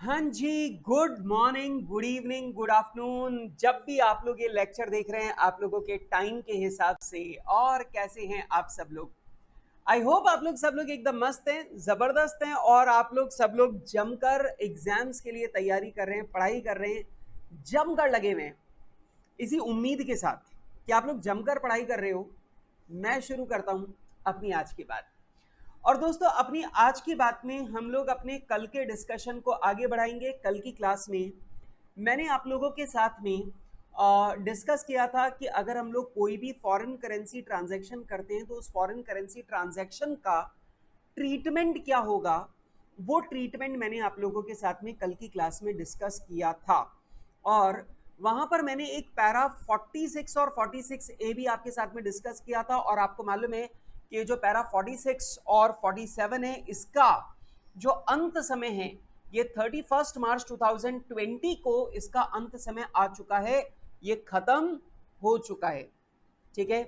हाँ जी, good morning, good evening, good afternoon. जब भी आप लोग ये लेक्चर देख रहे हैं आप लोगों के टाइम के हिसाब से। और कैसे हैं आप सब लोग? आई होप आप लोग सब लोग एकदम मस्त हैं, जबरदस्त हैं और आप लोग सब लोग जमकर एग्जाम्स के लिए तैयारी कर रहे हैं, पढ़ाई कर रहे हैं, जमकर लगे हुए हैं। इसी उम्मीद के साथ कि आप लोग जमकर पढ़ाई कर रहे हो, मैं शुरू करता हूं अपनी आज की बात। और दोस्तों, अपनी आज की बात में हम लोग अपने कल के डिस्कशन को आगे बढ़ाएंगे। कल की क्लास में मैंने आप लोगों के साथ में डिस्कस किया था कि अगर हम लोग कोई भी फॉरेन करेंसी ट्रांजैक्शन करते हैं तो उस फॉरेन करेंसी ट्रांजैक्शन का ट्रीटमेंट क्या होगा। वो ट्रीटमेंट मैंने आप लोगों के साथ में कल की क्लास में डिस्कस किया था। और वहां पर मैंने एक पैरा 46 और 46A भी आपके साथ में डिस्कस किया था। और आपको मालूम है कि ये जो पैरा 46 और 47 है, इसका जो अंत समय है ये 31 मार्च 2020 को इसका अंत समय आ चुका है, ये खत्म हो चुका है। ठीक है,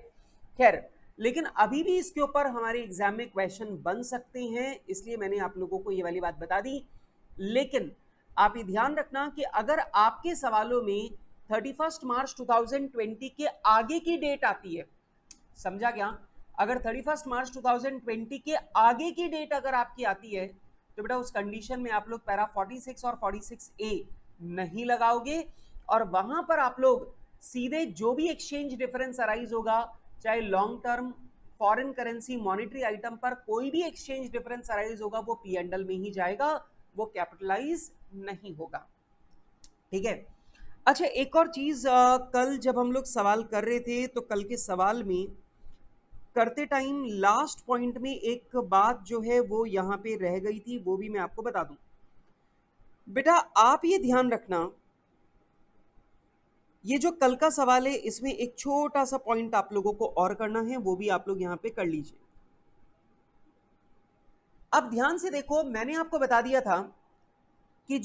खैर, लेकिन अभी भी इसके ऊपर हमारे एग्जाम में क्वेश्चन बन सकते हैं, इसलिए मैंने आप लोगों को ये वाली बात बता दी। लेकिन आप ये ध्यान रखना कि अगर आपके सवालों में 31 मार्च 2020 के आगे की डेट आती है, समझा क्या? अगर 31 मार्च 2020 के आगे की डेट अगर आपकी आती है तो बेटा उस कंडीशन में आप लोग पैरा 46 और 46A नहीं लगाओगे। और वहां पर आप लोग सीधे जो भी एक्सचेंज डिफरेंस अराइज होगा, चाहे long term foreign currency monetary item पर कोई भी एक्सचेंज डिफरेंस अराइज होगा, वो पी एंड एल में ही जाएगा, वो कैपिटलाइज नहीं होगा। ठीक है। अच्छा, एक और चीज, कल जब हम लोग सवाल कर रहे थे तो कल के सवाल में करते टाइम लास्ट पॉइंट में एक बात जो है वो यहां पे रह गई थी, वो भी मैं आपको बता दूं। बेटा आप ये ध्यान रखना, ये जो कल का सवाल है इसमें एक छोटा सा पॉइंट आप लोगों को और करना है, वो भी आप लोग यहां पे कर लीजिए। अब ध्यान से देखो, मैंने आपको बता दिया था कि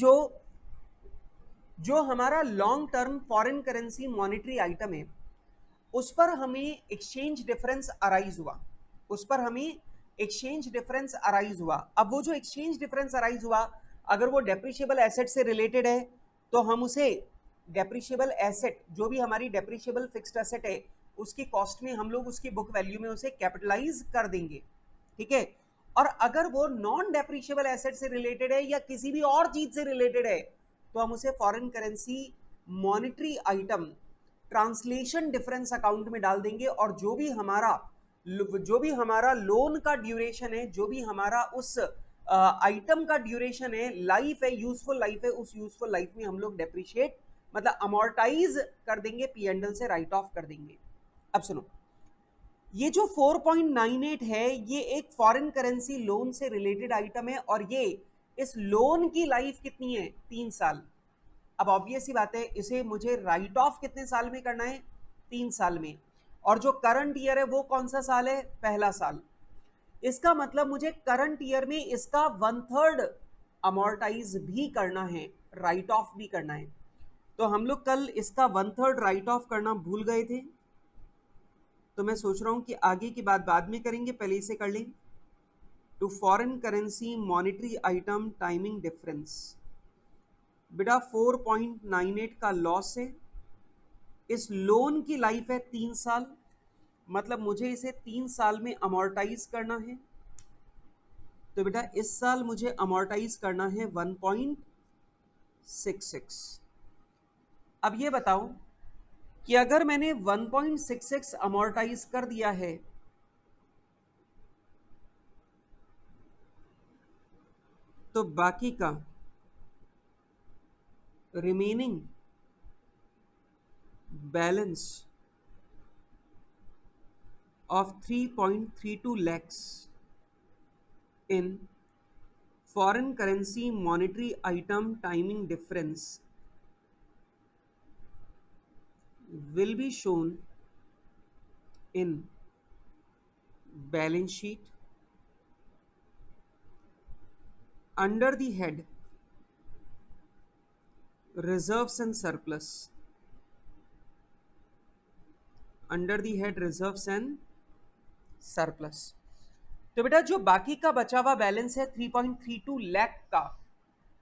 जो हमारा long term foreign currency monetary item है उस पर हमें एक्सचेंज डिफरेंस अराइज हुआ, उस पर हमें एक्सचेंज डिफरेंस अराइज हुआ। अब वो जो एक्सचेंज डिफरेंस अराइज हुआ, अगर वो डेप्रिशिएबल एसेट से रिलेटेड है तो हम उसे डेप्रिशिएबल एसेट, जो भी हमारी डेप्रिशिएबल फिक्स्ड एसेट है, उसकी कॉस्ट में हम लोग उसकी बुक वैल्यू में उसे कैपिटलाइज कर देंगे। ठीक है। और अगर वो नॉन डेप्रिशिएबल एसेट से रिलेटेड है या किसी भी और चीज से रिलेटेड है तो हम उसे foreign currency monetary item translation difference account में डाल देंगे। और जो भी हमारा लोन का ड्यूरेशन है, जो भी हमारा उस आइटम का ड्यूरेशन है, लाइफ है, यूजफुल लाइफ है, उस यूजफुल लाइफ में हम लोग डेप्रिशिएट मतलब अमोर्टाइज कर देंगे, पी एंड एल से राइट ऑफ कर देंगे। अब सुनो, ये जो 4.98 है ये एक फॉरेन करेंसी लोन से रिलेटेड आइटम है और ये इस लोन की लाइफ कितनी है? 3 साल। अब ऑब्वियस ही बात है, इसे मुझे राइट ऑफ कितने साल में करना है? 3 साल में। और जो करंट ईयर है वो कौन सा साल है? पहला साल। इसका मतलब मुझे करंट ईयर में इसका 1/3 अमोर्टाइज भी करना है, राइट ऑफ भी करना है। तो हम लोग कल इसका 1/3 राइट ऑफ करना भूल गए थे, तो मैं सोच रहा हूं कि आगे की बात बाद में करेंगे, पहले इसे कर लें। To foreign currency monetary item timing difference, बेटा 4.98 का लॉस है। इस लोन की लाइफ है 3 साल, मतलब मुझे इसे 3 साल में अमोर्टाइज करना है। तो बेटा इस साल मुझे अमोर्टाइज करना है 1.66। अब ये बताओ कि अगर मैंने 1.66 अमोर्टाइज कर दिया है तो बाकी का remaining balance of 3.32 lakhs in foreign currency monetary item timing difference will be shown in balance sheet under the head reserves and surplus, under the head reserves and surplus। तो बेटा जो बाकी का बचा हुआ बैलेंस है 3.32 लाख का,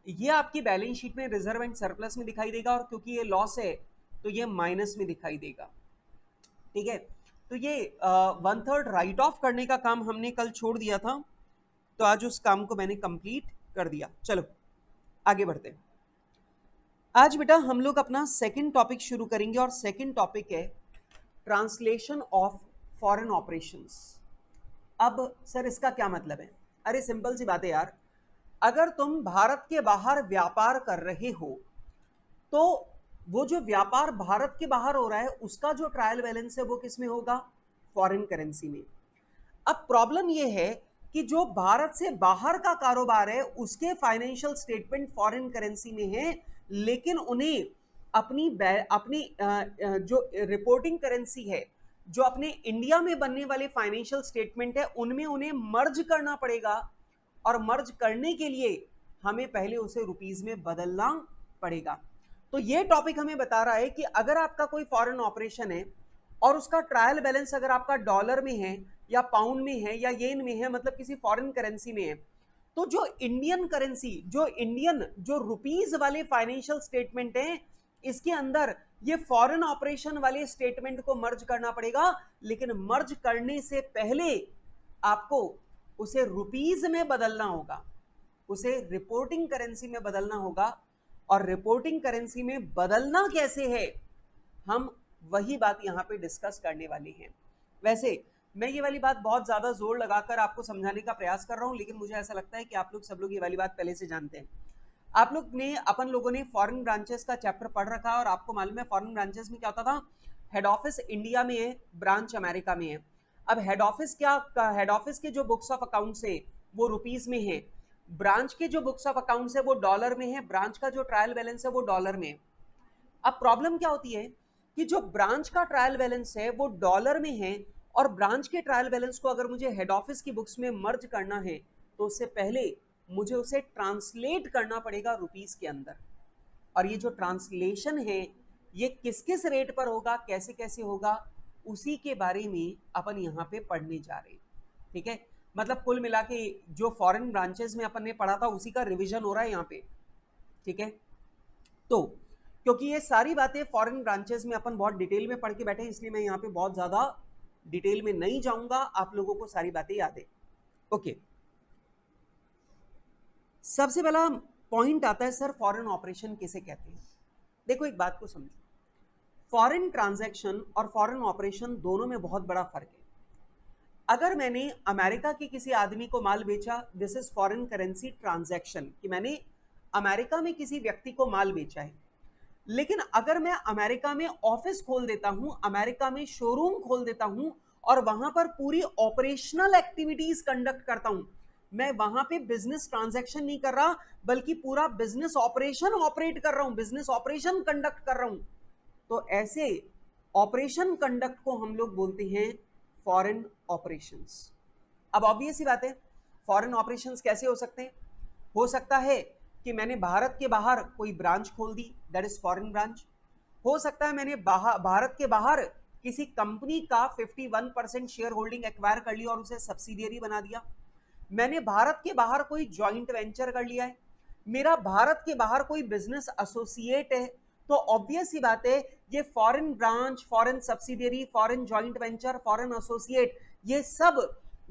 ये आपकी बैलेंस शीट में रिजर्व एंड सरप्लस में दिखाई देगा, और क्योंकि ये लॉस है तो ये माइनस में दिखाई देगा। ठीक है, तो ये 1/3 राइट ऑफ करने का काम हमने कल छोड़ दिया था, तो आज उस काम को मैंने कंप्लीट कर दिया। चलो आगे बढ़ते हैं। आज बेटा हम लोग अपना सेकंड टॉपिक शुरू करेंगे, और सेकंड टॉपिक है ट्रांसलेशन ऑफ फॉरेन ऑपरेशंस। अब सर इसका क्या मतलब है? अरे सिंपल सी बात है यार, अगर तुम भारत के बाहर व्यापार कर रहे हो तो वो जो व्यापार भारत के बाहर हो रहा है उसका जो ट्रायल बैलेंस है वो किस में होगा? फॉरेन करेंसी में। अब प्रॉब्लम ये है कि जो भारत से बाहर का कारोबार है उसके फाइनेंशियल स्टेटमेंट फॉरेन करेंसी में है, लेकिन उन्हें अपनी जो रिपोर्टिंग करेंसी है, जो अपने इंडिया में बनने वाले फाइनेंशियल स्टेटमेंट है, उनमें उन्हें मर्ज करना पड़ेगा, और मर्ज करने के लिए हमें पहले उसे रुपीस में बदलना पड़ेगा। तो ये टॉपिक हमें बता रहा है कि अगर आपका कोई फॉरेन ऑपरेशन है और उसका ट्रायल बैलेंस अगर आपका डॉलर में है या पाउंड में है या येन में है, मतलब किसी फॉरेन करेंसी में है, तो जो इंडियन करेंसी, जो रुपीस वाले फाइनेंशियल स्टेटमेंट है, इसके अंदर ये फॉरेन ऑपरेशन वाले स्टेटमेंट को मर्ज करना पड़ेगा। लेकिन मर्ज करने से पहले आपको उसे रुपीस में बदलना होगा, उसे रिपोर्टिंग करेंसी में बदलना होगा। और रिपोर्टिंग करेंसी में बदलना कैसे है, हम वही बात यहां पे डिस्कस करने वाले हैं। वैसे मैं ये वाली बात बहुत ज्यादा जोर लगाकर आपको समझाने का प्रयास कर रहा हूं, लेकिन मुझे ऐसा लगता है कि आप लोग सब लोग ये वाली बात पहले से जानते हैं। आप लोग ने, अपन लोगों ने फॉरेन ब्रांचेस का चैप्टर पढ़ रखा है, और आपको मालूम है फॉरेन ब्रांचेस में क्या होता था? हेड ऑफिस इंडिया में है, ब्रांच अमेरिका में है। अब हेड ऑफिस के जो बुक्स ऑफ अकाउंट्स है वो रुपीस में है, ब्रांच के जो बुक्स ऑफ अकाउंट्स है वो डॉलर में है, ब्रांच का जो ट्रायल बैलेंस है वो डॉलर में है। अब प्रॉब्लम क्या होती है कि जो ब्रांच का ट्रायल बैलेंस है वो डॉलर में है, और ब्रांच के ट्रायल बैलेंस को अगर मुझे हेड ऑफिस की बुक्स में मर्ज करना है तो उससे पहले मुझे उसे ट्रांसलेट करना पड़ेगा रुपीस के अंदर। और ये जो ट्रांसलेशन है ये किस किस रेट पर होगा, कैसे कैसे होगा, उसी के बारे में अपन यहाँ पे पढ़ने जा रहे हैं। ठीक है, मतलब कुल मिला के जो फॉरेन ब्रांचेस में अपन ने पढ़ा था उसी का रिवीजन हो रहा है यहाँ पे। ठीक है, तो क्योंकि ये सारी बातें फॉरेन ब्रांचेस में अपन बहुत डिटेल में पढ़ के बैठे हैं, इसलिए मैं यहाँ पे बहुत ज्यादा डिटेल में नहीं जाऊंगा, आप लोगों को सारी बातें याद है। ओके, सबसे पहला पॉइंट आता है सर फॉरेन ऑपरेशन किसे कहते हैं? देखो एक बात को समझो, फॉरेन ट्रांजैक्शन और फॉरेन ऑपरेशन दोनों में बहुत बड़ा फर्क है। अगर मैंने अमेरिका के किसी आदमी को माल बेचा, this is foreign currency transaction, कि मैंने अमेरिका में किसी व्यक्ति को माल बेचा है। लेकिन अगर मैं अमेरिका में ऑफिस खोल देता हूं, अमेरिका में शोरूम खोल देता हूं, और वहां पर पूरी ऑपरेशनल एक्टिविटीज कंडक्ट करता हूं, मैं वहां पे बिजनेस ट्रांजैक्शन नहीं कर रहा बल्कि पूरा बिजनेस ऑपरेशन ऑपरेट कर रहा हूं, बिजनेस ऑपरेशन कंडक्ट कर रहा हूं, तो ऐसे ऑपरेशन कंडक्ट को हम लोग बोलते हैं फॉरेन ऑपरेशंस। अब ऑब्वियस ही बात है, फॉरेन ऑपरेशंस कैसे हो सकते हैं? हो सकता है कि मैंने भारत के बाहर कोई ब्रांच खोल दी, दैट इज फॉरेन ब्रांच। हो सकता है मैंने भारत के बाहर किसी कंपनी का 51% शेयर होल्डिंग एक्वायर कर लिया और उसे सब्सिडियरी बना दिया। मैंने भारत के बाहर कोई जॉइंट वेंचर कर लिया है, मेरा भारत के बाहर कोई बिजनेस एसोसिएट है, तो ऑब्वियस ही बात है ये foreign branch, foreign subsidiary, foreign joint venture, foreign associate, ये सब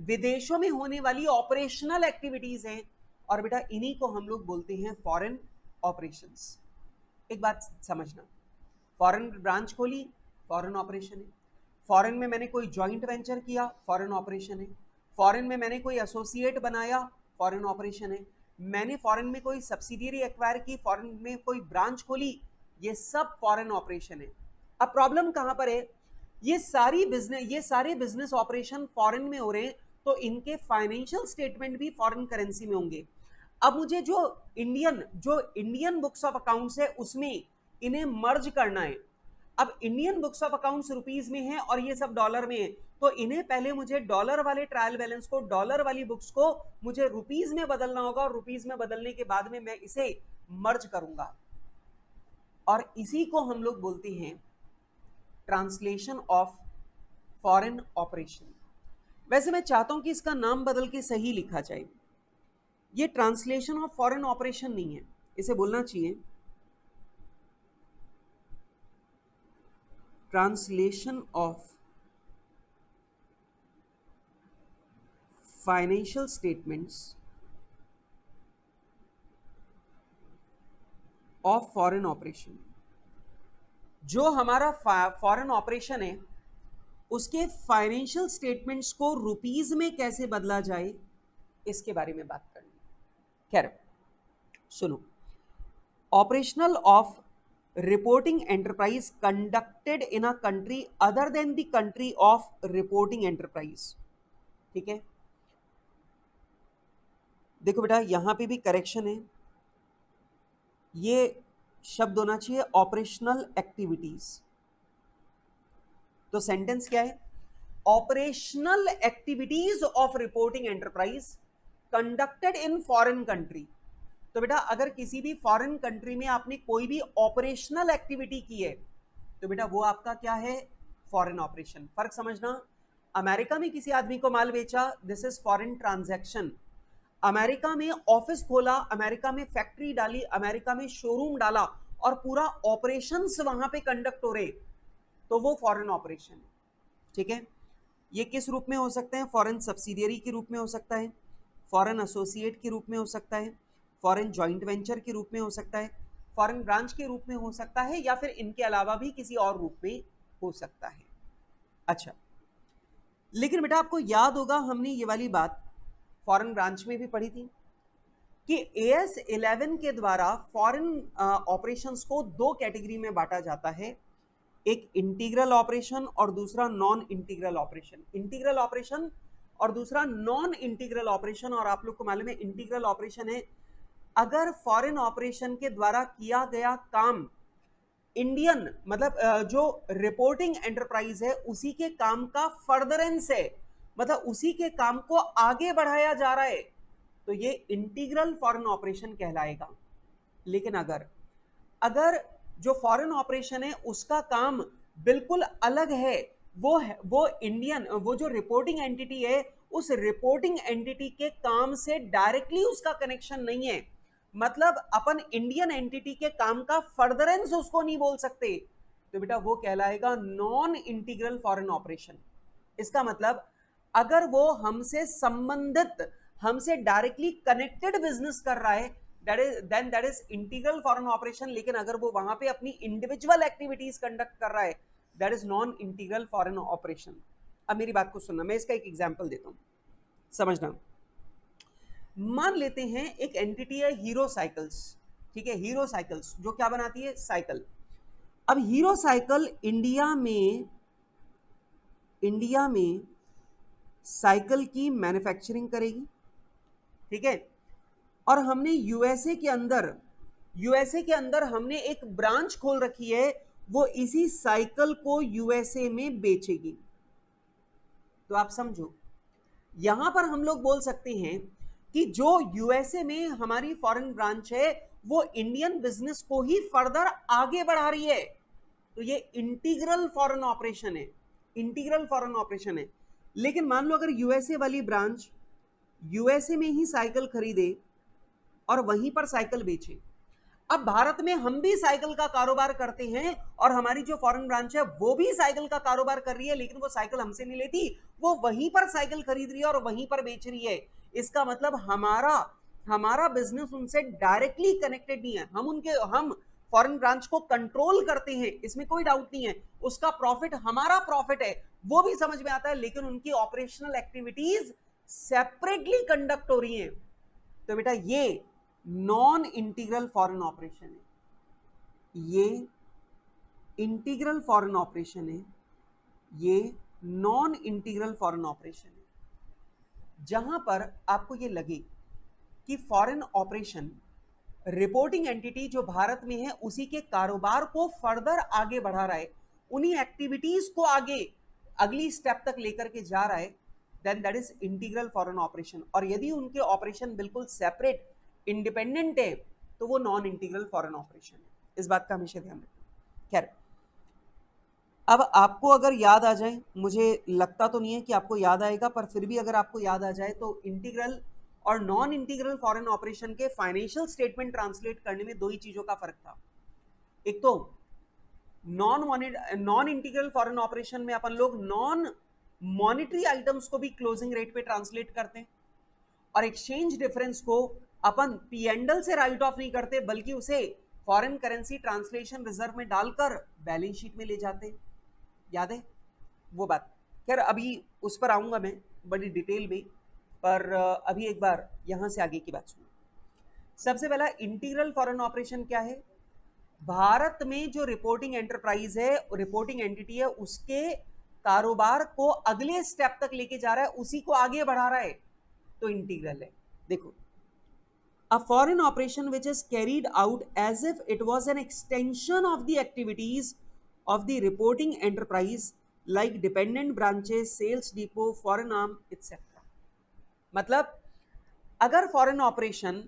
विदेशों में होने वाली ऑपरेशनल एक्टिविटीज हैं, और बेटा इन्हीं को हम लोग बोलते हैं फॉरेन ऑपरेशंस। एक बात समझना, फॉरेन ब्रांच खोली, फॉरेन ऑपरेशन है। फॉरेन में मैंने कोई जॉइंट वेंचर किया, फॉरेन ऑपरेशन है। फॉरेन में मैंने कोई एसोसिएट बनाया, फॉरेन ऑपरेशन है। मैंने फॉरेन में कोई सब्सिडियरी एक्वायर की, फॉरेन में कोई ब्रांच खोली, ये सब फॉरेन ऑपरेशन है। अब प्रॉब्लम कहां पर है? ये सारे बिजनेस ऑपरेशन फॉरेन में हो रहे हैं, तो इनके फाइनेंशियल स्टेटमेंट भी फॉरेन करेंसी में होंगे। अब मुझे जो इंडियन बुक्स ऑफ अकाउंट्स है उसमें इन्हें मर्ज करना है। अब Indian books of accounts rupees में है और ये सब डॉलर में है, तो इन्हें पहले मुझे डॉलर वाले ट्रायल बैलेंस को, डॉलर वाली बुक्स को मुझे रुपीस में बदलना होगा, और रुपीस में बदलने के बाद में मैं इसे मर्ज करूंगा, और इसी को हम लोग बोलते हैं ट्रांसलेशन ऑफ फॉरेन ऑपरेशन। वैसे मैं चाहता हूं कि इसका नाम बदल के सही लिखा जाए, ये ट्रांसलेशन ऑफ फॉरेन ऑपरेशन नहीं है, इसे बोलना चाहिए translation of financial statements of foreign operation. जो हमारा फॉरेन ऑपरेशन है उसके फाइनेंशियल स्टेटमेंट्स को रुपीज में कैसे बदला जाए, इसके बारे में बात करनी। खैर सुनो, operational of reporting enterprise conducted in a country other than the country of reporting enterprise. ठीक है, देखो बेटा यहां पे भी करेक्शन है, ये शब्द होना चाहिए ऑपरेशनल एक्टिविटीज। तो सेंटेंस क्या है, operational activities of reporting enterprise conducted in foreign country. तो बेटा अगर किसी भी फॉरेन कंट्री में आपने कोई भी ऑपरेशनल एक्टिविटी की है तो बेटा वो आपका क्या है, फॉरेन ऑपरेशन। फर्क समझना, अमेरिका में किसी आदमी को माल बेचा, this is foreign transaction. America में ऑफिस खोला, अमेरिका में फैक्ट्री डाली, अमेरिका में शोरूम डाला और पूरा ऑपरेशंस वहां पे कंडक्ट हो रहे, तो वो फॉरेन ऑपरेशन है। ठीक है, ये किस रूप में हो सकते हैं, फॉरेन सब्सिडियरी के रूप में हो सकता है, फॉरेन एसोसिएट के रूप में हो सकता है, फॉरेन जॉइंट वेंचर के रूप में हो सकता है, फॉरेन ब्रांच के रूप में हो सकता है, या फिर इनके अलावा भी किसी और रूप में हो सकता है। अच्छा, लेकिन बेटा आपको याद होगा हमने ये वाली बात फॉरेन ब्रांच में भी पढ़ी थी कि AS 11 के द्वारा फॉरेन ऑपरेशंस को दो कैटेगरी में बांटा जाता है, एक इंटीग्रल ऑपरेशन और दूसरा non integral operation. Integral operation और दूसरा नॉन इंटीग्रल ऑपरेशन। और आप लोग को मालूम है इंटीग्रल ऑपरेशन है अगर फॉरेन ऑपरेशन के द्वारा किया गया काम इंडियन मतलब जो रिपोर्टिंग एंटरप्राइज है उसी के काम का फर्दरेंस है, मतलब उसी के काम को आगे बढ़ाया जा रहा है, तो ये इंटीग्रल फॉरेन ऑपरेशन कहलाएगा। लेकिन अगर जो फॉरेन ऑपरेशन है उसका काम बिल्कुल अलग है, वो इंडियन, वो जो रिपोर्टिंग एंटिटी है उस रिपोर्टिंग एंटिटी के काम से डायरेक्टली उसका कनेक्शन नहीं है, मतलब अपन इंडियन एंटिटी के काम का फर्दरेंस उसको नहीं बोल सकते, तो बेटा वो कहलाएगा नॉन इंटीग्रल फॉरेन ऑपरेशन। इसका मतलब अगर वो हमसे संबंधित, हमसे डायरेक्टली कनेक्टेड बिजनेस कर रहा है that is integral foreign operation. लेकिन अगर वो वहां पे अपनी इंडिविजुअल एक्टिविटीज कंडक्ट कर रहा है that is non integral foreign operation. अब मेरी बात को सुनना, मैं इसका एक एग्जांपल देता हूं, समझना। मान लेते हैं एक एंटिटी है हीरो साइकिल्स। ठीक है, हीरो साइकिल्स जो क्या बनाती है, साइकिल। अब हीरो साइकिल इंडिया में साइकिल की मैन्युफैक्चरिंग करेगी। ठीक है, और हमने यूएसए के अंदर हमने एक ब्रांच खोल रखी है, वो इसी साइकिल को यूएसए में बेचेगी। तो आप समझो यहां पर हम लोग बोल सकते हैं कि जो यूएसए में हमारी फॉरेन ब्रांच है वो इंडियन बिजनेस को ही फर्दर आगे बढ़ा रही है, तो ये इंटीग्रल फॉरेन ऑपरेशन है, इंटीग्रल फॉरेन ऑपरेशन है। लेकिन मान लो अगर यूएसए वाली ब्रांच यूएसए में ही साइकिल खरीदे और वहीं पर साइकिल बेचे। अब भारत में हम भी साइकिल का कारोबार करते हैं और हमारी जो फॉरेन ब्रांच है वो भी साइकिल का कारोबार कर रही है, लेकिन वो साइकिल हमसे नहीं लेती, वो वहीं पर साइकिल खरीद रही है और वहीं पर बेच रही है। इसका मतलब हमारा बिजनेस उनसे डायरेक्टली कनेक्टेड नहीं है, हम फॉरेन ब्रांच को कंट्रोल करते हैं, इसमें कोई डाउट नहीं है। उसका प्रॉफिट हमारा प्रॉफिट है वो भी समझ में आता है, लेकिन उनकी ऑपरेशनल एक्टिविटीज सेपरेटली कंडक्ट हो रही हैं। तो बेटा ये नॉन इंटीग्रल फॉरेन ऑपरेशन है, ये इंटीग्रल फॉरेन ऑपरेशन है, ये नॉन इंटीग्रल फॉरेन ऑपरेशन है। जहां पर आपको ये लगे कि फॉरेन ऑपरेशन रिपोर्टिंग एंटिटी जो भारत में है उसी के कारोबार को फर्दर आगे बढ़ा रहा है, उन्हीं एक्टिविटीज को आगे अगली स्टेप तक लेकर के जा रहा है, then that is integral foreign operation. और यदि उनके ऑपरेशन बिल्कुल सेपरेट इंडिपेंडेंट है तो वो नॉन इंटीग्रल फॉरेन ऑपरेशन है। इस बात का हमेशा ध्यान रखना। खैर, अब आपको अगर याद आ जाए, मुझे लगता तो नहीं है कि आपको याद आएगा, पर फिर भी अगर आपको याद आ जाए तो इंटीग्रल और नॉन इंटीग्रल फॉरेन ऑपरेशन के फाइनेंशियल स्टेटमेंट ट्रांसलेट करने में दो ही चीजों का फर्क था। एक तो नॉन इंटीग्रल फॉरेन ऑपरेशन में अपन लोग नॉन मॉनिटरी आइटम्स को भी क्लोजिंग रेट पे ट्रांसलेट करते हैं, और एक्सचेंज डिफरेंस को अपन पी&एल से राइट ऑफ नहीं करते, बल्कि उसे फॉरेन करेंसी ट्रांसलेशन रिजर्व में डालकर बैलेंस शीट में ले जाते। याद है वो बात? खैर अभी उस पर आऊंगा मैं बड़ी डिटेल में, पर अभी एक बार यहां से आगे की बात सुनो। सबसे पहला, इंटीग्रल फॉरेन ऑपरेशन क्या है? भारत में जो रिपोर्टिंग एंटरप्राइज है, रिपोर्टिंग एंटिटी है, उसके कारोबार को अगले स्टेप तक लेके जा रहा है, उसी को आगे बढ़ा रहा है, तो इंटीग्रल है। देखो, a foreign operation which is carried out as if it was an extension of the activities of the reporting enterprise like dependent branches, sales depot, foreign arm, etc. मतलब अगर फॉरेन ऑपरेशन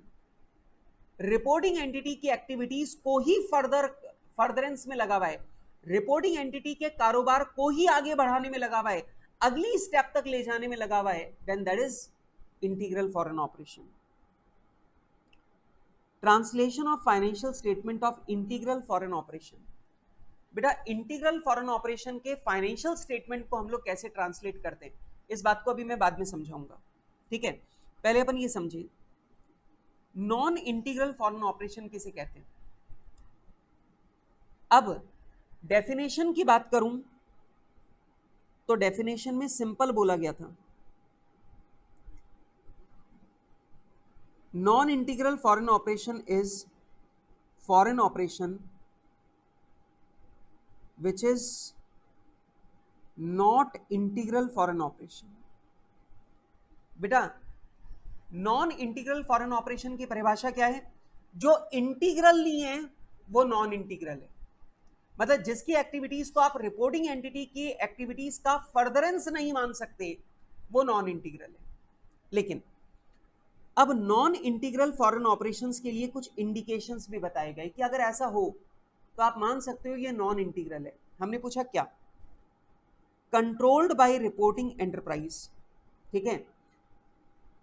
रिपोर्टिंग एंटिटी की activities को ही furtherance में लगा हुआ है, reporting entity के कारोबार को ही आगे बढ़ाने में लगा हुआ है, अगली स्टेप तक ले जाने में लगा हुआ है, then that is integral foreign operation. Translation of financial statement of integral foreign operation. बेटा, इंटीग्रल फॉरेन ऑपरेशन के फाइनेंशियल स्टेटमेंट को हम लोग कैसे ट्रांसलेट करते हैं, इस बात को अभी मैं बाद में समझाऊंगा, ठीक है? पहले अपन ये समझे, नॉन इंटीग्रल फॉरेन ऑपरेशन किसे कहते हैं। अब डेफिनेशन की बात करूं तो डेफिनेशन में सिंपल बोला गया था, non integral foreign operation is foreign operation which is not integral foreign operation. बेटा, नॉन इंटीग्रल फॉरेन ऑपरेशन की परिभाषा क्या है? जो इंटीग्रल नहीं है वो नॉन इंटीग्रल है। मतलब जिसकी एक्टिविटीज को आप रिपोर्टिंग एंटिटी की एक्टिविटीज का फर्दरेंस नहीं मान सकते, वो नॉन इंटीग्रल है। लेकिन अब नॉन इंटीग्रल फॉरेन ऑपरेशंस के लिए कुछ इंडिकेशंस भी बताए गए कि अगर ऐसा हो तो आप मान सकते हो ये नॉन इंटीग्रल है। हमने पूछा क्या? कंट्रोल्ड बाय रिपोर्टिंग एंटरप्राइज, ठीक है?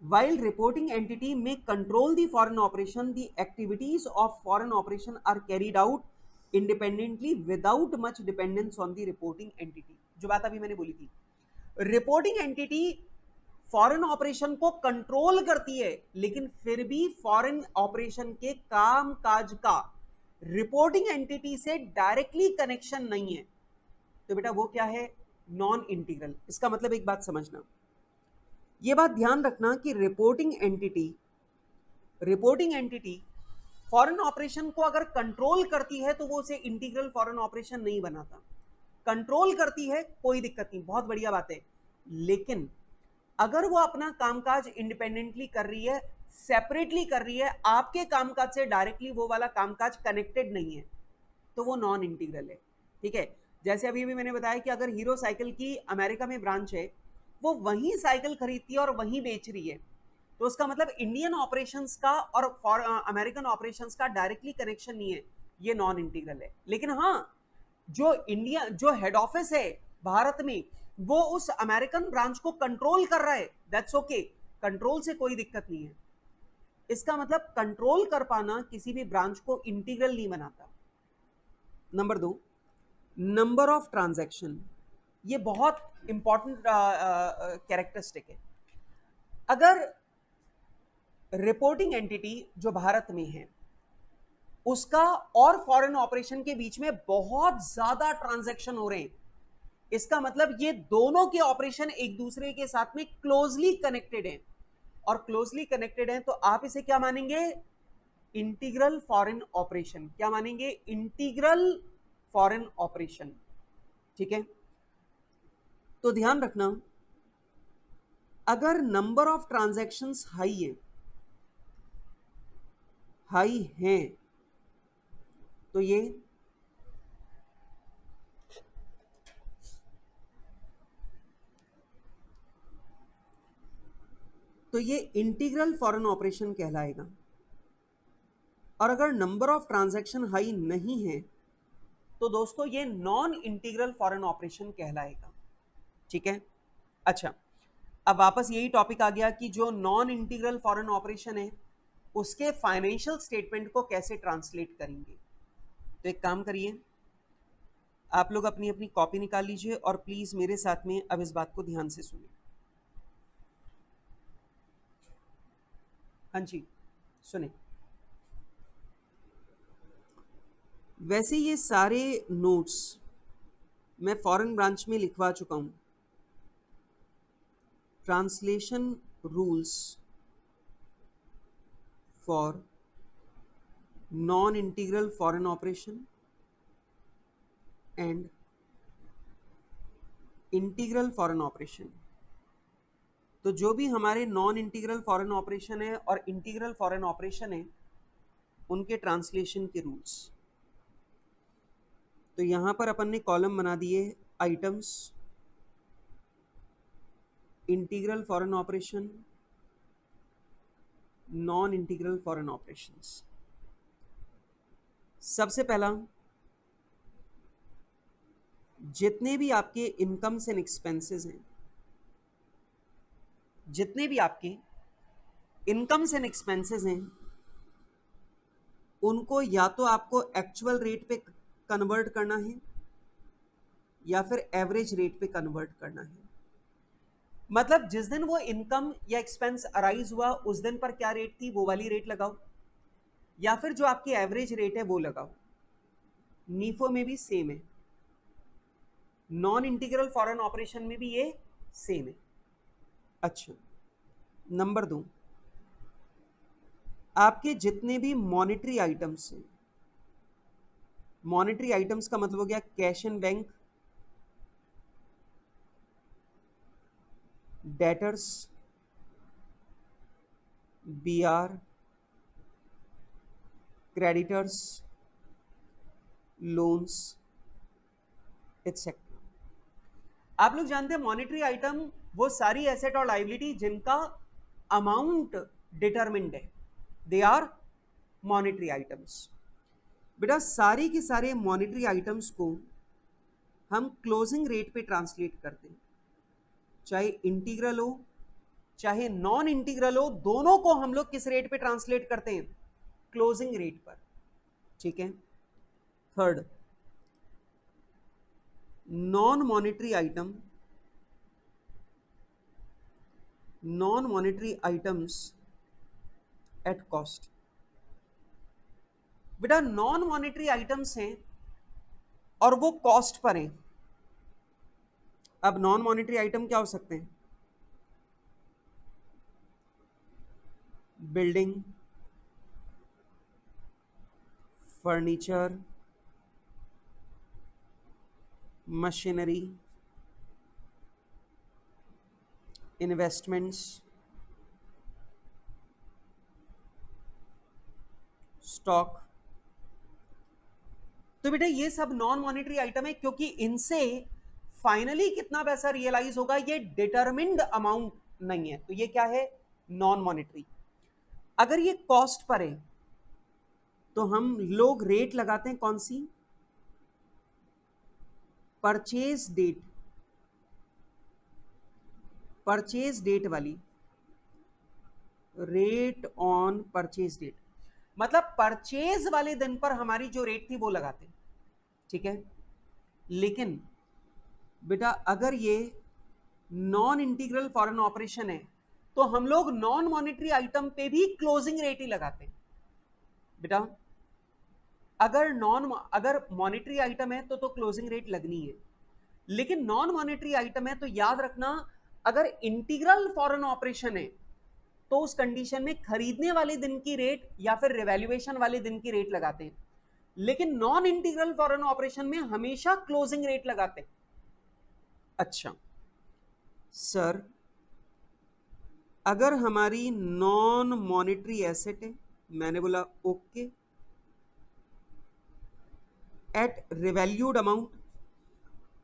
While reporting entity may control the foreign operation, the activities of foreign operation are carried out independently without much dependence on the reporting entity. जो बात अभी मैंने बोली थी, रिपोर्टिंग एंटिटी फॉरेन ऑपरेशन को control करती है, लेकिन फिर भी फॉरेन ऑपरेशन के काम काज का रिपोर्टिंग एंटिटी से डायरेक्टली कनेक्शन नहीं है, तो बेटा वो क्या है? Non integral. इसका मतलब एक बात समझना, ये बात ध्यान रखना कि रिपोर्टिंग एंटिटी फॉरेन ऑपरेशन को अगर कंट्रोल करती है तो वो उसे इंटीग्रल फॉरेन ऑपरेशन नहीं बनाता। कंट्रोल करती है, कोई दिक्कत नहीं, बहुत बढ़िया बात है, लेकिन अगर वो अपना कामकाज इंडिपेंडेंटली कर रही है, सेपरेटली कर रही है, आपके कामकाज से डायरेक्टली वो वाला कामकाज कनेक्टेड नहीं है, तो वो नॉन इंटीग्रल है, ठीक है? जैसे अभी भी मैंने बताया कि अगर हीरो साइकिल की अमेरिका में ब्रांच है, वो वहीं साइकिल खरीदती है और वहीं बेच रही है, तो उसका मतलब इंडियन ऑपरेशंस का और अमेरिकन ऑपरेशंस का डायरेक्टली कनेक्शन नहीं है, ये नॉन इंटीग्रल है। लेकिन हाँ, जो हेड ऑफिस है भारत में, वो उस अमेरिकन ब्रांच को कंट्रोल कर रहा है, दैट्स ओके, कंट्रोल से कोई दिक्कत नहीं है। इसका मतलब कंट्रोल कर पाना किसी भी ब्रांच को इंटीग्रल नहीं बनाता। नंबर 2, नंबर ऑफ ट्रांजैक्शन, ये बहुत इंपॉर्टेंट कैरेक्टरिस्टिक है। अगर रिपोर्टिंग एंटिटी जो भारत में है उसका और फॉरेन ऑपरेशन के बीच में बहुत ज्यादा ट्रांजैक्शन हो रहे हैं, इसका मतलब ये दोनों के ऑपरेशन एक दूसरे के साथ में क्लोजली कनेक्टेड हैं, और क्लोजली कनेक्टेड हैं तो आप इसे क्या मानेंगे? Integral foreign operation. क्या मानेंगे? इंटीग्रल फॉरेन ऑपरेशन, ठीक है? तो ध्यान रखना, अगर नंबर ऑफ ट्रांजैक्शंस हाई हैं तो ये इंटीग्रल फॉरेन ऑपरेशन कहलाएगा, और अगर नंबर ऑफ ट्रांजैक्शन हाई नहीं है तो दोस्तों ये नॉन इंटीग्रल फॉरेन ऑपरेशन कहलाएगा, ठीक है? अच्छा, अब वापस यही टॉपिक आ गया कि जो नॉन इंटीग्रल फॉरेन ऑपरेशन है उसके फाइनेंशियल स्टेटमेंट को कैसे ट्रांसलेट करेंगे। तो एक काम करिए, आप लोग अपनी अपनी कॉपी निकाल लीजिए और प्लीज मेरे साथ में अब इस बात को ध्यान से सुनिए। हाँ जी सुने। वैसे ये सारे नोट्स मैं फॉरेन ब्रांच में लिखवा चुका हूं। Translation rules for non integral foreign operation and integral foreign operation. तो जो भी हमारे नॉन इंटीग्रल फॉरेन ऑपरेशन है और इंटीग्रल फॉरेन ऑपरेशन है उनके ट्रांसलेशन के रूल्स। तो यहां पर अपन ने कॉलम बना दिए items, integral foreign operation, non integral foreign operations. सबसे पहला, जितने भी आपके इनकम्स एंड एक्सपेंसेस हैं, जितने भी आपके इनकम्स एंड एक्सपेंसेस हैं उनको या तो आपको एक्चुअल रेट पे कन्वर्ट करना है या फिर एवरेज रेट पे कन्वर्ट करना है। मतलब जिस दिन वो इनकम या एक्सपेंस अराइज हुआ उस दिन पर क्या रेट थी वो वाली रेट लगाओ, या फिर जो आपकी एवरेज रेट है वो लगाओ। नीफो में भी सेम है, नॉन इंटीग्रल फॉरेन ऑपरेशन में भी ये सेम है। अच्छा, नंबर 2, आपके जितने भी मॉनेटरी आइटम्स हैं, मॉनेटरी आइटम्स का मतलब हो गया cash and bank, debtors, BR, creditors, loans etcetera. आप लोग जानते हैं मॉनेटरी आइटम वो सारी एसेट और लायबिलिटी जिनका अमाउंट डिटरमिन्ड है, दे आर मॉनेटरी आइटम्स। बेटा सारी की सारे मॉनेटरी आइटम्स को हम क्लोजिंग रेट पे ट्रांसलेट करते हैं, चाहे इंटीग्रल हो चाहे नॉन इंटीग्रल हो, दोनों को हम लोग किस रेट पे ट्रांसलेट करते हैं? क्लोजिंग रेट पर। ठीक है। Third, non monetary item, non monetary items at cost. बेटा नॉन मॉनेटरी आइटम्स हैं और वो कॉस्ट पर हैं। अब नॉन मॉनेटरी आइटम क्या हो सकते हैं? Building, furniture, machinery, investments, stock. तो बेटा ये सब नॉन मॉनेटरी आइटम है क्योंकि इनसे फाइनली कितना पैसा रियलाइज होगा ये डिटरमिन्ड अमाउंट नहीं है, तो ये क्या है? Non monetary. अगर ये कॉस्ट पर है तो हम लोग रेट लगाते हैं कौन सी? परचेज डेट, परचेज डेट वाली, रेट ऑन परचेज डेट। मतलब परचेज वाले दिन पर हमारी जो रेट थी वो लगाते हैं। ठीक है। लेकिन बेटा अगर ये नॉन इंटीग्रल फॉरेन ऑपरेशन है तो हम लोग नॉन मॉनेटरी आइटम पे भी क्लोजिंग रेट ही लगाते हैं। बेटा अगर मॉनेटरी आइटम है तो क्लोजिंग रेट लगनी है, लेकिन नॉन मॉनेटरी आइटम है तो याद रखना अगर इंटीग्रल फॉरेन ऑपरेशन है तो उस कंडीशन में खरीदने वाले दिन की रेट या फिर रिवैल्यूएशन वाले दिन की रेट लगाते हैं, लेकिन नॉन इंटीग्रल फॉरेन ऑपरेशन में हमेशा क्लोजिंग रेट लगाते हैं। अच्छा सर, अगर हमारी नॉन मॉनेटरी एसेट है, मैंने बोला ओके, एट रिवैल्यूड अमाउंट,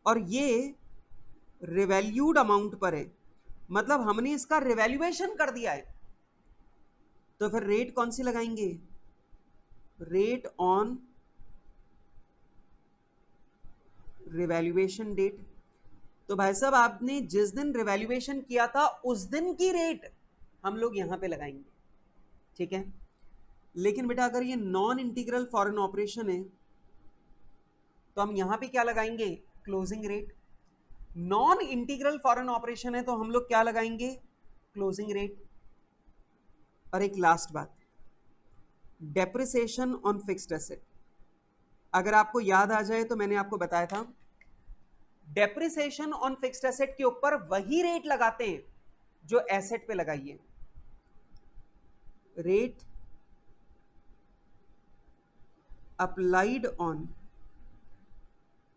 और ये रिवैल्यूड अमाउंट पर है, मतलब हमने इसका रिवैल्यूएशन कर दिया है, तो फिर रेट कौन सी लगाएंगे? Rate on revaluation date. तो भाई साहब आपने जिस दिन रिवैल्यूएशन किया था उस दिन की रेट हम लोग यहां पे लगाएंगे, ठीक है। लेकिन बेटा अगर ये नॉन इंटीग्रल फॉरेन ऑपरेशन है तो हम यहां पे क्या लगाएंगे, closing rate. Non integral foreign operation है तो हम लोग क्या लगाएंगे, क्लोजिंग रेट। और एक लास्ट बात, डेप्रिसिएशन ऑन फिक्स्ड एसेट। अगर आपको याद आ जाए तो मैंने आपको बताया था डेप्रिसिएशन ऑन फिक्स्ड एसेट के ऊपर वही रेट लगाते हैं जो एसेट पे लगाइए, rate applied on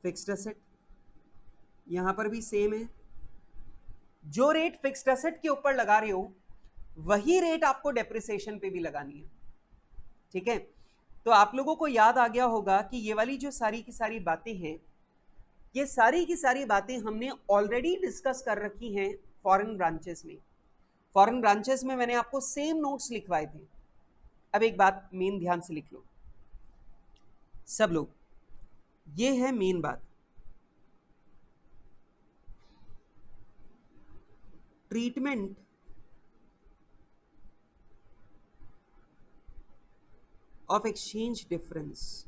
fixed asset. यहां पर भी सेम है, जो रेट फिक्स्ड एसेट के ऊपर लगा रहे हो वही रेट आपको डेप्रिसिएशन पे भी लगानी है, ठीक है। तो आप लोगों को याद आ गया होगा कि ये वाली जो सारी की सारी बातें हैं, ये सारी की सारी बातें हमने ऑलरेडी डिस्कस कर रखी हैं फॉरेन ब्रांचेस में। फॉरेन ब्रांचेस में मैंने आपको सेम नोट्स लिखवाए थे। अब एक बात मेन ध्यान से लिख लो सब लोग, ये है मेन बात, ट्रीटमेंट ऑफ एक्सचेंज डिफरेंस।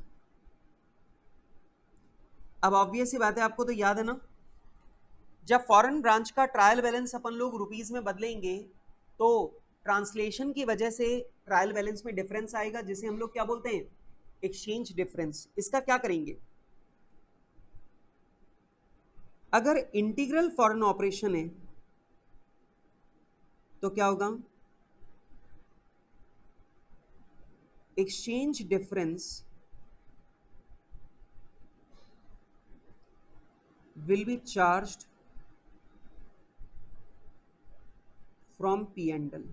अब ऑब्वियस सी बात है, आपको तो याद है ना, जब फॉरेन ब्रांच का ट्रायल बैलेंस अपन लोग रुपीस में बदलेंगे तो ट्रांसलेशन की वजह से ट्रायल बैलेंस में डिफरेंस आएगा, जिसे हम लोग क्या बोलते हैं, एक्सचेंज डिफरेंस। इसका क्या करेंगे, अगर इंटीग्रल फॉरेन ऑपरेशन है तो क्या होगा, exchange difference will be charged from P&L।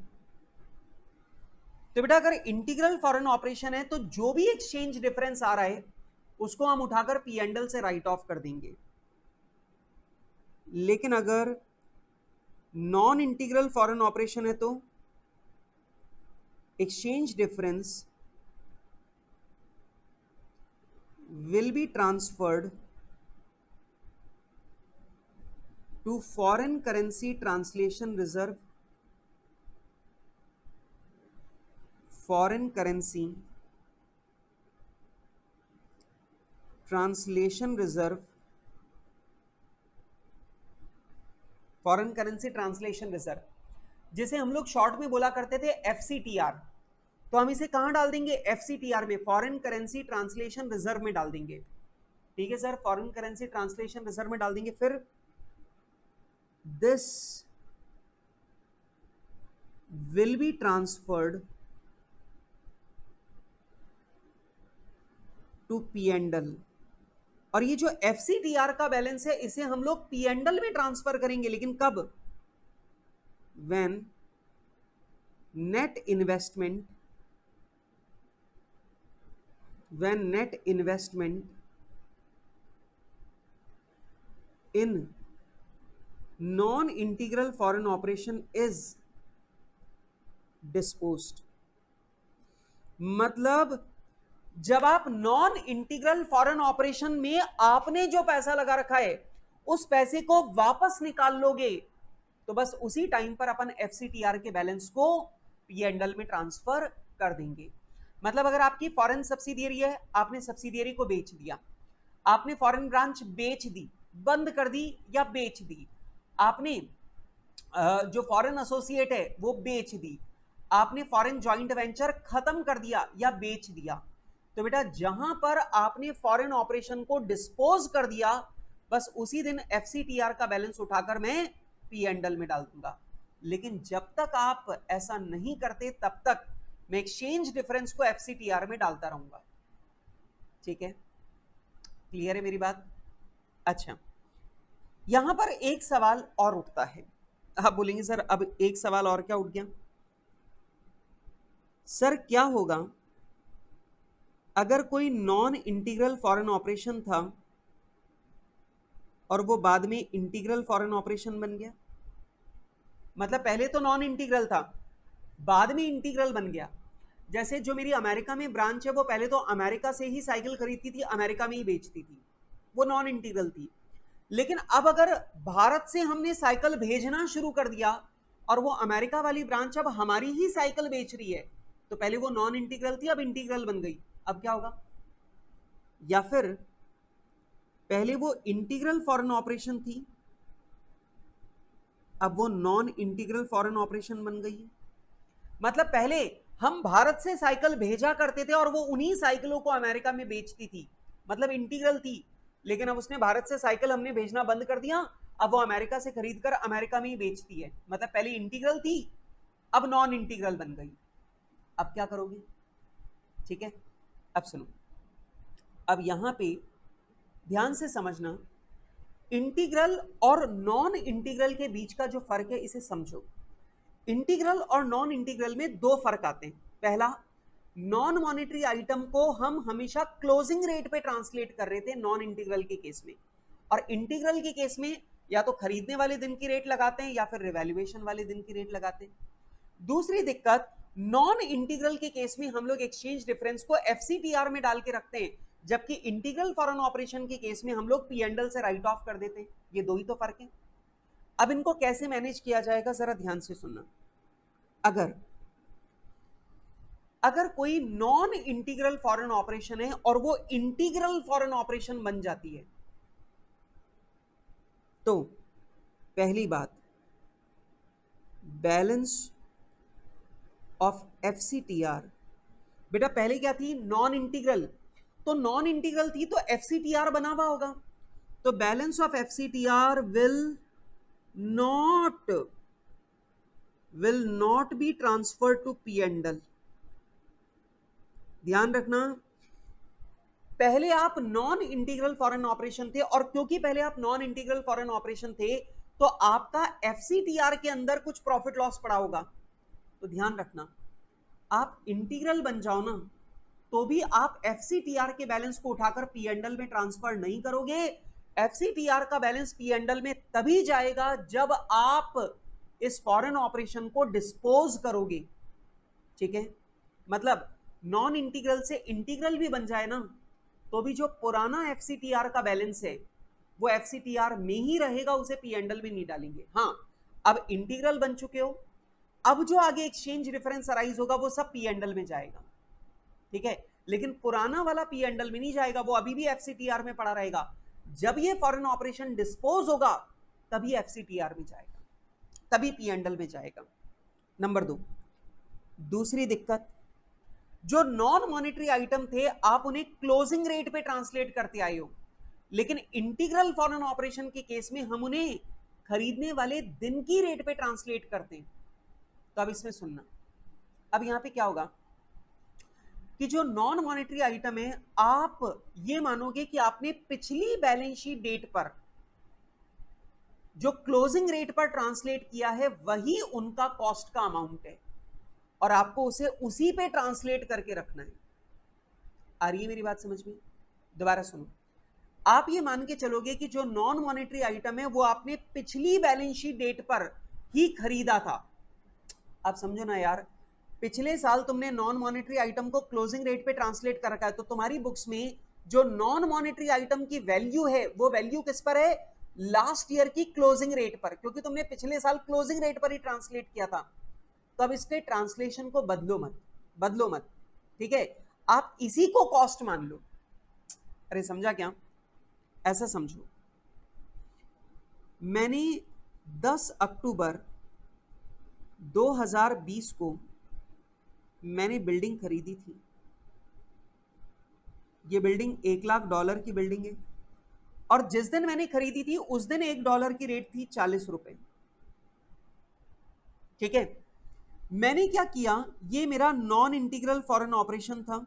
तो बेटा अगर इंटीग्रल फॉरेन ऑपरेशन है तो जो भी एक्सचेंज डिफरेंस आ रहा है उसको हम उठाकर P&L से राइट ऑफ कर देंगे। लेकिन अगर नॉन इंटीग्रल फॉरेन ऑपरेशन है तो exchange difference will be transferred to foreign currency translation reserve, foreign currency translation reserve, foreign currency translation reserve, जिसे हम लोग शॉर्ट में बोला करते थे FCTR। तो हम इसे कहां डाल देंगे, FCTR में, फॉरेन करेंसी ट्रांसलेशन रिजर्व में डाल देंगे, ठीक है sir, foreign currency translation reserve में डाल देंगे। फिर this will be transferred to P&L। और ये जो FCTR का बैलेंस है इसे हम लोग P&L में ट्रांसफर करेंगे, लेकिन कब, when net investment in non integral foreign operation is disposed. मतलब जब आप नॉन इंटीग्रल फॉरेन ऑपरेशन में आपने जो पैसा लगा रखा है उस पैसे को वापस निकाल लोगे तो बस उसी टाइम पर अपन FCTR के बैलेंस को P&L में ट्रांसफर कर देंगे। मतलब अगर आपकी फॉरेन सब्सिडियरी है, आपने सब्सिडियरी को बेच दिया, आपने फॉरेन ब्रांच बेच दी, बंद कर दी या बेच दी, आपने जो फॉरेन एसोसिएट है वो बेच दी, आपने फॉरेन जॉइंट वेंचर खत्म कर दिया या बेच दिया, तो बेटा जहां पर आपने फॉरेन ऑपरेशन को डिस्पोज कर दिया बस उसी दिन FCTR का बैलेंस उठाकर मैं P&L में डाल दूंगा। लेकिन जब तक आप ऐसा नहीं करते तब तक मैं एक्सचेंज डिफरेंस को FCTR में डालता रहूंगा, ठीक है, क्लियर है मेरी बात। अच्छा, यहां पर एक सवाल और उठता है, आप बोलेंगे सर अब एक सवाल और क्या उठ गया, सर क्या होगा अगर कोई नॉन इंटीग्रल फॉरेन ऑपरेशन था और वो बाद में इंटीग्रल फॉरेन ऑपरेशन बन गया। मतलब पहले तो नॉन इंटीग्रल था, बाद में इंटीग्रल बन गया। जैसे जो मेरी अमेरिका में ब्रांच है वो पहले तो अमेरिका से ही साइकिल खरीदती थी, अमेरिका में ही बेचती थी, वो नॉन इंटीग्रल थी। लेकिन अब अगर भारत से हमने साइकिल भेजना शुरू कर दिया और वो अमेरिका वाली ब्रांच अब हमारी ही साइकिल बेच रही है, तो पहले वो नॉन इंटीग्रल थी, अब इंटीग्रल बन गई, अब क्या होगा? या फिर पहले वो इंटीग्रल फॉरेन ऑपरेशन थी, अब वो नॉन इंटीग्रल फॉरेन ऑपरेशन बन गई है। मतलब पहले हम भारत से साइकिल भेजा करते थे और वो उन्हीं साइकिलों को अमेरिका में बेचती थी, मतलब इंटीग्रल थी। लेकिन अब उसने भारत से साइकिल हमने भेजना बंद कर दिया, अब वो अमेरिका से खरीद कर अमेरिका में ही बेचती है। मतलब पहले इंटीग्रल थी, अब नॉन इंटीग्रल बन गई। अब क्या करोगे? ठीक है, अब सुनो, अब यहां पे ध्यान से समझना, इंटीग्रल और नॉन इंटीग्रल के बीच का जो फर्क है इसे समझो। इंटीग्रल और नॉन इंटीग्रल में दो फर्क आते हैं। पहला, नॉन मॉनेटरी आइटम को हम हमेशा क्लोजिंग रेट पे ट्रांसलेट कर रहे थे नॉन इंटीग्रल के केस में, और इंटीग्रल के केस में या तो खरीदने वाले दिन की रेट लगाते हैं या फिर रिवैल्यूएशन वाले दिन की रेट लगाते हैं। दूसरी दिक्कत, नॉन इंटीग्रल के केस में हम लोग एक्सचेंज डिफरेंस को एफसीटीआर में डाल के रखते हैं, जबकि इंटीग्रल फॉरेन ऑपरेशन के केस में हम लोग पी&एल से राइट ऑफ कर देते हैं। ये दो ही तो फर्क है। अब इनको कैसे मैनेज किया जाएगा जरा ध्यान से सुनना। अगर कोई नॉन इंटीग्रल फॉरेन ऑपरेशन है और वो इंटीग्रल फॉरेन ऑपरेशन बन जाती है, तो पहली बात, बैलेंस ऑफ एफसीटीआर, बेटा पहले क्या थी? नॉन इंटीग्रल, तो नॉन इंटीग्रल थी तो एफसीटीआर बना हुआ होगा, तो balance of FCTR will not be transfer to P and L. ध्यान रखना, पहले आप नॉन इंटीग्रल फॉरेन ऑपरेशन थे, और क्योंकि पहले आप नॉन इंटीग्रल फॉरेन ऑपरेशन थे तो आपका एफसीटीआर के अंदर कुछ प्रॉफिट लॉस पड़ा होगा। तो ध्यान रखना, आप इंटीग्रल बन जाओ ना तो भी आप एफसीटीआर के बैलेंस को उठाकर पी&एल में ट्रांसफर नहीं करोगे। एफसीटीआर का बैलेंस पी&एल में तभी जाएगा जब आप इस फॉरेन ऑपरेशन को डिस्पोज करोगे। ठीक है, मतलब नॉन इंटीग्रल से इंटीग्रल भी बन जाए ना तो भी जो पुराना एफसीटीआर का बैलेंस है वो एफसीटीआर में ही रहेगा, उसे पी&एल में नहीं डालेंगे। हाँ, अब इंटीग्रल बन चुके हो, अब जो आगे एक्सचेंज डिफरेंस अराइज होगा वो सब पी&एल में जाएगा। ठीक है, लेकिन पुराना वाला पी&एल में नहीं जाएगा, वो अभी भी एफसीटीआर में पड़ा रहेगा। जब ये फॉरेन ऑपरेशन डिस्पोज होगा तभी एफसीटीआर में जाएगा, तभी पी&एल में जाएगा। नंबर 2, दूसरी दिक्कत, जो नॉन मॉनेटरी आइटम थे आप उन्हें क्लोजिंग रेट पे ट्रांसलेट करते आए हो, लेकिन इंटीग्रल फॉरेन ऑपरेशन के केस में हम उन्हें खरीदने वाले दिन की रेट पे ट्रांसलेट करते हैं। तो अब इसमें सुनना, अब यहां पे क्या होगा कि जो नॉन मॉनेटरी आइटम है, आप ये मानोगे कि आपने पिछली बैलेंस शीट डेट पर जो क्लोजिंग रेट पर ट्रांसलेट किया है वही उनका कॉस्ट का अमाउंट है, और आपको उसे उसी पे ट्रांसलेट करके रखना है। आ रही है मेरी बात समझ में? दोबारा सुनो, आप ये मान के चलोगे कि जो नॉन मॉनेटरी आइटम है वो आपने पिछली बैलेंस शीट डेट पर ही खरीदा था। अब समझो ना यार, पिछले साल तुमने नॉन मॉनेटरी आइटम को क्लोजिंग रेट पे ट्रांसलेट कर रखा है, तो तुम्हारी बुक्स में जो नॉन मॉनेटरी आइटम की वैल्यू है वो वैल्यू किस पर है? लास्ट ईयर की क्लोजिंग रेट पर, क्योंकि तुमने पिछले साल क्लोजिंग रेट पर ही ट्रांसलेट किया था। तो अब इसके ट्रांसलेशन को बदलो मत, ठीक है, आप इसी को कॉस्ट मान लो। अरे समझा क्या? ऐसा समझो, मैंने 10 अक्टूबर 2020 को मैंने बिल्डिंग खरीदी थी। ये बिल्डिंग $1,00,000 की बिल्डिंग है, और जिस दिन मैंने खरीदी थी उस दिन $1 की रेट थी 40 रुपए। ठीक है, मैंने क्या किया, ये मेरा नॉन इंटीग्रल फॉरेन ऑपरेशन था,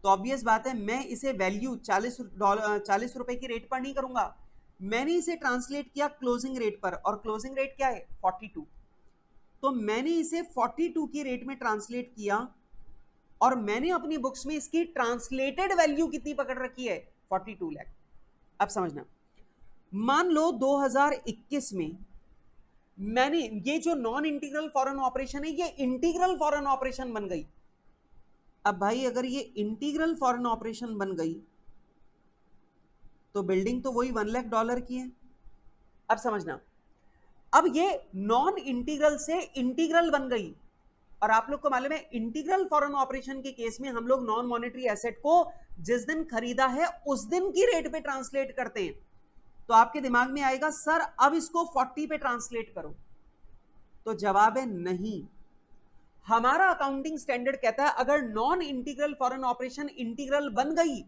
तो ऑब्वियस बात है मैं इसे वैल्यू 40 रुपए की रेट पर नहीं करूंगा, मैंने इसे ट्रांसलेट किया क्लोजिंग रेट पर, और क्लोजिंग रेट क्या है? 42। तो मैंने इसे 42 की रेट में ट्रांसलेट किया, और मैंने अपनी बुक्स में इसकी ट्रांसलेटेड वैल्यू कितनी पकड़ रखी है? 42 लाख। अब समझना, मान लो 2021 में मैंने ये जो नॉन इंटीग्रल फॉरेन ऑपरेशन है ये इंटीग्रल फॉरेन ऑपरेशन बन गई। अब भाई अगर ये इंटीग्रल फॉरेन ऑपरेशन बन गई तो बिल्डिंग तो वही $1 लाख की है। अब समझना, अब ये नॉन इंटीग्रल से इंटीग्रल बन गई, और आप लोग को मालूम है इंटीग्रल फॉरेन ऑपरेशन के केस में हम लोग नॉन मॉनेटरी एसेट को जिस दिन खरीदा है उस दिन की रेट पे ट्रांसलेट करते हैं। तो आपके दिमाग में आएगा सर अब इसको 40 पे ट्रांसलेट करो, तो जवाब है नहीं। हमारा अकाउंटिंग स्टैंडर्ड कहता है अगर non integral foreign operation integral बन गई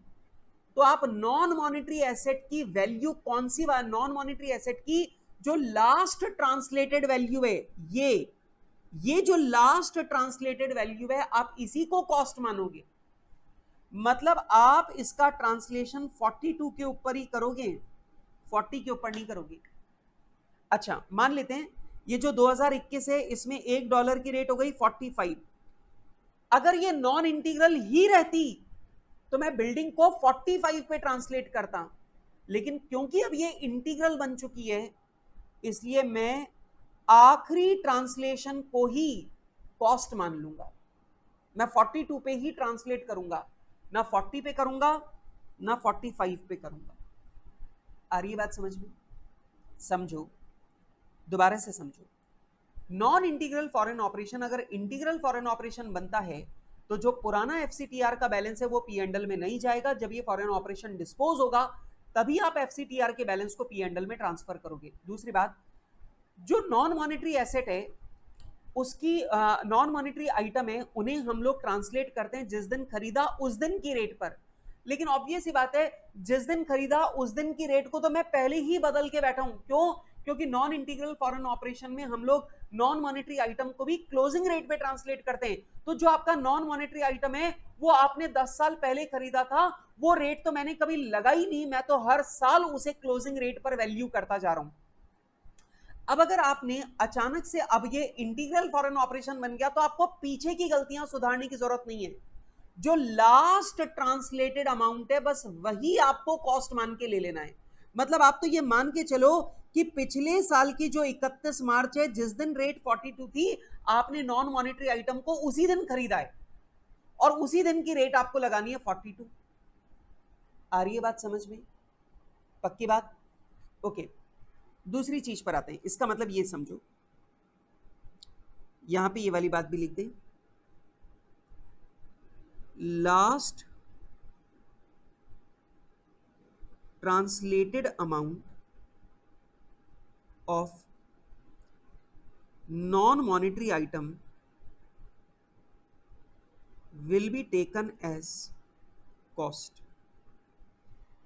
तो आप नॉन मॉनेटरी एसेट की वैल्यू कौन सी, नॉन मॉनेटरी एसेट की जो लास्ट ट्रांसलेटेड वैल्यू है, ये जो लास्ट ट्रांसलेटेड वैल्यू है आप इसी को कॉस्ट मानोगे। मतलब आप इसका ट्रांसलेशन 42 के ऊपर ही करोगे, 40 के ऊपर नहीं करोगे। अच्छा मान लेते हैं ये जो 2021 है इसमें $1 की रेट हो गई 45। अगर ये नॉन इंटीग्रल ही रहती तो मैं बिल्डिंग को 45 पे ट्रांसलेट करता, लेकिन क्योंकि अब ये इंटीग्रल बन चुकी है इसलिए मैं आखिरी ट्रांसलेशन को ही कॉस्ट मान लूंगा। मैं 42 पे ही ट्रांसलेट करूंगा, ना 40 पे करूंगा ना 45 पे करूंगा। आ रही है बात समझ में? समझो, दोबारा से समझो। नॉन इंटीग्रल फॉरेन ऑपरेशन अगर इंटीग्रल फॉरेन ऑपरेशन बनता है तो जो पुराना एफसीटीआर का बैलेंस है वो पी एंड एल में नहीं जाएगा। जब ये फॉरेन ऑपरेशन डिस्पोज होगा तभी आप एफसीटीआर के बैलेंस को पी एंड एल में ट्रांसफर करोगे। दूसरी बात, जो नॉन मॉनेटरी एसेट है उसकी नॉन मॉनेटरी आइटम है उन्हें हम लोग ट्रांसलेट करते हैं जिस दिन खरीदा उस दिन की रेट पर। लेकिन ऑब्वियस सी बात है जिस दिन खरीदा उस दिन की रेट को तो मैं पहले ही बदल के बैठा हूं। क्यों? क्योंकि नॉन इंटीग्रल फॉरेन ऑपरेशन में हम लोग नॉन मॉनेटरी आइटम को भी क्लोजिंग रेट पे ट्रांसलेट करते हैं। तो जो आपका नॉन मॉनेटरी आइटम है वो आपने 10 साल पहले खरीदा था, वो रेट तो मैंने कभी लगा ही नहीं, मैं तो हर साल उसे क्लोजिंग रेट पर वैल्यू करता जा रहा हूं। अब अगर आपने अचानक से अब ये इंटीग्रल फॉरेन ऑपरेशन बन गया तो आपको पीछे की गलतियां सुधारने की जरूरत नहीं है। जो लास्ट ट्रांसलेटेड अमाउंट है बस वही आपको कॉस्ट मान के ले लेना है। मतलब आप तो ये मान के चलो कि पिछले साल की जो 31 मार्च है जिस दिन रेट 42 थी आपने नॉन मॉनेटरी आइटम को उसी दिन खरीदा है और उसी दिन की रेट आपको लगानी है 42। आ रही है बात समझ में? पक्की बात? ओके, दूसरी चीज पर आते हैं। इसका मतलब ये समझो, यहां पे ये वाली बात भी लिख दें, last translated amount of non monetary item will be taken as cost.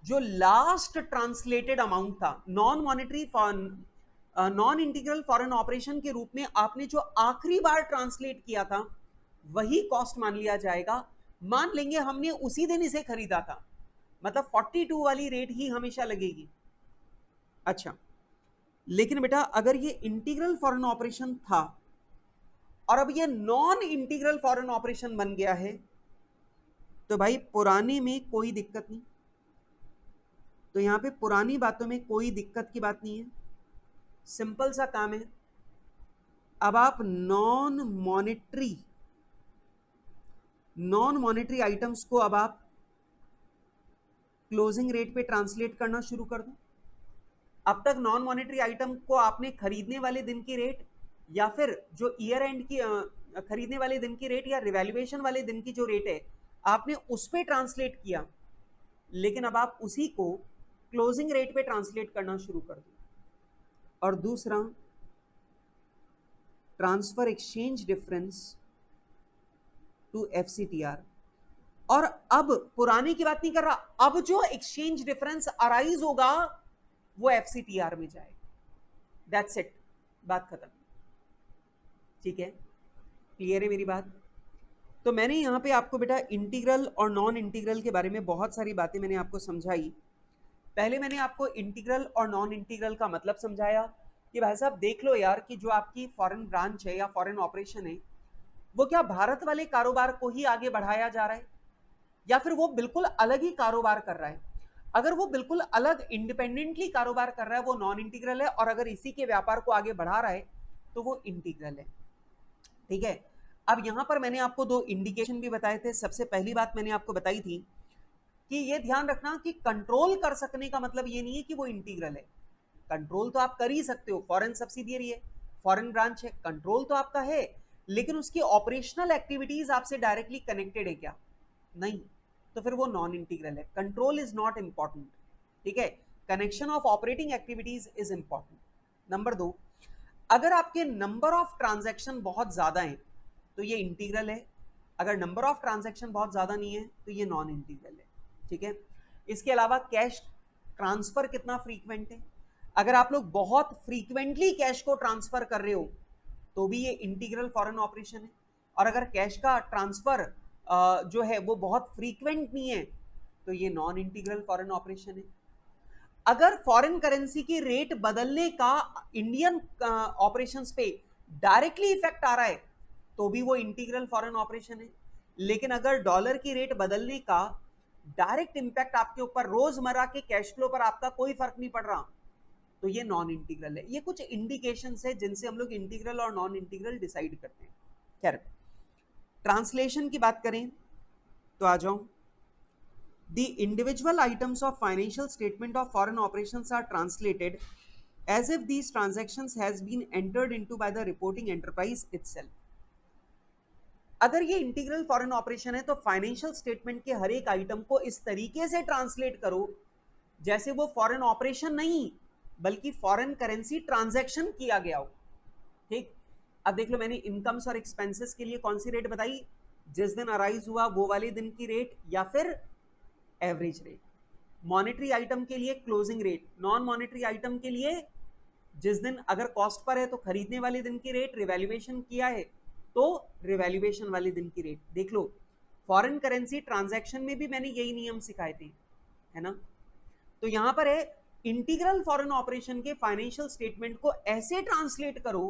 जो लास्ट ट्रांसलेटेड अमाउंट था non monetary non integral foreign operation के रूप में आपने जो आखिरी बार ट्रांसलेट किया था वही कॉस्ट मान लिया जाएगा। मान लेंगे हमने उसी दिन इसे खरीदा था, मतलब 42 वाली रेट ही हमेशा लगेगी। अच्छा, लेकिन बेटा अगर ये इंटीग्रल फॉरेन ऑपरेशन था और अब ये नॉन इंटीग्रल फॉरेन ऑपरेशन बन गया है तो भाई पुराने में कोई दिक्कत नहीं। तो यहां पे पुरानी बातों में कोई दिक्कत की बात नहीं है, सिंपल सा काम है। अब आप नॉन मॉनेटरी आइटम्स को अब आप क्लोजिंग रेट पे ट्रांसलेट करना शुरू कर दो। अब तक नॉन मॉनेटरी आइटम को आपने खरीदने वाले दिन की रेट या फिर जो ईयर एंड की खरीदने वाले दिन की रेट या रिवैल्यूएशन वाले दिन की जो रेट है आपने उस पे ट्रांसलेट किया, लेकिन अब आप उसी को क्लोजिंग रेट पे ट्रांसलेट करना शुरू कर दो। और दूसरा, transfer exchange difference to FCTR. और अब पुराने की बात नहीं कर रहा, अब जो एक्सचेंज डिफरेंस अराइज होगा वो एफसीटीआर में जाएगा। दैट्स इट, बात खत्म। ठीक है, क्लियर है मेरी बात? तो मैंने यहां पे आपको बेटा इंटीग्रल और नॉन इंटीग्रल के बारे में बहुत सारी बातें मैंने आपको समझाई। पहले मैंने आपको इंटीग्रल और नॉन इंटीग्रल का मतलब समझाया कि भाई साहब देख लो यार कि जो आपकी फॉरेन ब्रांच है या फॉरेन ऑपरेशन है वो क्या भारत वाले कारोबार को ही आगे बढ़ाया जा रहा है या फिर वो बिल्कुल अलग ही कारोबार कर रहा है। अगर वो बिल्कुल अलग इंडिपेंडेंटली कारोबार कर रहा है वो नॉन इंटीग्रल है, और अगर इसी के व्यापार को आगे बढ़ा रहा है तो वो इंटीग्रल है। ठीक है, अब यहां पर मैंने आपको दो इंडिकेशन भी बताए थे। सबसे पहली बात मैंने आपको बताई थी कि ये ध्यान रखना कि कंट्रोल कर सकने का मतलब ये नहीं है कि वो इंटीग्रल है। कंट्रोल तो आप कर ही सकते हो, फॉरेन सब्सिडियरी है, फॉरेन ब्रांच है, कंट्रोल तो आपका है, लेकिन उसकी ऑपरेशनल एक्टिविटीज आपसे डायरेक्टली कनेक्टेड है क्या? नहीं, तो फिर वो नॉन इंटीग्रल है। कंट्रोल इज नॉट इंपॉर्टेंट, ठीक है, connection of operating activities is important. Number 2, अगर आपके नंबर ऑफ ट्रांजैक्शन बहुत ज्यादा है तो ये इंटीग्रल है, अगर नंबर ऑफ ट्रांजैक्शन बहुत ज्यादा नहीं है तो ये नॉन इंटीग्रल है, ठीक है। इसके अलावा कैश ट्रांसफर कितना फ्रीक्वेंट है, अगर आप लोग बहुत फ्रीक्वेंटली कैश को ट्रांसफर कर रहे हो तो भी ये इंटीग्रल फॉरेन ऑपरेशन है, और अगर कैश का ट्रांसफर जो है वो बहुत फ्रीक्वेंट नहीं है तो ये नॉन इंटीग्रल फॉरेन ऑपरेशन है। अगर फॉरेन करेंसी की रेट बदलने का इंडियन ऑपरेशंस पे डायरेक्टली इफेक्ट आ रहा है तो भी वो इंटीग्रल फॉरेन ऑपरेशन है, लेकिन अगर डॉलर की रेट बदलने का डायरेक्ट इंपैक्ट आपके ऊपर रोजमर्रा के कैश फ्लो पर आपका कोई फर्क नहीं पड़ रहा तो ये नॉन इंटीग्रल है। ये कुछ इंडिकेशंस है जिनसे हम लोग इंटीग्रल और नॉन इंटीग्रल डिसाइड करते हैं। खैर, ट्रांसलेशन की बात करें तो आ जाऊं। The individual items of financial statement of foreign operations are translated as if these transactions has been entered into by the reporting enterprise itself. अगर ये इंटीग्रल फॉरेन ऑपरेशन है तो फाइनेंशियल स्टेटमेंट के हर एक आइटम को इस तरीके से ट्रांसलेट करो जैसे वो फॉरेन ऑपरेशन नहीं बल्कि फॉरेन करेंसी ट्रांजैक्शन किया गया हो, ठीक। अब देख लो, मैंने इनकम्स और एक्सपेंसेस के लिए कौन सी रेट बताई, जिस दिन अराइज हुआ वो वाले दिन की रेट या फिर एवरेज रेट। मॉनेटरी आइटम के लिए closing rate, non monetary item के लिए जिस दिन अगर कॉस्ट पर है तो खरीदने वाले दिन की रेट, रिवैल्यूएशन किया है तो रिवैल्यूएशन वाले दिन की रेट। देख लो, फॉरेन करेंसी ट्रांजैक्शन में भी मैंने यही नियम सिखाए थे, है ना। तो यहां पर है इंटीग्रल फॉरेन ऑपरेशन के फाइनेंशियल स्टेटमेंट को ऐसे ट्रांसलेट करो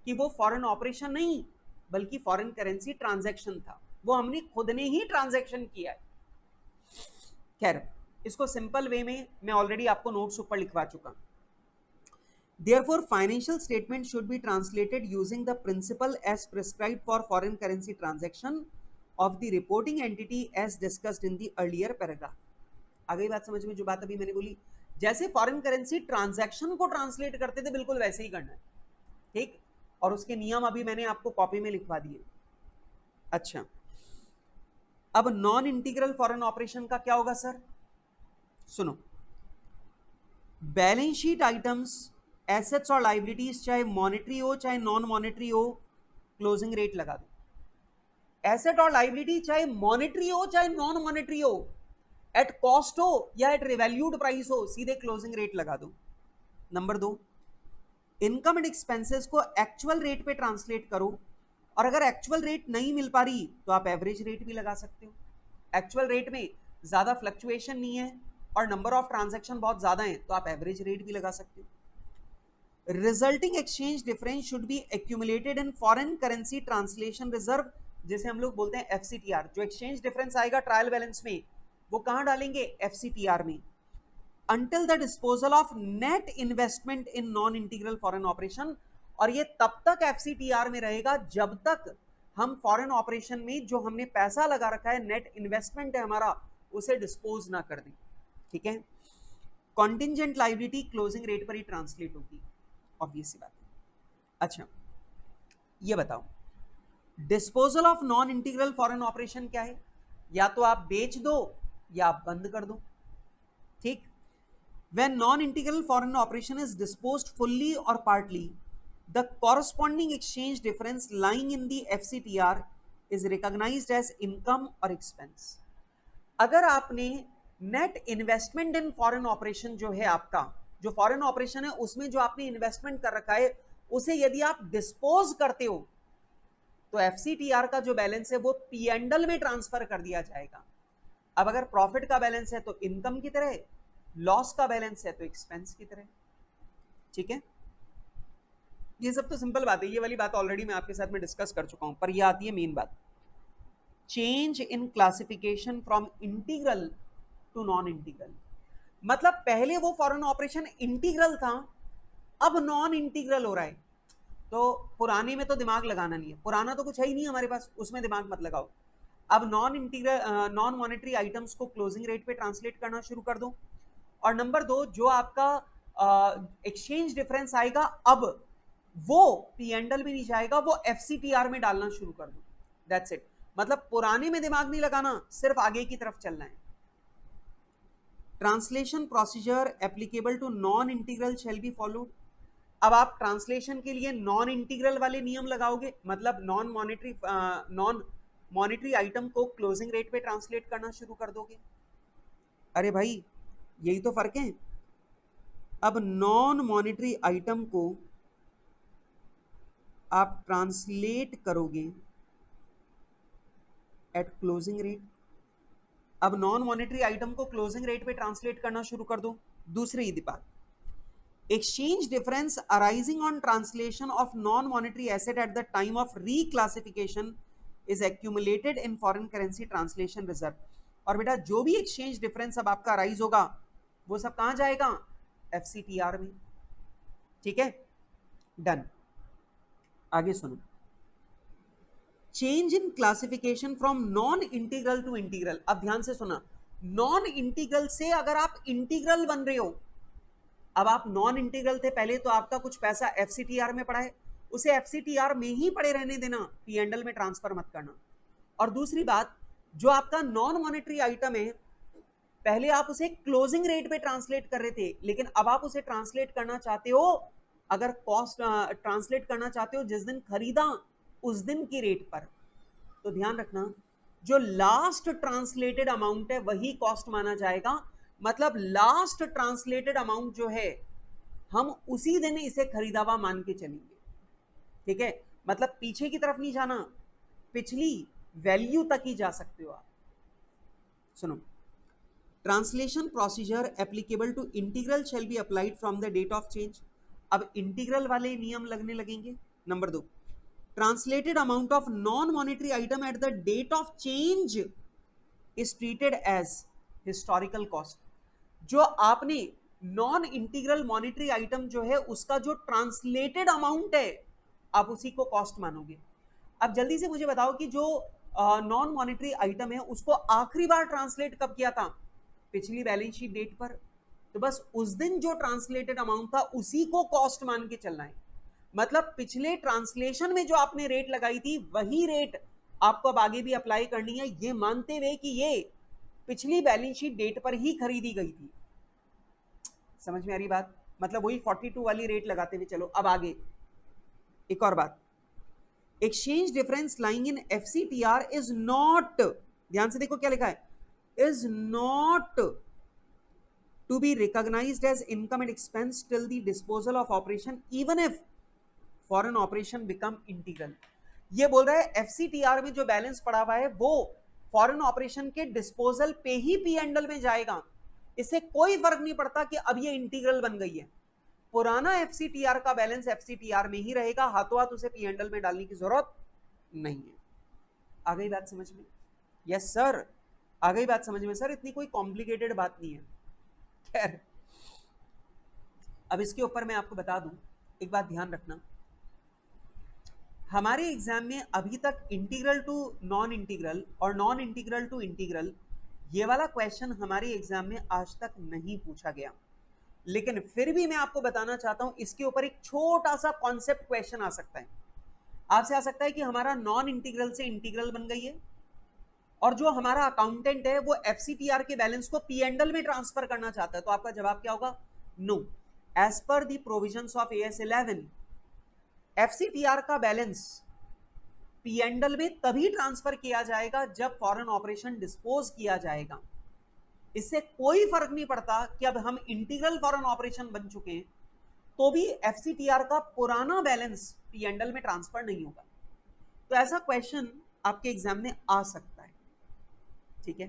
कि वो फॉरेन ऑपरेशन नहीं बल्कि फॉरेन करेंसी ट्रांजैक्शन था, वो हमने खुद ने ही ट्रांजैक्शन किया है। खैर, इसको सिंपल वे में मैं ऑलरेडी आपको नोट्स ऊपर लिखवा चुका। Therefore, financial statement should be translated using the principle as prescribed for foreign currency transaction of the reporting entity as discussed in the earlier paragraph. आ गई बात समझ में जो बात अभी मैंने बोली? जैसे फॉरेन करेंसी ट्रांजैक्शन को ट्रांसलेट करते थे बिल्कुल वैसे ही करना है, ठीक। और उसके नियम अभी मैंने आपको कॉपी में लिखवा दिए। अच्छा, अब नॉन इंटीग्रल फॉरेन ऑपरेशन का क्या होगा सर? सुनो, बैलेंस शीट आइटम्स, एसेट्स और लाइबिलिटीज चाहे मॉनेटरी हो चाहे नॉन मॉनेटरी हो, क्लोजिंग रेट लगा दो। एसेट और लाइबिलिटी चाहे मॉनेटरी हो चाहे नॉन मॉनेटरी हो, एट कॉस्ट हो या एट रिवैल्यूड प्राइस हो, सीधे क्लोजिंग रेट लगा दो। नंबर 2, इनकम एंड एक्सपेंसेस को एक्चुअल रेट पे ट्रांसलेट करो, और अगर एक्चुअल रेट नहीं मिल पा रही तो आप एवरेज रेट भी लगा सकते हो। एक्चुअल रेट में ज्यादा फ्लक्चुएशन नहीं है और नंबर ऑफ ट्रांजैक्शन बहुत ज्यादा है तो आप एवरेज रेट भी लगा सकते हो। Resulting exchange difference should be accumulated in foreign currency translation reserve, जिसे हम लोग बोलते हैं एफसीटीआर। जो एक्सचेंज डिफरेंस आएगा ट्रायल बैलेंस में वो कहां डालेंगे? एफसीटीआर में। Until the disposal of net investment in non integral foreign operation, और ये तब तक एफसीटीआर में रहेगा जब तक हम फॉरेन ऑपरेशन में जो हमने पैसा लगा रखा है, नेट इन्वेस्टमेंट है हमारा, उसे डिस्पोज ना कर दें, ठीक है। कॉन्टिंजेंट लायबिलिटी क्लोजिंग रेट पर ही ट्रांसलेट होगी, ऑब्वियस सी बात है। अच्छा, ये बताओ, disposal of non integral foreign operation क्या है? या तो आप बेच दो या आप बंद कर दो, ठीक। When non-integral foreign operation is disposed fully or partly, the corresponding exchange difference lying in the FCTR is recognized as income or expense. अगर आपने net investment in foreign operation जो है आपका, जो फॉरेन ऑपरेशन है उसमें जो आपने इन्वेस्टमेंट कर रखा है, उसे यदि आप डिस्पोज करते हो तो एफसीटीआर का जो बैलेंस है वो पीएनडल में ट्रांसफर कर दिया जाएगा। अब अगर प्रॉफिट का बैलेंस है तो इनकम की तरह, लॉस का बैलेंस है तो एक्सपेंस की तरह, ठीक है। ये सब तो सिंपल बात है, ये वाली बात ऑलरेडी मैं आपके साथ में डिस्कस कर चुका हूं, पर ये आती है मेन बात, change in classification from integral to non integral. मतलब पहले वो फॉरेन ऑपरेशन इंटीग्रल था, अब नॉन इंटीग्रल हो रहा है। तो पुराने में तो दिमाग लगाना नहीं है, पुराना तो कुछ है ही नहीं हमारे पास, उसमें दिमाग मत लगाओ। अब नॉन मॉनेटरी आइटम्स को क्लोजिंग रेट पे ट्रांसलेट करना शुरू कर दो। और नंबर 2, जो आपका एक्सचेंज डिफरेंस आएगा अब वो P&L में नहीं जाएगा, वो FCTR में डालना शुरू कर दो। That's it. मतलब पुराने में दिमाग नहीं लगाना, सिर्फ आगे की तरफ चलना है। Translation procedure applicable to non integral shall be followed. अब आप ट्रांसलेशन के लिए नॉन इंटीग्रल वाले नियम लगाओगे, मतलब नॉन मॉनेटरी आइटम को क्लोजिंग रेट पे ट्रांसलेट करना शुरू कर दोगे। अरे भाई यही तो फर्क है। अब नॉन मॉनेटरी आइटम को आप ट्रांसलेट करोगे एट क्लोजिंग रेट। अब नॉन मॉनेटरी आइटम को क्लोजिंग रेट पे ट्रांसलेट करना शुरू कर दो। दूसरी बात, exchange difference arising on translation of non-monetary asset at the time of reclassification is accumulated in foreign currency translation reserve। और बेटा जो भी exchange difference अब आपका अराइज होगा वो सब कहां जाएगा? FCTR में। ठीक है, डन। आगे सुनो, change in classification from non integral to integral. अब ध्यान से सुना, नॉन इंटीग्रल से अगर आप इंटीग्रल बन रहे हो, अब आप नॉन इंटीग्रल थे पहले तो आपका कुछ पैसा FCTR में पड़ा है, उसे FCTR में ही पड़े रहने देना, P&L में ट्रांसफर मत करना। और दूसरी बात, जो आपका नॉन मॉनेटरी आइटम है पहले आप उसे क्लोजिंग रेट पे ट्रांसलेट कर रहे थे, लेकिन अब आप उसे ट्रांसलेट करना चाहते हो, अगर कॉस्ट ट्रांसलेट करना चाहते हो जिस दिन खरीदा उस दिन की रेट पर, तो ध्यान रखना जो लास्ट ट्रांसलेटेड अमाउंट है वही कॉस्ट माना जाएगा। मतलब लास्ट ट्रांसलेटेड अमाउंट जो है हम उसी दिन इसे खरीदा हुआ मान के चलेंगे। ठीक है, मतलब पीछे की तरफ नहीं जाना, पिछली वैल्यू तक ही जा सकते हो आप। सुनो, translation procedure applicable to integral shall be applied from the date of change. अब इंटीग्रल वाले नियम लगने लगेंगे। Number 2, translated amount of non-monetary item at the date of change is treated as historical cost। जो आपने नॉन इंटीग्रल मॉनेटरी आइटम जो है उसका जो ट्रांसलेटेड अमाउंट है आप उसी को कॉस्ट मानोगे। अब जल्दी से मुझे बताओ कि जो नॉन मॉनेटरी आइटम है उसको आखिरी बार ट्रांसलेट कब किया था? पिछली बैलेंस शीट डेट पर। तो बस उस दिन जो ट्रांसलेटेड अमाउंट था उसी को कॉस्ट मान के चलना है। मतलब पिछले ट्रांसलेशन में जो आपने रेट लगाई थी वही रेट आपको अब आगे भी अप्लाई करनी है, ये मानते हुए कि ये पिछली बैलेंस शीट डेट पर ही खरीदी गई थी। समझ में आ रही बात? मतलब वही 42 वाली रेट लगाते हुए चलो। अब आगे एक और बात, exchange difference lying in FCTR is not, ध्यान से देखो क्या लिखा है, is not to be recognised as income and expense till the disposal of operation even if foreign operation become integral. ये बोल रहा है FCTR में जो बैलेंस पड़ा हुआ है वो फॉरेन ऑपरेशन के डिस्पोजल पे ही P&L में जाएगा। इससे कोई फर्क नहीं पड़ता कि अब ये इंटीग्रल बन गई है, पुराना FCTR का बैलेंस FCTR में ही रहेगा, हाथों हाथ उसे P&L में डालने की जरूरत नहीं है। आ गई बात समझ में? यस सर, आ गई बात समझ में सर, इतनी कोई कॉम्प्लिकेटेड बात नहीं है। खैर, अब इसके ऊपर मैं आपको बता दूं, एक बात ध्यान रखना, हमारे एग्जाम में अभी तक इंटीग्रल टू नॉन इंटीग्रल और नॉन इंटीग्रल टू इंटीग्रल ये वाला क्वेश्चन हमारे एग्जाम में आज तक नहीं पूछा गया, लेकिन फिर भी मैं आपको बताना चाहता हूं इसके ऊपर एक छोटा सा कॉन्सेप्ट क्वेश्चन आ सकता है। आपसे आ सकता है कि हमारा नॉन इंटीग्रल से इंटीग्रल बन गई है और जो हमारा अकाउंटेंट है वो FCTR के बैलेंस को P&L में ट्रांसफर करना चाहता है, तो आपका जवाब क्या होगा? No, as per the provisions of AS 11 FCTR का बैलेंस P&L में तभी ट्रांसफर किया जाएगा जब फॉरेन ऑपरेशन डिस्पोज किया जाएगा। इससे कोई फर्क नहीं पड़ता कि अब हम इंटीग्रल फॉरेन ऑपरेशन बन चुके हैं तो भी FCTR का पुराना बैलेंस P&L में ट्रांसफर नहीं होगा। तो ऐसा क्वेश्चन आपके एग्जाम में आ सकता है। ठीक है,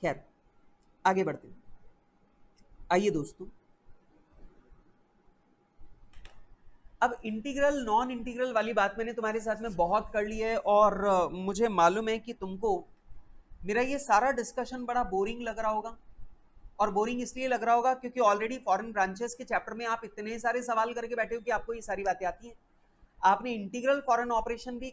खैर आगे बढ़ते हैं। आइए दोस्तों, अब इंटीग्रल नॉन इंटीग्रल वाली बात मैंने तुम्हारे साथ में बहुत कर ली है और मुझे मालूम है कि तुमको मेरा ये सारा डिस्कशन बड़ा बोरिंग लग रहा होगा। और बोरिंग इसलिए लग रहा होगा क्योंकि ऑलरेडी फॉरेन ब्रांचेस के चैप्टर में आप इतने सारे सवाल करके बैठे हो कि आपको ये सारी बातें आती हैं। आपने इंटीग्रल फॉरेन ऑपरेशन भी,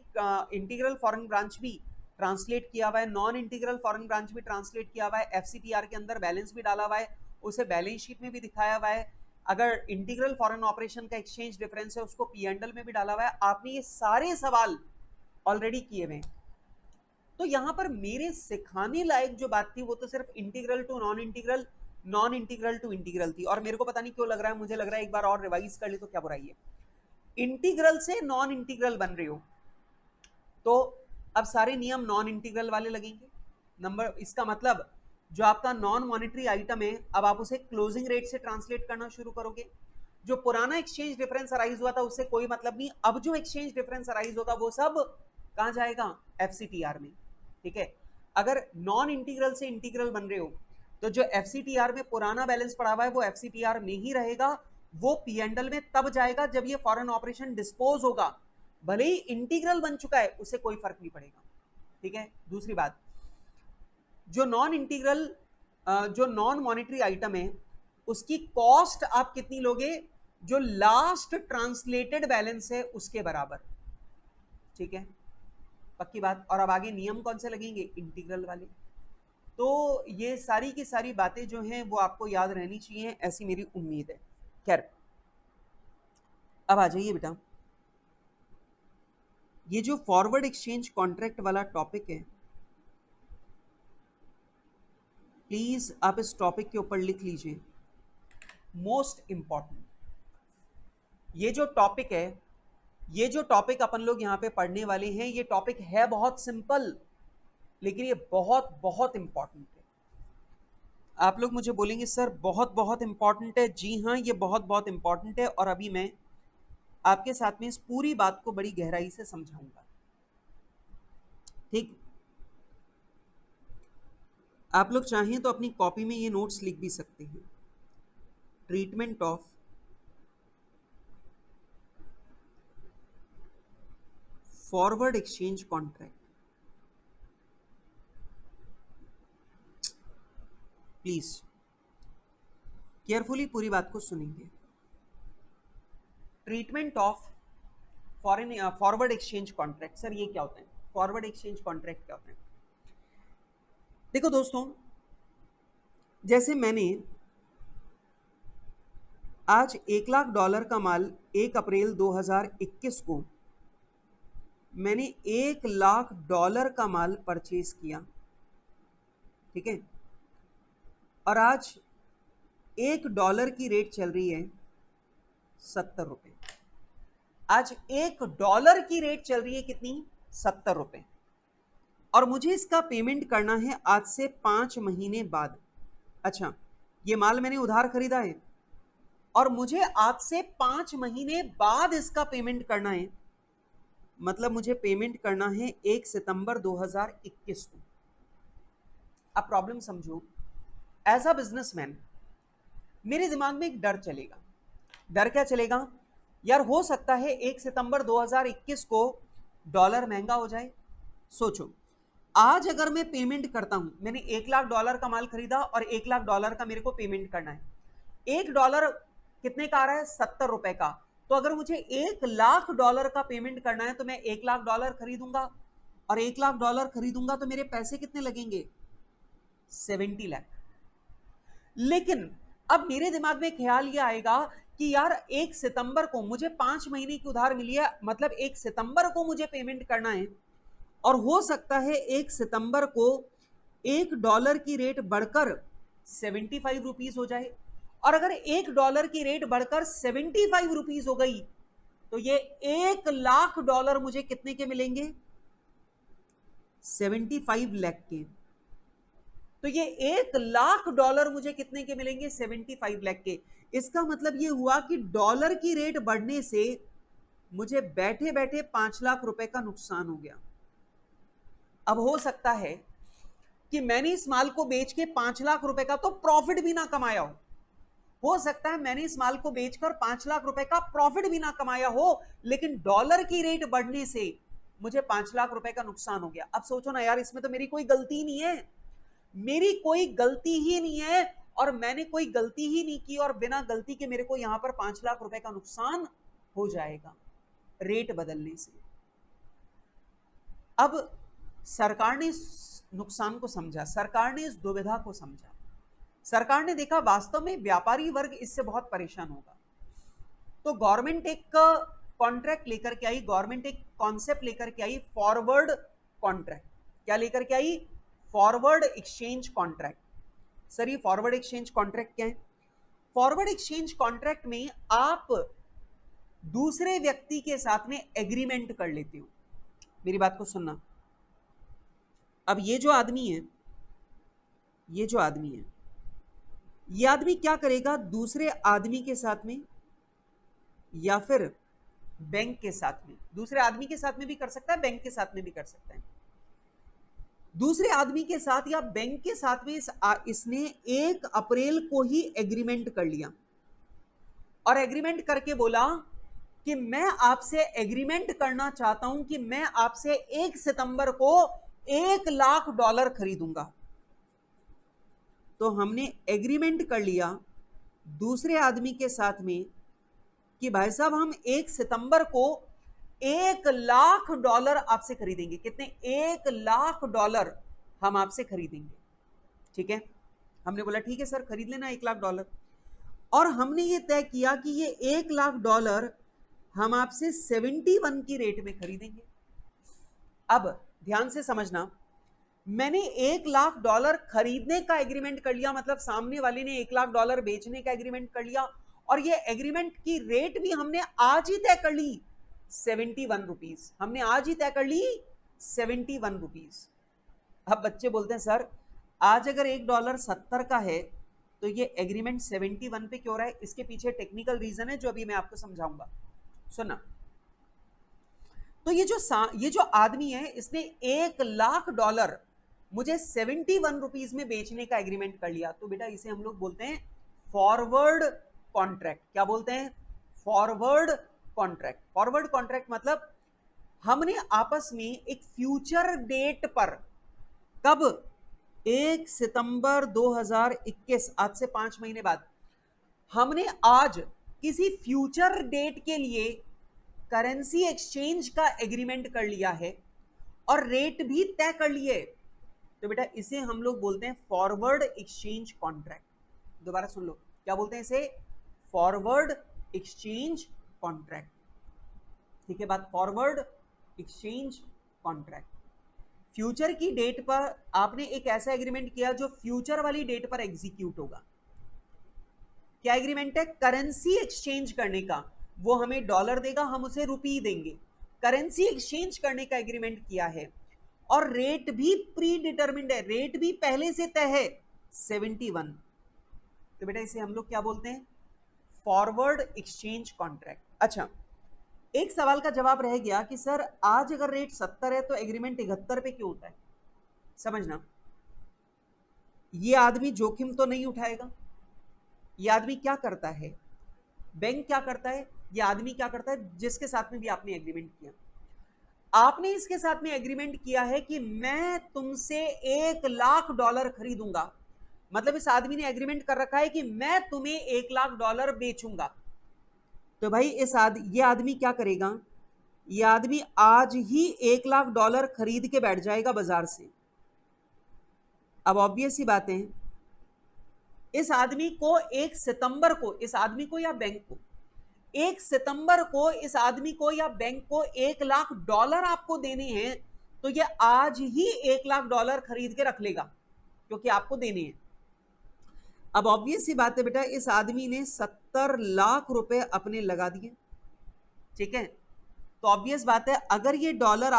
इंटीग्रल फॉरेन ब्रांच भी ट्रांसलेट किया हुआ है, नॉन इंटीग्रल फॉरेन ब्रांच भी ट्रांसलेट किया हुआ है, एफसीटीआर के अंदर बैलेंस भी डाला हुआ है, उसे बैलेंस शीट में भी दिखाया हुआ है, अगर इंटीग्रल फॉरेन ऑपरेशन का एक्सचेंज डिफरेंस है उसको पी&एल में भी डाला हुआ है। आपने ये सारे सवाल ऑलरेडी किए हुए। तो यहां पर मेरे सिखाने लायक जो बात थी वो तो सिर्फ integral to non integral, non integral to integral थी। और मेरे को पता नहीं क्यों लग रहा है, मुझे लग रहा है एक बार और रिवाइज कर ले तो क्या बुराई है। इंटीग्रल से नॉन इंटीग्रल बन रहे हो तो अब सारे नियम नॉन इंटीग्रल वाले लगेंगे। नंबर, इसका मतलब जो आपका नॉन मॉनेटरी आइटम है अब आप उसे क्लोजिंग रेट से ट्रांसलेट करना शुरू करोगे। जो पुराना एक्सचेंज डिफरेंस अराइज हुआ था उससे कोई मतलब नहीं, अब जो एक्सचेंज डिफरेंस अराइज होगा वो सब कहां जाएगा, एफसीटीआर में। ठीक है, अगर नॉन इंटीग्रल से इंटीग्रल बन रहे हो तो जो एफसीटीआर में पुराना बैलेंस पड़ा हुआ है वो एफसीटीआर में ही रहेगा, वो पी&एल में तब जाएगा जब ये फॉरेन ऑपरेशन डिस्पोज होगा। भले ही इंटीग्रल बन चुका है उससे कोई फर्क नहीं पड़ेगा। ठीक है, दूसरी बात, जो नॉन इंटीग्रल जो नॉन मॉनेटरी आइटम है उसकी कॉस्ट आप कितनी लोगे, जो लास्ट ट्रांसलेटेड बैलेंस है उसके बराबर। ठीक है, पक्की बात। और अब आगे नियम कौन से लगेंगे, इंटीग्रल वाले। तो ये सारी की सारी बातें जो हैं वो आपको याद रहनी चाहिए, ऐसी मेरी उम्मीद है। खैर, अब आ जाइए बेटा, ये जो फॉरवर्ड एक्सचेंज कॉन्ट्रैक्ट वाला टॉपिक है, प्लीज आप इस टॉपिक के ऊपर लिख लीजिए, मोस्ट इंपॉर्टेंट। ये जो टॉपिक है, ये जो टॉपिक अपन लोग यहाँ पे पढ़ने वाले हैं, ये टॉपिक है बहुत सिंपल लेकिन ये बहुत बहुत इंपॉर्टेंट है। आप लोग मुझे बोलेंगे सर बहुत बहुत इंपॉर्टेंट है। जी हाँ, ये बहुत बहुत इंपॉर्टेंट है और अभी मैं आपके साथ में इस पूरी बात को बड़ी गहराई से समझाऊंगा। ठीक, आप लोग चाहें तो अपनी कॉपी में ये नोट्स लिख भी सकते हैं। Treatment of forward exchange contract. Please carefully पूरी बात को सुनेंगे। Treatment of forward exchange contract. Sir ये क्या होता है, फॉरवर्ड एक्सचेंज कॉन्ट्रैक्ट क्या होता है? देखो दोस्तों, जैसे मैंने आज $1,00,000 का माल 1 अप्रैल 2021 को मैंने $1,00,000 का माल परचेज किया। ठीक है, और आज $1 की रेट चल रही है 70 रुपए। आज $1 की रेट चल रही है कितनी, 70 रुपए। और मुझे इसका पेमेंट करना है आज से 5 महीने बाद। अच्छा, ये माल मैंने उधार खरीदा है और मुझे आज से 5 महीने बाद इसका पेमेंट करना है, मतलब मुझे पेमेंट करना है 1 सितंबर 2021 को। अब प्रॉब्लम समझो, एज अ बिजनेसमैन मेरे दिमाग में एक डर चलेगा। डर क्या चलेगा यार, हो सकता है 1 सितंबर 2021 को डॉलर महंगा हो जाए। सोचो, आज अगर मैं पेमेंट करता हूं, मैंने $1,00,000 का माल खरीदा और $1,00,000 का मेरे को पेमेंट करना है। $1 कितने का आ रहा है, 70 रुपए का। तो अगर मुझे $1,00,000 का पेमेंट करना है तो मैं $1,00,000 खरीदूंगा, और $1,00,000 खरीदूंगा तो मेरे पैसे कितने लगेंगे, 70 लाख। लेकिन अब मेरे दिमाग में ख्याल ये आएगा कि यार 1 सितंबर को मुझे 5 महीने की उधार मिली है, मतलब 1 सितंबर को मुझे पेमेंट करना है, और हो सकता है 1 सितंबर को $1 की रेट बढ़कर 75 रुपीज हो जाए। और अगर $1 की रेट बढ़कर 75 रुपीज हो गई तो ये $1,00,000 मुझे कितने के मिलेंगे, 75 लाख के। तो ये $1,00,000 मुझे कितने के मिलेंगे, 75 लाख के। इसका मतलब ये हुआ कि डॉलर की रेट बढ़ने से मुझे बैठे बैठे 5 लाख रुपए का नुकसान हो गया। अब हो सकता है कि मैंने इस माल को बेच के 5 लाख रुपए का तो प्रॉफिट भी ना कमाया हो सकता है मैंने इस माल को बेचकर 5 लाख रुपए का प्रॉफिट भी ना कमाया हो, लेकिन डॉलर की रेट बढ़ने से मुझे 5 लाख रुपए का नुकसान हो गया। अब सोचो ना यार, इसमें तो मेरी कोई गलती नहीं है, मेरी कोई गलती ही नहीं है, और मैंने कोई गलती ही नहीं की, और बिना गलती के मेरे को यहां पर 5 लाख रुपए का नुकसान हो जाएगा रेट बदलने से। अब सरकार ने इस नुकसान को समझा, सरकार ने इस दुविधा को समझा, सरकार ने देखा वास्तव में व्यापारी वर्ग इससे बहुत परेशान होगा, तो गवर्नमेंट एक कॉन्ट्रैक्ट लेकर के आई, गवर्नमेंट एक कॉन्सेप्ट लेकर के आई, फॉरवर्ड कॉन्ट्रैक्ट। क्या लेकर के आई? Forward exchange contract. सर ये फॉरवर्ड एक्सचेंज कॉन्ट्रैक्ट क्या है? फॉरवर्ड एक्सचेंज कॉन्ट्रैक्ट में आप दूसरे व्यक्ति के साथ में एग्रीमेंट कर लेते हो। मेरी बात को सुनना, अब ये जो आदमी है, ये जो आदमी है, ये आदमी क्या करेगा? दूसरे आदमी के साथ में या फिर बैंक के साथ में, दूसरे आदमी के साथ में भी कर सकता है, बैंक के साथ में भी कर सकता है। दूसरे आदमी के साथ या बैंक के साथ में इसने 1 अप्रैल को ही एग्रीमेंट कर लिया और एग्रीमेंट करके बोला कि मैं आपसे एग्रीमेंट करना चाहता हूं कि मैं आपसे 1 सितंबर को $1,00,000 खरीदूंगा। तो हमने एग्रीमेंट कर लिया दूसरे आदमी के साथ में कि भाई साहब हम 1 सितंबर को $1,00,000 आपसे खरीदेंगे। कितने? $1,00,000 हम आपसे खरीदेंगे। ठीक है, हमने बोला ठीक है सर खरीद लेना $1,00,000, और हमने ये तय किया कि ये $1,00,000 हम आपसे 71 की रेट में खरीदेंगे। अब ध्यान से समझना, मैंने $1,00,000 खरीदने का एग्रीमेंट कर लिया, मतलब सामने वाले ने $1,00,000 बेचने का एग्रीमेंट कर लिया, और ये एग्रीमेंट की रेट भी हमने आज ही तय कर ली, 71 रुपीज। हमने आज ही तय कर ली 71 रुपीज। अब बच्चे बोलते हैं सर आज अगर $1 70 का है तो ये एग्रीमेंट 71 पे क्यों रहा है? इसके पीछे टेक्निकल रीजन है जो अभी मैं आपको समझाऊंगा, सुनना। तो ये जो आदमी है इसने $1,00,000 मुझे 71 रुपीज में बेचने का एग्रीमेंट कर लिया, तो बेटा इसे हम लोग बोलते हैं फॉरवर्ड कॉन्ट्रैक्ट। क्या बोलते हैं? Forward contract. फॉरवर्ड कॉन्ट्रैक्ट मतलब हमने आपस में एक फ्यूचर डेट पर, कब? 1 सितंबर 2021, आज से 5 महीने बाद, हमने आज किसी फ्यूचर डेट के लिए करेंसी एक्सचेंज का एग्रीमेंट कर लिया है और रेट भी तय कर लिए, तो बेटा इसे हम लोग बोलते हैं फॉरवर्ड एक्सचेंज कॉन्ट्रैक्ट। दोबारा सुन लो, क्या बोलते हैं इसे? Forward exchange contract. ठीक है बात, फॉरवर्ड एक्सचेंज कॉन्ट्रैक्ट। फ्यूचर की डेट पर आपने एक ऐसा एग्रीमेंट किया जो फ्यूचर वाली डेट पर एग्जीक्यूट होगा। क्या एग्रीमेंट है? करेंसी एक्सचेंज करने का। वो हमें डॉलर देगा, हम उसे रुपी देंगे। करेंसी एक्सचेंज करने का एग्रीमेंट किया है और रेट भी प्री डिटरमिन्ड है, रेट भी पहले से तय है 71। तो बेटा इसे हम लोग क्या बोलते हैं? Forward exchange contract. अच्छा, एक सवाल का जवाब रह गया कि सर आज अगर रेट 70 है तो एग्रीमेंट 71 पे क्यों होता है? समझना, ये आदमी जोखिम तो नहीं उठाएगा। ये आदमी क्या करता है? बैंक क्या करता है? ये आदमी क्या करता है जिसके साथ में भी आपने एग्रीमेंट किया? आपने इसके साथ में एग्रीमेंट किया है कि मैं तुमसे $1,00,000 खरीदूंगा, मतलब इस आदमी ने एग्रीमेंट कर रखा है कि मैं तुम्हें $1,00,000 बेचूंगा। तो भाई ये आदमी क्या करेगा? ये आदमी आज ही $1,00,000 खरीद के बैठ जाएगा बाजार से। अब ऑब्वियस सी बात है, इस आदमी को 1 सितंबर को, इस आदमी को या बैंक को 1 सितंबर को इस आदमी को या बैंक को $1,00,000 आपको देने हैं, तो ये आज ही $1,00,000 खरीद के रख लेगा क्योंकि आपको देने हैं। अब ऑब्वियस सी बात है बेटा, इस आदमी ने 70 लाख रुपए अपने लगा दिए। ठीक है, तो ऑब्वियस बात है अगर ये डॉलर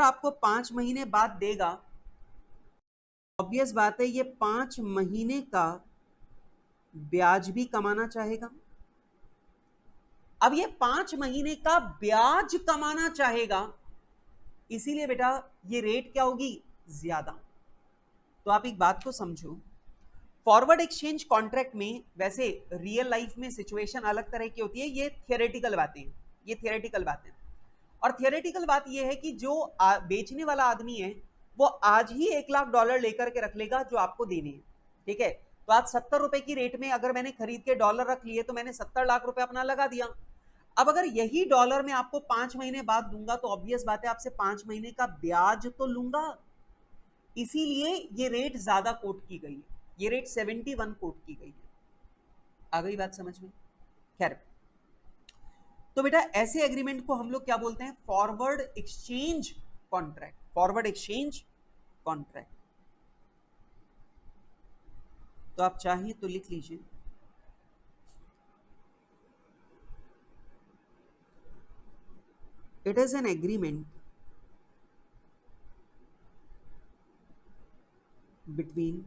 आपको 5 महीने बाद देगा, ऑब्वियस बात है ये 5 महीने का ब्याज भी कमाना चाहेगा। अब ये 5 महीने का ब्याज कमाना चाहेगा, इसीलिए बेटा ये रेट क्या होगी? ज्यादा। तो आप एक बात को समझो, फॉरवर्ड एक्सचेंज कॉन्ट्रैक्ट में वैसे रियल लाइफ में सिचुएशन अलग तरह की होती है, ये थियोरेटिकल बातें। और थियोरेटिकल बात ये है कि जो बेचने वाला आदमी है वो आज ही $1,00,000 लेकर के रख लेगा जो आपको देने हैं। ठीक है, तो आज 70 रुपए की रेट में अगर मैंने खरीद के डॉलर रख लिए तो मैंने 70 लाख रुपए अपना लगा दिया। अब अगर यही डॉलर में आपको 5 महीने बाद दूंगा तो ऑब्वियस बात है आपसे 5 महीने का ब्याज तो लूंगा, इसीलिए ये रेट ज्यादा कोट की गई है, ये रेट 71 कोट की गई है। आ गई बात समझ में? खैर, तो बेटा ऐसे एग्रीमेंट को हम लोग क्या बोलते हैं? Forward exchange contract. Forward exchange contract. तो आप चाहिए तो लिख लीजिए, it is an agreement between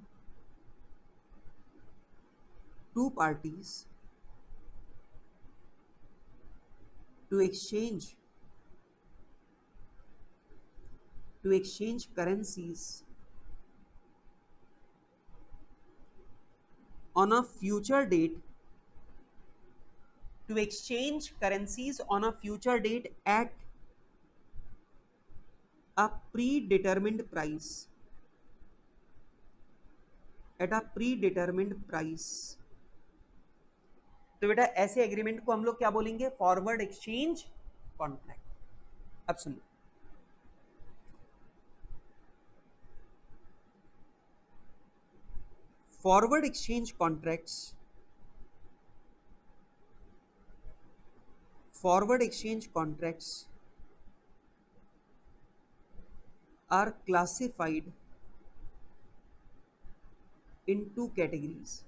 two parties to exchange currencies on a future date, to exchange currencies on a future date at a predetermined price, at a predetermined price। तो बेटा ऐसे agreement को हम लोग क्या बोलेंगे? Forward exchange contract. अब सुनिए, forward exchange contracts, forward exchange contracts are classified in two categories.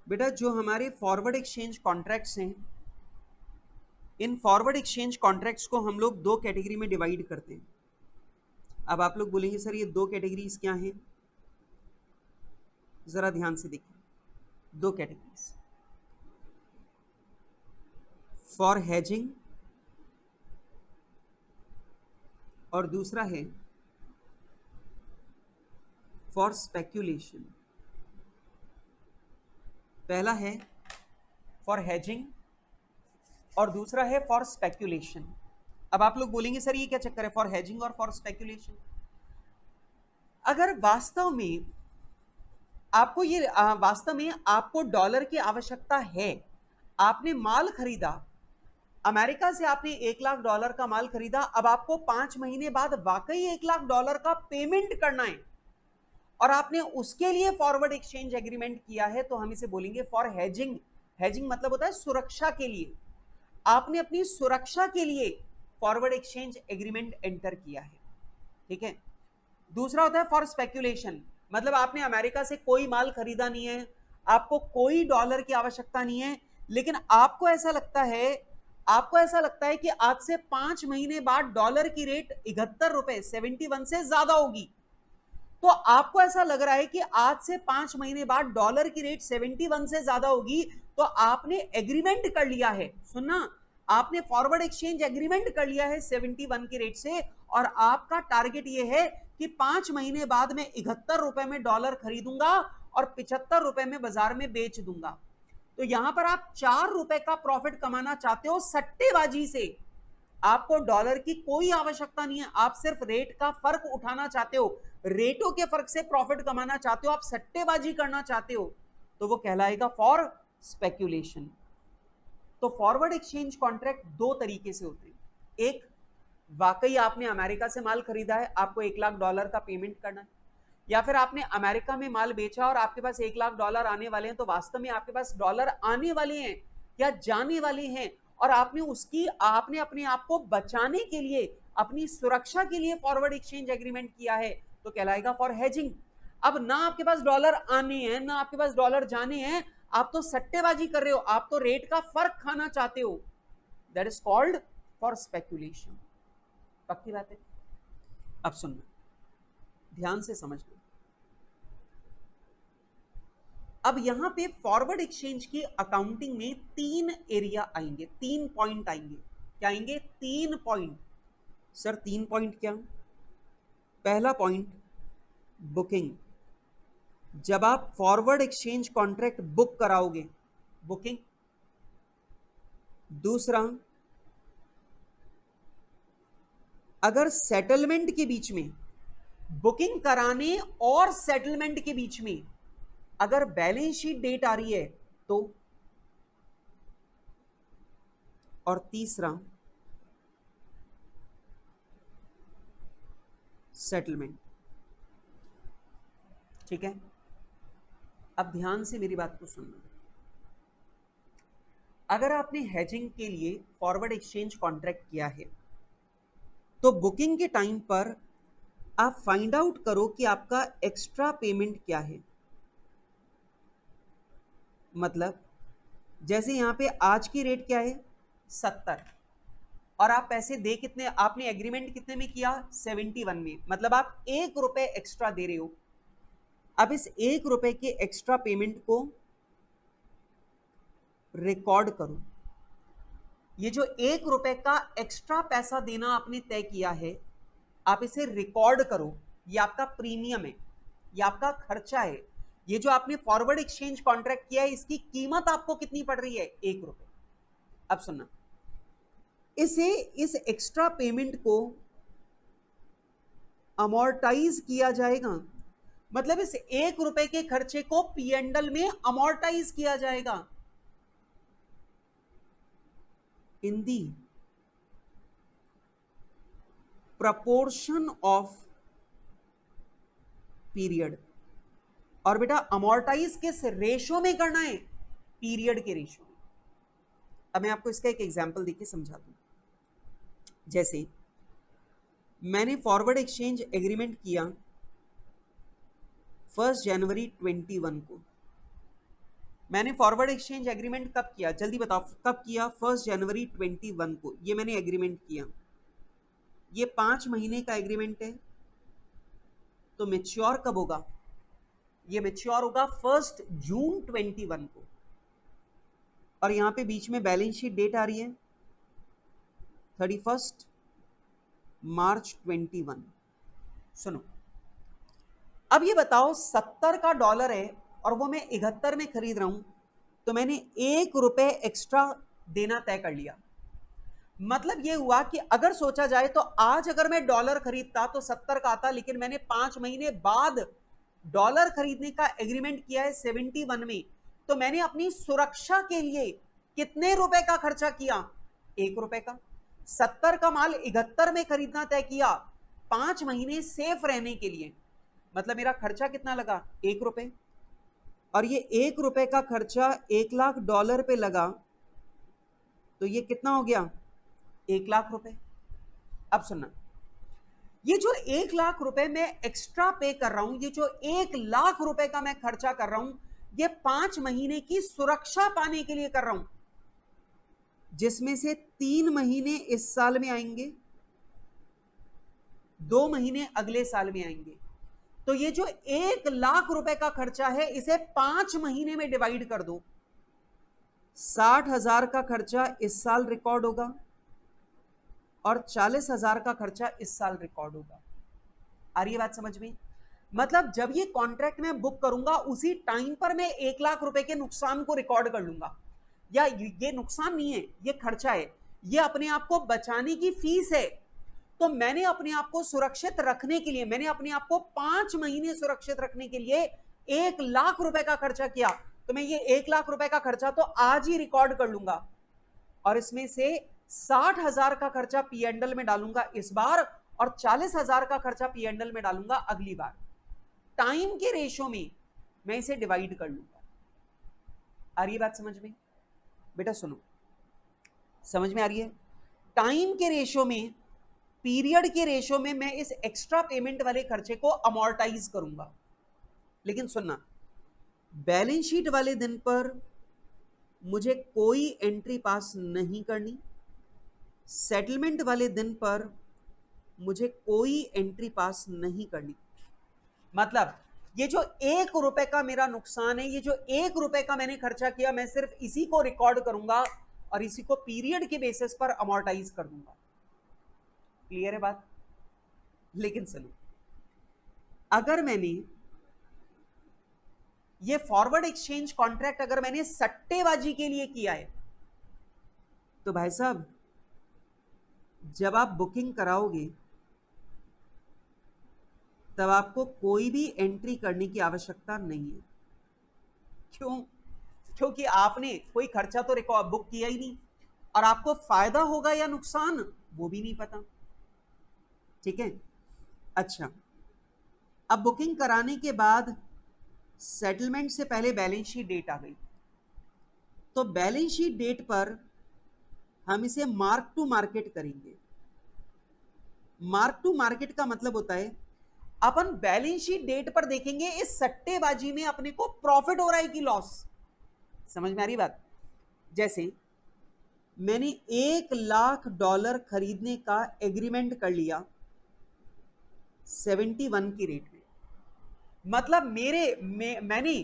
बेटा जो हमारे फॉरवर्ड एक्सचेंज कॉन्ट्रैक्ट्स हैं, इन फॉरवर्ड एक्सचेंज कॉन्ट्रैक्ट्स को हम लोग दो कैटेगरी में डिवाइड करते हैं। अब आप लोग बोलेंगे सर ये दो कैटेगरीज क्या हैं? जरा ध्यान से देखिए, दो कैटेगरीज, फॉर हेजिंग और दूसरा है फॉर स्पेक्यूलेशन। पहला है फॉर हेजिंग और दूसरा है फॉर स्पेक्यूलेशन। अब आप लोग बोलेंगे सर ये क्या चक्कर है फॉर हेजिंग और फॉर स्पेक्यूलेशन? अगर वास्तव में आपको डॉलर की आवश्यकता है, आपने माल खरीदा अमेरिका से, आपने $1,00,000 का माल खरीदा, अब आपको 5 महीने बाद वाकई $1,00,000 का पेमेंट करना है और आपने उसके लिए फॉरवर्ड एक्सचेंज एग्रीमेंट किया है, तो हम इसे बोलेंगे फॉर हेजिंग। हेजिंग मतलब होता है सुरक्षा के लिए, आपने अपनी सुरक्षा के लिए फॉरवर्ड एक्सचेंज एग्रीमेंट एंटर किया है, ठीक है। दूसरा होता है फॉर स्पेक्यूलेशन, मतलब आपने अमेरिका से कोई माल खरीदा नहीं है, आपको कोई डॉलर की आवश्यकता नहीं है, लेकिन आपको ऐसा लगता है कि आज से 5 महीने बाद डॉलर की रेट 71 रुपए 71 से ज्यादा होगी। तो आपको ऐसा लग रहा है कि आज से 5 महीने बाद डॉलर की रेट 71 से ज्यादा होगी, तो आपने एग्रीमेंट कर लिया है, सुनना, आपने फॉरवर्ड एक्सचेंज एग्रीमेंट कर लिया है 71 की रेट से, और आपका टारगेट यह है कि 5 महीने बाद मैं 71 रुपए में डॉलर खरीदूंगा और 75 रुपए में बाजार में बेच दूंगा। तो यहां पर आप 4 रुपए का प्रॉफिट कमाना चाहते हो सट्टेबाजी से, आपको डॉलर की कोई आवश्यकता नहीं है, आप सिर्फ रेट का फर्क उठाना चाहते हो, रेटों के फर्क से प्रॉफिट कमाना चाहते हो, आप सट्टेबाजी करना चाहते हो, तो वो कहलाएगा फॉर स्पेक्यूलेशन। तो फॉरवर्ड एक्सचेंज कॉन्ट्रैक्ट दो तरीके से होते हैं, एक वाकई आपने अमेरिका से माल खरीदा है, आपको $1,00,000 का पेमेंट करना है, या फिर आपने अमेरिका में माल बेचा और आपके पास $1,00,000 आने वाले हैं, तो वास्तव में आपके पास डॉलर आने वाले हैं या जाने वाले हैं, और आपने अपने आप को बचाने के लिए, अपनी सुरक्षा के लिए फॉरवर्ड एक्सचेंज एग्रीमेंट किया है, तो कहलाएगा फॉर हेजिंग। अब ना आपके पास डॉलर आने हैं ना आपके पास डॉलर जाने हैं, आप तो सट्टेबाजी कर रहे हो, आप तो रेट का फर्क खाना चाहते हो, that is called for speculation. पक्की बात है? अब सुनना, ध्यान से समझना। अब यहां पे फॉरवर्ड एक्सचेंज की अकाउंटिंग में 3 एरिया आएंगे, 3 पॉइंट आएंगे। क्या आएंगे? 3 पॉइंट। सर 3 पॉइंट क्या? पहला पॉइंट बुकिंग, जब आप फॉरवर्ड एक्सचेंज कॉन्ट्रैक्ट बुक कराओगे, बुकिंग। दूसरा, अगर सेटलमेंट के बीच में, बुकिंग कराने और सेटलमेंट के बीच में अगर बैलेंस शीट डेट आ रही है तो और तीसरा सेटलमेंट। ठीक है, अब ध्यान से मेरी बात को सुनना। अगर आपने हेजिंग के लिए फॉरवर्ड एक्सचेंज कॉन्ट्रैक्ट किया है तो बुकिंग के टाइम पर आप फाइंड आउट करो कि आपका एक्स्ट्रा पेमेंट क्या है। मतलब जैसे यहां पे आज की रेट क्या है 70, और आप पैसे दे कितने, आपने एग्रीमेंट कितने में किया 71 में, मतलब आप 1 रुपए एक्स्ट्रा दे रहे हो। अब इस 1 रुपए के एक्स्ट्रा पेमेंट को रिकॉर्ड करो। ये जो 1 रुपए का एक्स्ट्रा पैसा देना आपने तय किया है, आप इसे रिकॉर्ड करो। ये आपका प्रीमियम है, ये आपका खर्चा है। ये जो आपने फॉरवर्ड एक्सचेंज कॉन्ट्रैक्ट किया है, इसकी कीमत आपको कितनी पड़ रही है 1 रुपए। अब सुनना, इस एक्स्ट्रा पेमेंट को अमोर्टाइज किया जाएगा, मतलब इस 1 रुपए के खर्चे को पी&एल में अमोर्टाइज किया जाएगा इन दी प्रपोर्शन ऑफ पीरियड। और बेटा अमोर्टाइज किस रेशो में करना है, पीरियड के रेशो में। अब मैं आपको इसका एक एग्जांपल देके समझा दूं। जैसे मैंने फॉरवर्ड एक्सचेंज एग्रीमेंट किया 1 जनवरी 21 को। मैंने फॉरवर्ड एक्सचेंज एग्रीमेंट कब किया, जल्दी बताओ कब किया, 1 जनवरी 21 को ये मैंने एग्रीमेंट किया। ये 5 महीने का एग्रीमेंट है, तो मैच्योर कब होगा, ये मैच्योर होगा 1 जून 21 को। और यहां पे बीच में बैलेंस शीट डेट आ रही है 31 मार्च 21। सुनो, अब ये बताओ 70 का डॉलर है और वो मैं 71 में खरीद रहा हूं, तो मैंने 1 रुपए एक्स्ट्रा देना तय कर लिया। मतलब ये हुआ कि अगर सोचा जाए तो आज अगर मैं डॉलर खरीदता तो 70 का आता, लेकिन मैंने 5 महीने बाद डॉलर खरीदने का एग्रीमेंट किया है 71 में, तो मैंने अपनी सुरक्षा के लिए कितने रुपए का खर्चा किया, 1 रुपए का। 70 का माल 71 में खरीदना तय किया 5 महीने सेफ रहने के लिए, मतलब मेरा खर्चा कितना लगा 1 रुपए। और ये 1 रुपए का खर्चा 1 लाख डॉलर पे लगा, तो ये कितना हो गया 1 लाख रुपए। अब सुनना, ये जो 1 लाख रुपए मैं एक्स्ट्रा पे कर रहा हूं, ये जो 1 लाख रुपए का मैं खर्चा कर रहा हूं, ये 5 महीने की सुरक्षा पाने के लिए कर रहा हूं, जिसमें से 3 महीने इस साल में आएंगे, 2 महीने अगले साल में आएंगे। तो ये जो 1 लाख रुपए का खर्चा है, इसे 5 महीने में डिवाइड कर दो। 60,000 का खर्चा इस साल रिकॉर्ड होगा और 40,000 का खर्चा इस साल रिकॉर्ड होगा। आ रही है बात समझ में? मतलब जब ये कॉन्ट्रैक्ट में बुक करूंगा, उसी टाइम पर मैं 1 लाख रुपए के नुकसान को रिकॉर्ड कर लूंगा। या ये नुकसान नहीं है, ये खर्चा है, ये अपने आप को बचाने की फीस है। तो मैंने अपने आप को सुरक्षित रखने के लिए, मैंने अपने आप को 5 महीने सुरक्षित रखने के लिए 1 लाख रुपए का खर्चा किया, तो मैं ये 1 लाख रुपए का खर्चा तो आज ही रिकॉर्ड कर लूंगा, और इसमें से 60,000 का खर्चा पी&एल में डालूंगा इस बार, और 40,000 का खर्चा पी&एल में डालूंगा अगली बार। टाइम के रेशो में मैं इसे डिवाइड कर लूंगा। आ रही है बात समझ में? बेटा सुनो, समझ में आ रही है? टाइम के रेशो में, पीरियड के रेशो में मैं इस एक्स्ट्रा पेमेंट वाले खर्चे को अमोर्टाइज करूंगा। लेकिन सुनना, बैलेंस शीट वाले दिन पर मुझे कोई एंट्री पास नहीं करनी, सेटलमेंट वाले दिन पर मुझे कोई एंट्री पास नहीं करनी। मतलब ये जो 1 रुपए का मेरा नुकसान है, ये जो 1 रुपए का मैंने खर्चा किया, मैं सिर्फ इसी को रिकॉर्ड करूंगा और इसी को पीरियड के बेसिस पर अमोर्टाइज कर दूंगा। क्लियर है बात? लेकिन सुनो, अगर मैंने ये फॉरवर्ड एक्सचेंज कॉन्ट्रैक्ट अगर मैंने सट्टेबाजी के लिए किया है, तो भाई साहब जब आप बुकिंग कराओगे तब आपको कोई भी एंट्री करने की आवश्यकता नहीं है। क्यों? क्योंकि आपने कोई खर्चा तो बुक किया ही नहीं। और आपको फायदा होगा या नुकसान वो भी नहीं पता। ठीक है, अच्छा, अब बुकिंग कराने के बाद सेटलमेंट से पहले बैलेंस शीट डेट आ गई, तो बैलेंस शीट डेट पर हम इसे मार्क टू मार्केट करेंगे। मार्क टू मार्केट का मतलब होता है अपन बैलेंस शीट डेट पर देखेंगे इस सट्टेबाजी में अपने को प्रॉफिट हो रहा है कि लॉस। समझ में आ रही बात? जैसे मैंने $1,00,000 खरीदने का एग्रीमेंट कर लिया 71 की रेट में, मतलब मैंने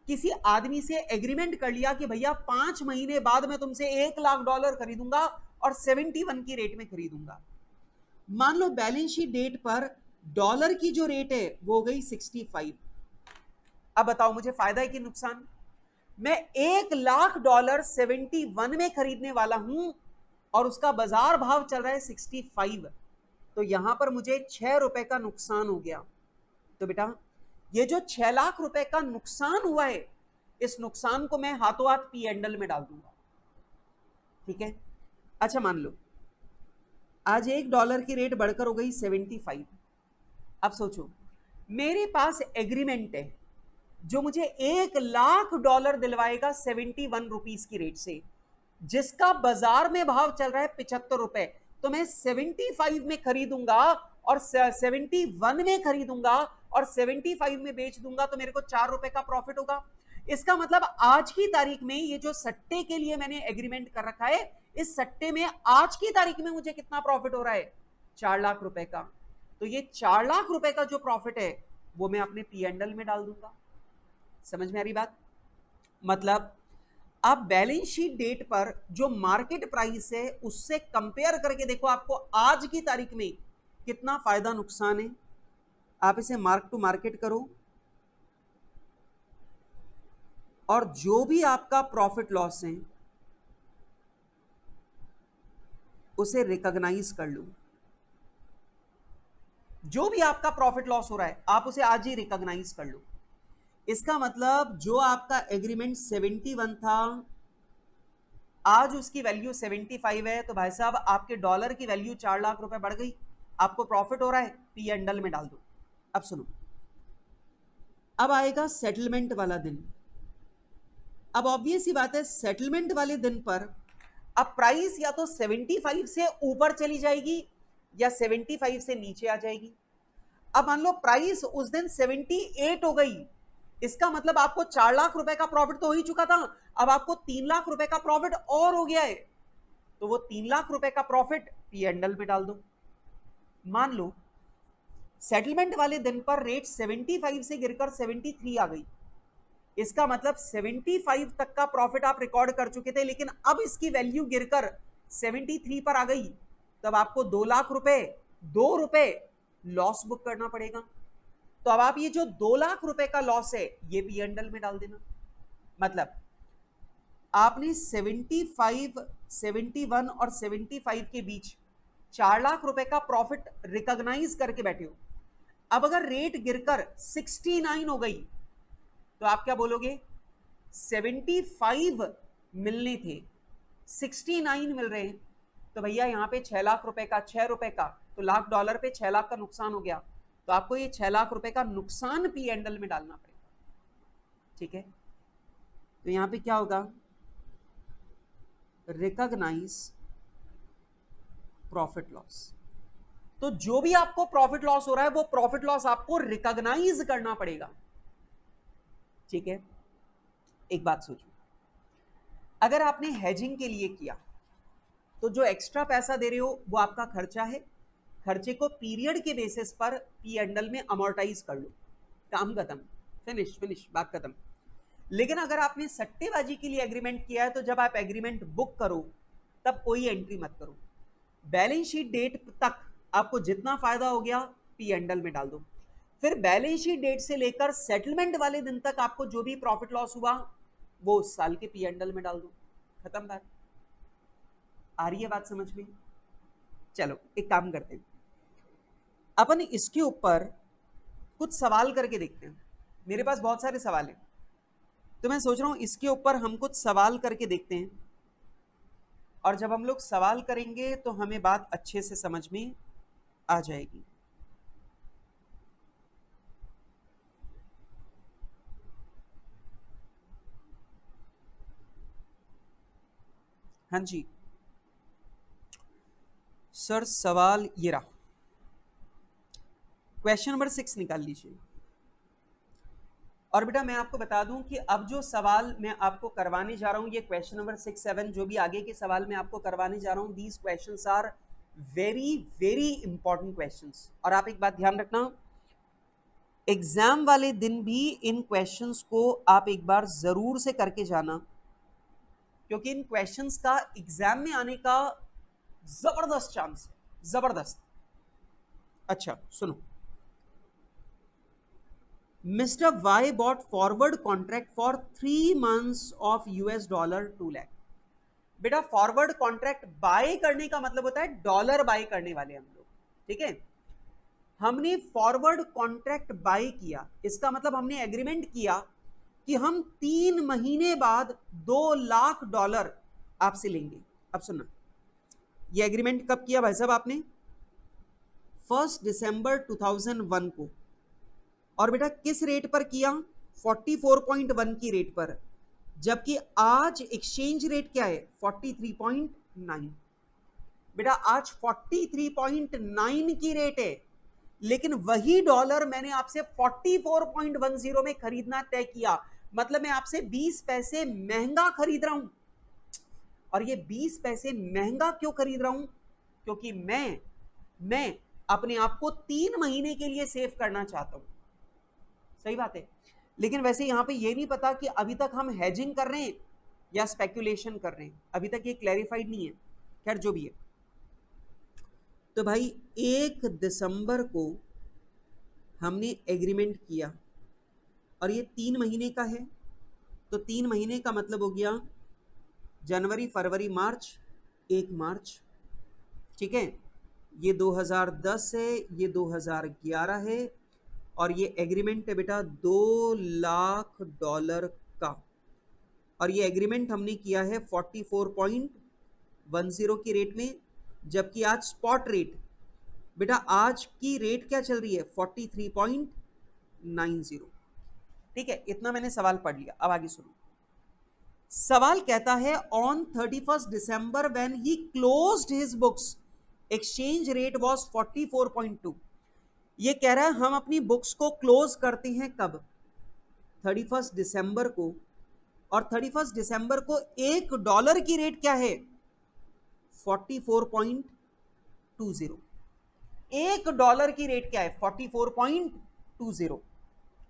किसी आदमी से एग्रीमेंट कर लिया कि भैया 5 महीने बाद मैं तुमसे $1,00,000 खरीदूंगा और 71 की रेट में खरीदूंगा। मान लो बैलेंस शीट डेट पर डॉलर की जो रेट है वो हो गई 65। अब बताओ मुझे फायदा है कि नुकसान? मैं $1,00,000 71 में खरीदने वाला हूं और उसका बाजार भाव चल रहा है 65, तो यहां पर मुझे 6 रुपए का नुकसान हो गया। तो बेटा ये जो 6 लाख रुपए का नुकसान हुआ है, इस नुकसान को मैं हाथों हाथ पी एंड एल में डाल दूंगा। ठीक है, अच्छा मान लो आज $1 की रेट बढ़कर हो गई 75। अब सोचो मेरे पास एग्रीमेंट है जो मुझे $1,00,000 दिलवाएगा 71 रुपीस की रेट से, जिसका बाजार में भाव चल रहा है 75 रुपए, तो मैं 75 में खरीदूंगा और 71 में खरीदूंगा और 75 में बेच दूंगा, तो मेरे को 4 रुपए का प्रॉफिट होगा। इसका मतलब आज की तारीख में ये जो सट्टे के लिए मैंने एग्रीमेंट कर रखा है, इस सट्टे में आज की तारीख में मुझे कितना प्रॉफिट हो रहा है? 4 लाख रुपए का। तो ये 4 लाख रुपए का जो प्रॉफिट है वो मैं अपने पी एंड एल में डाल दूंगा। समझ में आ रही बात? मतलब आप बैलेंस शीट डेट पर जो मार्केट प्राइस है उससे कंपेयर करके देखो आपको आज की तारीख में कितना फायदा नुकसान है। आप इसे मार्क टू मार्केट करो और जो भी आपका प्रॉफिट लॉस है उसे रिकॉग्नाइज कर लो। जो भी आपका प्रॉफिट लॉस हो रहा है आप उसे आज ही रिकॉग्नाइज कर लो। इसका मतलब जो आपका एग्रीमेंट 71 था, आज उसकी वैल्यू 75 है, तो भाई साहब आपके डॉलर की वैल्यू 4 लाख रुपए बढ़ गई, आपको प्रॉफिट हो रहा है, पी एंड एल में डाल दो। अब सुनो, अब आएगा सेटलमेंट वाला दिन। अब ऑब्वियस ही बात है सेटलमेंट वाले दिन पर अब प्राइस या तो 75 से ऊपर चली जाएगी या 75 से नीचे आ जाएगी। अब मान लो प्राइस उस दिन 78 हो गई, इसका मतलब आपको 4 लाख रुपए का प्रॉफिट तो हो ही चुका था, अब आपको 3 लाख रुपए का प्रॉफिट और हो गया है, तो वो 3 लाख रुपए का प्रॉफिट पी एंड एल में डाल दो। मान लो सेटलमेंट वाले दिन पर रेट 75 से गिरकर 73 आ गई, इसका मतलब 75 तक का प्रॉफिट आप रिकॉर्ड कर चुके थे, लेकिन अब इसकी वैल्यू गिरकर 73 पर आ गई, तब आपको 2 लाख रुपए 2 रुपए लॉस बुक करना पड़ेगा। तो अब आप ये जो 2 लाख रुपए का लॉस है ये पी एंड एल में डाल देना। मतलब आपने 75, 71 और 75 के बीच 4 लाख रुपए का प्रॉफिट रिकॉग्नाइज करके बैठे हो। अब अगर रेट गिरकर 69 हो गई तो आप क्या बोलोगे? 75 मिलने थे, 69 मिल रहे हैं, तो भैया यहाँ पे 6 लाख रुपए का 6 रुपए का, तो $1,00,000 पे 6 लाख का नुकसान हो गया, तो आपको ये 6 लाख रुपए का नुकसान पी एंड एल में डालना पड़ेगा। ठीक है, तो यहाँ पे क्या होगा? Recognise profit loss. तो जो भी आपको प्रॉफिट लॉस हो रहा है वो प्रॉफिट लॉस आपको रिकॉग्नाइज करना पड़ेगा। ठीक है, एक बात सोचो, अगर आपने हेजिंग के लिए किया तो जो एक्स्ट्रा पैसा दे रहे हो वो आपका खर्चा है, खर्चे को पीरियड के बेसिस पर पी एंड एल में अमोर्टाइज कर लो, काम खत्म, फिनिश, बात खत्म। लेकिन अगर आपने सट्टेबाजी के लिए एग्रीमेंट किया है तो जब आप एग्रीमेंट बुक करो तब कोई एंट्री मत करो, बैलेंस शीट डेट तक आपको जितना फायदा हो गया पी एंड एल में डाल दो, फिर बैलेंस शीट डेट से लेकर सेटलमेंट वाले दिन तक आपको जो भी प्रॉफिट लॉस हुआ वो उस साल के पी एंड एल में डाल दो, खत्म बात। आ रही है बात समझ में? चलो एक काम करते हैं, अपन इसके ऊपर कुछ सवाल करके देखते हैं। मेरे पास बहुत सारे सवाल हैं, तो मैं सोच रहा हूं इसके ऊपर हम कुछ सवाल करके देखते हैं और जब हम लोग सवाल करेंगे तो हमें बात अच्छे से समझ में आ जाएगी। हाँ जी सर, सवाल ये रहा, क्वेश्चन नंबर 6 निकाल लीजिए। और बेटा मैं आपको बता दूं कि अब जो सवाल मैं आपको करवाने जा रहा हूं, ये क्वेश्चन नंबर 6, 7 जो भी आगे के सवाल मैं आपको करवाने जा रहा हूं, these questions are very very important questions. और आप एक बात ध्यान रखना, एग्जाम वाले दिन भी इन क्वेश्चंस को आप एक बार जरूर से करके जाना, क्योंकि इन क्वेश्चंस का एग्जाम में आने का जबरदस्त चांस है, जबरदस्त। अच्छा सुनो, Mr. Y bought forward contract for 3 months of US dollar 2 lakh। बेटा फॉरवर्ड कॉन्ट्रैक्ट बाय करने का मतलब होता है डॉलर बाय करने वाले हम लोग, ठीक है। हमने फॉरवर्ड कॉन्ट्रैक्ट बाय किया, इसका मतलब हमने एग्रीमेंट किया कि हम 3 महीने बाद 2 लाख डॉलर आपसे लेंगे। अब सुनना, ये एग्रीमेंट कब किया भाई साहब आपने? 1 दिसंबर 2001 को। और बेटा किस रेट पर किया? 44.1 की रेट पर, जबकि आज एक्सचेंज रेट क्या है? 43.9। बेटा आज 43.9 की रेट है, लेकिन वही डॉलर मैंने आपसे 44.10 में खरीदना तय किया, मतलब मैं आपसे 20 पैसे महंगा खरीद रहा हूं। और ये 20 पैसे महंगा क्यों खरीद रहा हूं? क्योंकि मैं अपने आप को 3 महीने के लिए सेव करना चाहता हूं। सही बात है, लेकिन वैसे यहां पे ये नहीं पता कि अभी तक हम हेजिंग कर रहे हैं या स्पेक्यूलेशन कर रहे हैं, अभी तक ये क्लैरिफाइड नहीं है। खैर जो भी है, तो भाई 1 दिसंबर को हमने एग्रीमेंट किया और ये 3 महीने का है, तो 3 महीने का मतलब हो गया जनवरी फरवरी मार्च, 1 मार्च, ठीक है। ये 2010 है, ये 2011 है, और ये एग्रीमेंट है बेटा 2 लाख डॉलर का। और ये एग्रीमेंट हमने किया है 44.10 की रेट में, जबकि आज स्पॉट रेट बेटा, आज की रेट क्या चल रही है? 43.90। ठीक है, इतना मैंने सवाल पढ़ लिया। अब आगे सुनो, सवाल कहता है on 31 December when he closed his books exchange rate was 44.2। ये कह रहा है हम अपनी बुक्स को क्लोज करते हैं कब? 31 दिसंबर को। और 31 दिसंबर को $1 की रेट क्या है? 44.20। $1 की रेट क्या है? 44.20।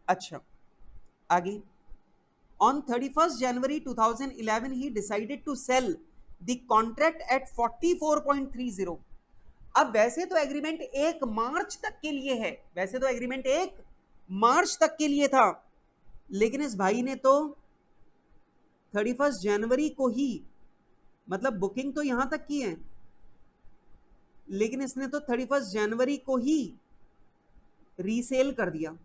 अच्छा आगे, on 31st January 2011 he decided to sell the contract at 44.30। अब वैसे तो एग्रीमेंट 1 मार्च तक के लिए है, वैसे तो एग्रीमेंट 1 मार्च तक के लिए था, लेकिन इस भाई ने तो 31 जनवरी को ही, मतलब बुकिंग तो यहां तक की है, लेकिन इसने तो 31 जनवरी को ही रीसेल कर दिया,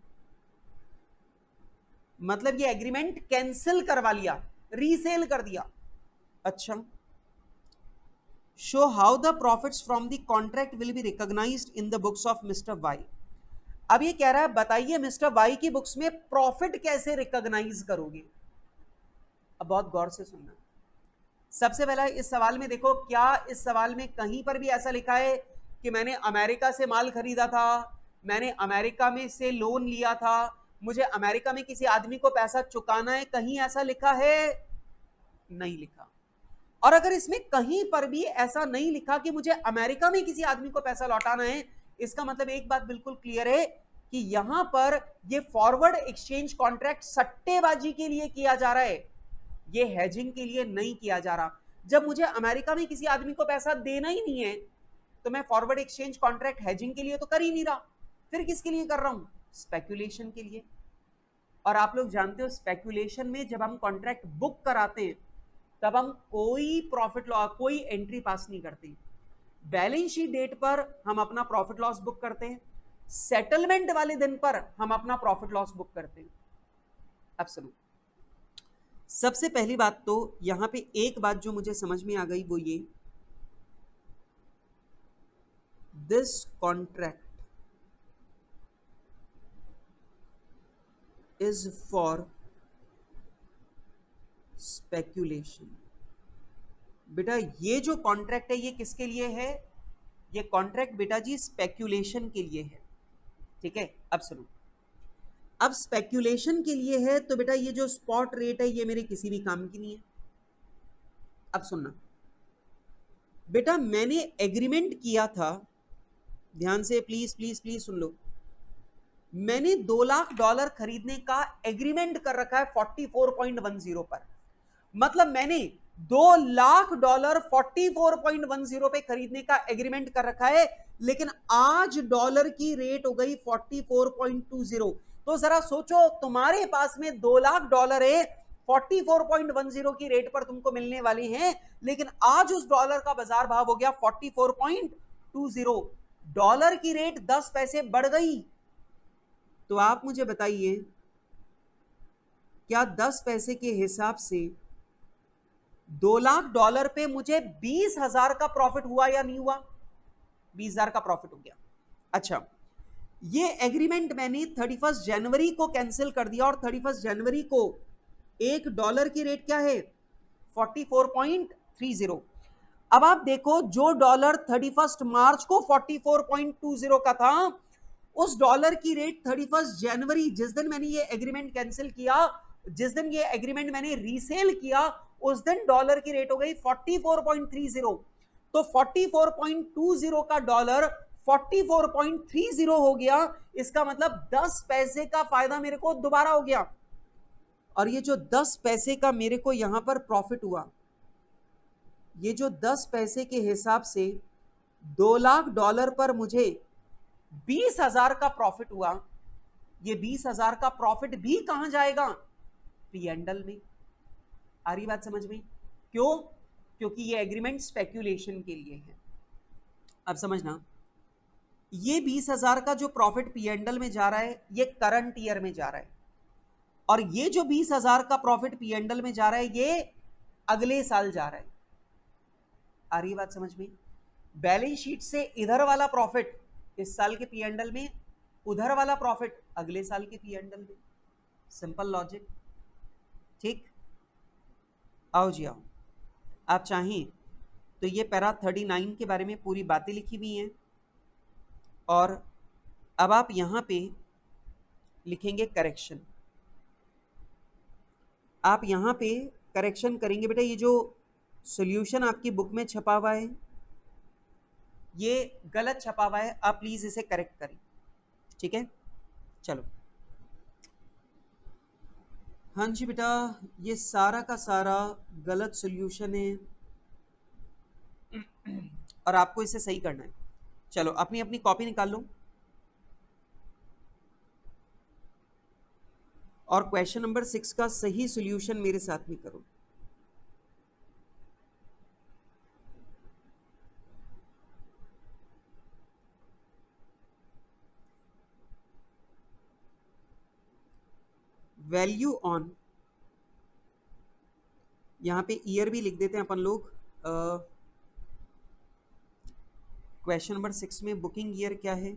मतलब ये एग्रीमेंट कैंसिल करवा लिया, रीसेल कर दिया। अच्छा, show how the profits from the contract will be recognised in the books of mister Y. अब ये कह रहा है बताइए मिस्टर वाई की बुक्स में प्रॉफिट कैसे रिकॉग्नाइज करोगे? अब बहुत गौर से सुनना। सबसे पहला इस सवाल में देखो, क्या इस सवाल में कहीं पर भी ऐसा लिखा है कि मैंने अमेरिका से माल खरीदा था, मैंने अमेरिका में से लोन लिया था, मुझे अमेरिका में किसी आदमी को पैसा चुकाना है, कहीं ऐसा लिखा है? नहीं लिखा। और अगर इसमें कहीं पर भी ऐसा नहीं लिखा कि मुझे अमेरिका में किसी आदमी को पैसा लौटाना है, इसका मतलब एक बात बिल्कुल क्लियर है कि यहां पर ये फॉरवर्ड एक्सचेंज कॉन्ट्रैक्ट सट्टेबाजी के लिए किया जा रहा है, ये हेजिंग के लिए नहीं किया जा रहा। जब मुझे अमेरिका में किसी आदमी को पैसा देना ही नहीं है, तो मैं फॉरवर्ड एक्सचेंज कॉन्ट्रैक्ट हेजिंग के लिए तो कर ही नहीं रहा, फिर किसके लिए कर रहा हूं? स्पेक्यूलेशन के लिए। और आप लोग जानते हो स्पेक्यूलेशन में जब हम कॉन्ट्रैक्ट बुक कराते हैं तब हम कोई प्रॉफिट लॉस, कोई एंट्री पास नहीं करते। बैलेंस शीट डेट पर हम अपना प्रॉफिट लॉस बुक करते हैं, सेटलमेंट वाले दिन पर हम अपना प्रॉफिट लॉस बुक करते हैं। अब सुनो, सबसे पहली बात तो यहां पे एक बात जो मुझे समझ में आ गई वो ये this contract is for speculation. बेटा ये जो कॉन्ट्रैक्ट है ये किसके लिए है? ये कॉन्ट्रैक्ट बेटा जी स्पेक्यूलेशन के लिए है, ठीक है। अब सुनो, अब स्पेक्यूलेशन के लिए है तो बेटा ये जो स्पॉट रेट है ये मेरे किसी भी काम की नहीं है। अब सुनना बेटा, मैंने एग्रीमेंट किया था, ध्यान से प्लीज प्लीज प्लीज सुन लो, मैंने $2 लाख खरीदने का एग्रीमेंट कर रखा है 44.10 पर। मतलब मैंने $2 लाख 44.10 पे खरीदने का एग्रीमेंट कर रखा है, लेकिन आज डॉलर की रेट हो गई 44.20। तो जरा सोचो, तुम्हारे पास में $2 लाख है, 44.10 की रेट पर तुमको मिलने वाली हैं, लेकिन आज उस डॉलर का बाजार भाव हो गया 44.20। डॉलर की रेट 10 पैसे बढ़ गई। तो आप मुझे बताइए, क्या 10 पैसे के हिसाब से $2 लाख पे मुझे 20,000 का प्रॉफिट हुआ या नहीं हुआ? 20,000 का प्रॉफिट हो गया। अच्छा, ये एग्रीमेंट मैंने 31 जनवरी को कैंसिल कर दिया और 31 जनवरी को $1 की रेट क्या है? 44.30। अब आप देखो, जो डॉलर 31 मार्च को 44.20 का था, उस डॉलर की रेट 31 जनवरी, जिस दिन मैंने ये एग्रीमेंट कैंसिल किया, जिस दिन ये एग्रीमेंट मैंने रीसेल किया, उस दिन डॉलर की रेट हो गई 44.30। तो 44.20 का डॉलर 44.30 हो गया। इसका मतलब 10 पैसे का फायदा मेरे को दोबारा हो गया। और ये जो 10 पैसे का मेरे को यहां पर प्रॉफिट हुआ, ये जो 10 पैसे के हिसाब से $2 लाख पर मुझे 20,000 का प्रॉफिट हुआ, ये 20,000 का प्रॉफिट भी कहां जाएगा? P&L में। आ रही बात समझ में? क्यों? क्योंकि ये एग्रीमेंट स्पेक्यूलेशन के लिए है। अब समझना, ये 20,000 का जो प्रॉफिट P&L में जा रहा है, ये करंट ईयर में जा रहा है, और ये जो 20,000 का प्रॉफिट P&L में जा रहा है, ये अगले साल जा रहा है। आ रही बात समझ में? बैलेंस शीट से इधर वाला प्रॉफिट इस साल के P&L में, उधर वाला प्रॉफिट अगले साल के P&L में। सिंपल लॉजिक, ठीक। आओ जी आओ, आप चाहें तो ये पैरा 39 के बारे में पूरी बातें लिखी हुई हैं, और अब आप यहां पे लिखेंगे करेक्शन। आप यहां पे करेक्शन करेंगे। बेटा ये जो सॉल्यूशन आपकी बुक में छपा हुआ है, ये गलत छपा हुआ है, आप प्लीज इसे करेक्ट करें, ठीक है। चलो, हाँ जी बेटा, ये सारा का सारा गलत सॉल्यूशन है और आपको इसे सही करना है। चलो, अपनी अपनी कॉपी निकाल लो और क्वेश्चन नंबर 6 का सही सॉल्यूशन मेरे साथ में करो। वैल्यू ऑन, यहां पे ईयर भी लिख देते हैं अपन लोग। क्वेश्चन नंबर 6 में बुकिंग ईयर क्या है?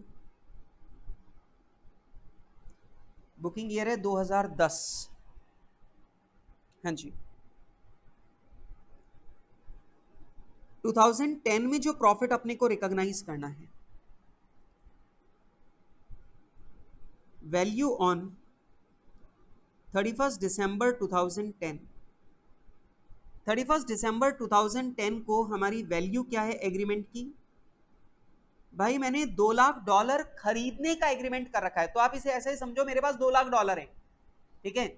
बुकिंग ईयर है 2010। हाँ जी, 2010 में जो प्रॉफिट अपने को रिकॉग्नाइज करना है, वैल्यू ऑन 31 दिसंबर 2010। 31 दिसंबर 2010 को हमारी वैल्यू क्या है एग्रीमेंट की? भाई मैंने $2 लाख खरीदने का एग्रीमेंट कर रखा है, तो आप इसे ऐसे ही समझो, मेरे पास $2 लाख है, ठीक है।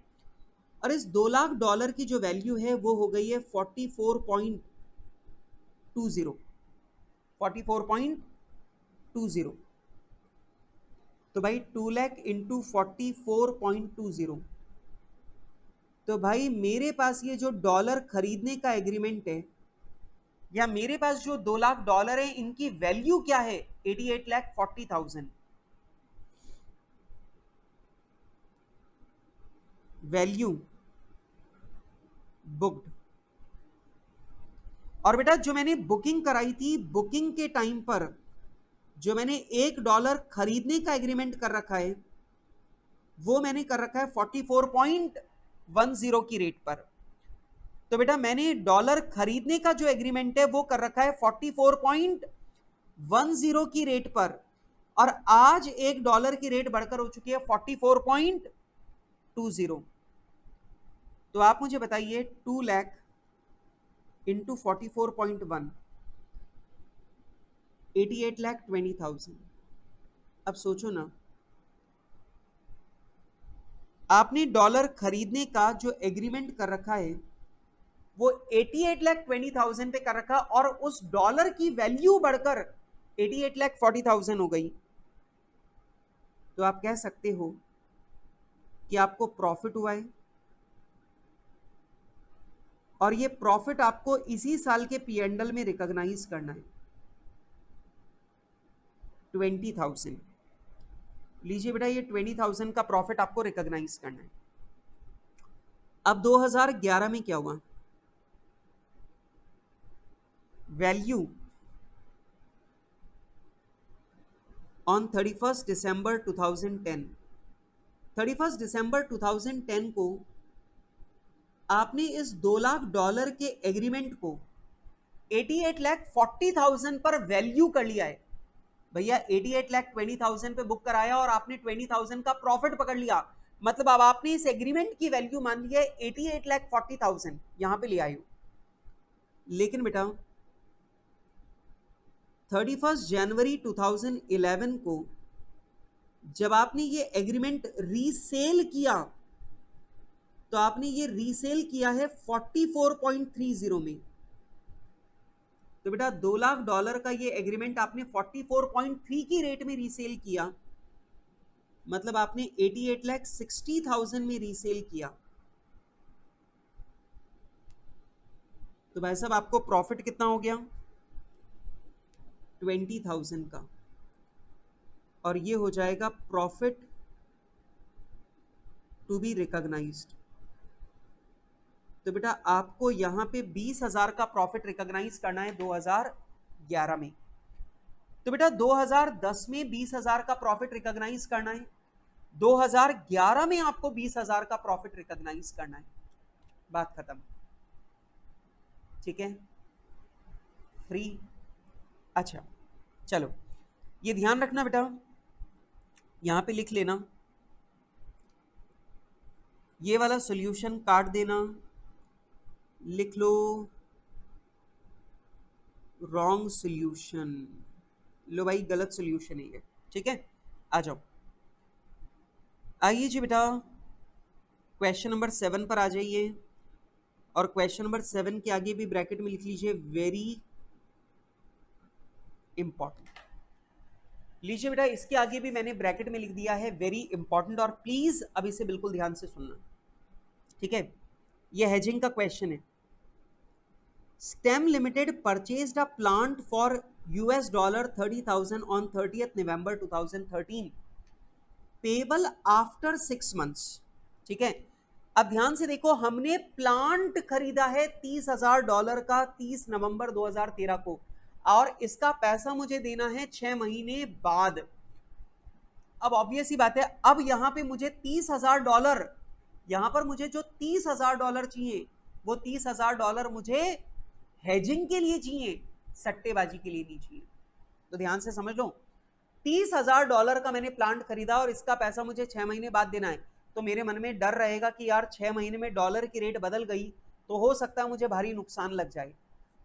और इस $2 लाख की जो वैल्यू है वो हो गई है 44.20। 44.20, तो भाई 2 लाख इंटू 44.20, तो भाई मेरे पास ये जो डॉलर खरीदने का एग्रीमेंट है, या मेरे पास जो $2 लाख है, इनकी वैल्यू क्या है? 88,40,000। Value booked. और बेटा जो मैंने बुकिंग कराई थी, बुकिंग के टाइम पर जो मैंने $1 खरीदने का एग्रीमेंट कर रखा है वो मैंने कर रखा है 44.10 की रेट पर। तो बेटा मैंने डॉलर खरीदने का जो एग्रीमेंट है वो कर रखा है 44.10 की रेट पर, और आज $1 की रेट बढ़कर हो चुकी है 44.20। तो आप मुझे बताइए 2 लाख इंटू 44.1, 88,20,000। अब सोचो ना, आपने डॉलर खरीदने का जो एग्रीमेंट कर रखा है वो 88,20,000 पे कर रखा, और उस डॉलर की वैल्यू बढ़कर 88,40,000 हो गई। तो आप कह सकते हो कि आपको प्रॉफिट हुआ है, और ये प्रॉफिट आपको इसी साल के P&L में रिकॉग्नाइज करना है 20,000। लीजिए बेटा, ये 20,000 का प्रॉफिट आपको रिकॉग्नाइज करना है। अब 2011 में क्या हुआ? वैल्यू ऑन 31 दिसंबर 2010, 31 दिसंबर 2010 को आपने इस $2 लाख के एग्रीमेंट को 88,40,000 पर वैल्यू कर लिया है। भैया 88,20,000 पे बुक कराया और आपने 20,000 का प्रॉफिट पकड़ लिया, मतलब अब आपने इस एग्रीमेंट की वैल्यू मान लिया है 88,40,000, यहां पे ले आए हो। लेकिन बेटा 31 जनवरी 2011 को जब आपने ये एग्रीमेंट रीसेल किया तो आपने ये रीसेल किया है 44.30 में। तो बेटा $2 लाख का ये एग्रीमेंट आपने 44.3 की रेट में रीसेल किया, मतलब आपने 88,60,000 में रीसेल किया। तो भाई साहब आपको प्रॉफिट कितना हो गया? 20,000 का, और ये हो जाएगा प्रॉफिट टू बी रिकॉग्नाइज्ड। तो बेटा आपको यहां पे 20,000 का प्रॉफिट रिकॉग्नाइज करना है 2011 में। तो बेटा 2010 में 20,000 का प्रॉफिट रिकॉग्नाइज करना है, 2011 में आपको 20,000 का प्रॉफिट रिकॉग्नाइज करना है। बात खत्म, ठीक है, फ्री। अच्छा चलो, ये ध्यान रखना बेटा, यहां पे लिख लेना, ये वाला सॉल्यूशन काट देना, लिख लो रॉन्ग सॉल्यूशन। लो भाई गलत सॉल्यूशन है ये, ठीक है। आ जाओ, आइए जी बेटा क्वेश्चन नंबर 7 पर आ जाइए, और क्वेश्चन नंबर 7 के आगे भी ब्रैकेट में लिख लीजिए वेरी इंपॉर्टेंट। लीजिए बेटा इसके आगे भी मैंने ब्रैकेट में लिख दिया है वेरी इंपॉर्टेंट, और प्लीज अब इसे बिल्कुल ध्यान से सुनना, ठीक है। ये हेजिंग का क्वेश्चन है। STEM Limited purchased a plant for $30,000 on 30th November 2013, payable after 6 months, ठीक है। अब ध्यान से देखो, हमने प्लांट खरीदा है $30,000 का 30 नवंबर 2013 को, और इसका पैसा मुझे देना है 6 महीने बाद। अब ऑब्वियस ही बात है, अब यहां पे मुझे $30,000, यहां पर मुझे जो $30,000 चाहिए वो $30,000 मुझे हेजिंग के लिए चाहिए, सट्टेबाजी के लिए नहीं चाहिए। तो ध्यान से समझ लो, $30,000 का मैंने प्लांट खरीदा और इसका पैसा मुझे 6 महीने बाद देना है। तो मेरे मन में डर रहेगा कि यार 6 महीने में डॉलर की रेट बदल गई तो हो सकता है मुझे भारी नुकसान लग जाए।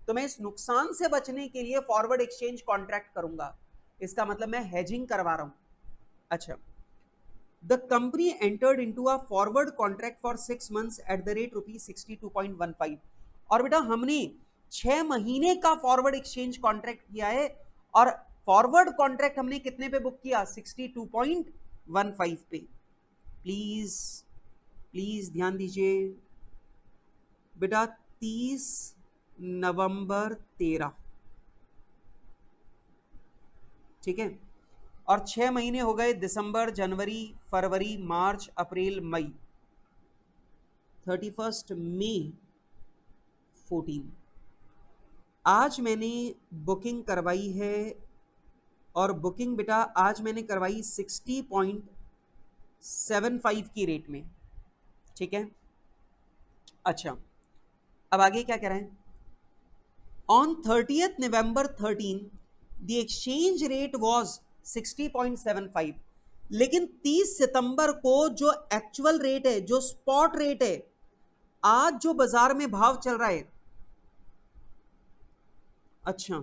तो मैं इस नुकसान से बचने के लिए फॉरवर्ड एक्सचेंज कॉन्ट्रैक्ट करूंगा, इसका मतलब मैं हेजिंग करवा रहा हूं। अच्छा, the company entered into a forward contract for 6 months at the rate ₹62.15। और बेटा हमने 6 महीने का फॉरवर्ड एक्सचेंज कॉन्ट्रैक्ट किया है, और फॉरवर्ड कॉन्ट्रैक्ट हमने कितने पे बुक किया? 62.15 पे। प्लीज प्लीज ध्यान दीजिए बेटा, 30 नवंबर 13, ठीक है। और 6 महीने हो गए दिसंबर, जनवरी, फरवरी, मार्च, अप्रैल, मई, 31 मई 14। आज मैंने बुकिंग करवाई है और बुकिंग बेटा आज मैंने करवाई 60.75 की रेट में, ठीक है। अच्छा, अब आगे क्या कह रहे हैं? On 30th November 13 the exchange rate was 60.75, लेकिन 30 सितंबर को जो एक्चुअल रेट है, जो स्पॉट रेट है, आज जो बाजार में भाव चल रहा है, अच्छा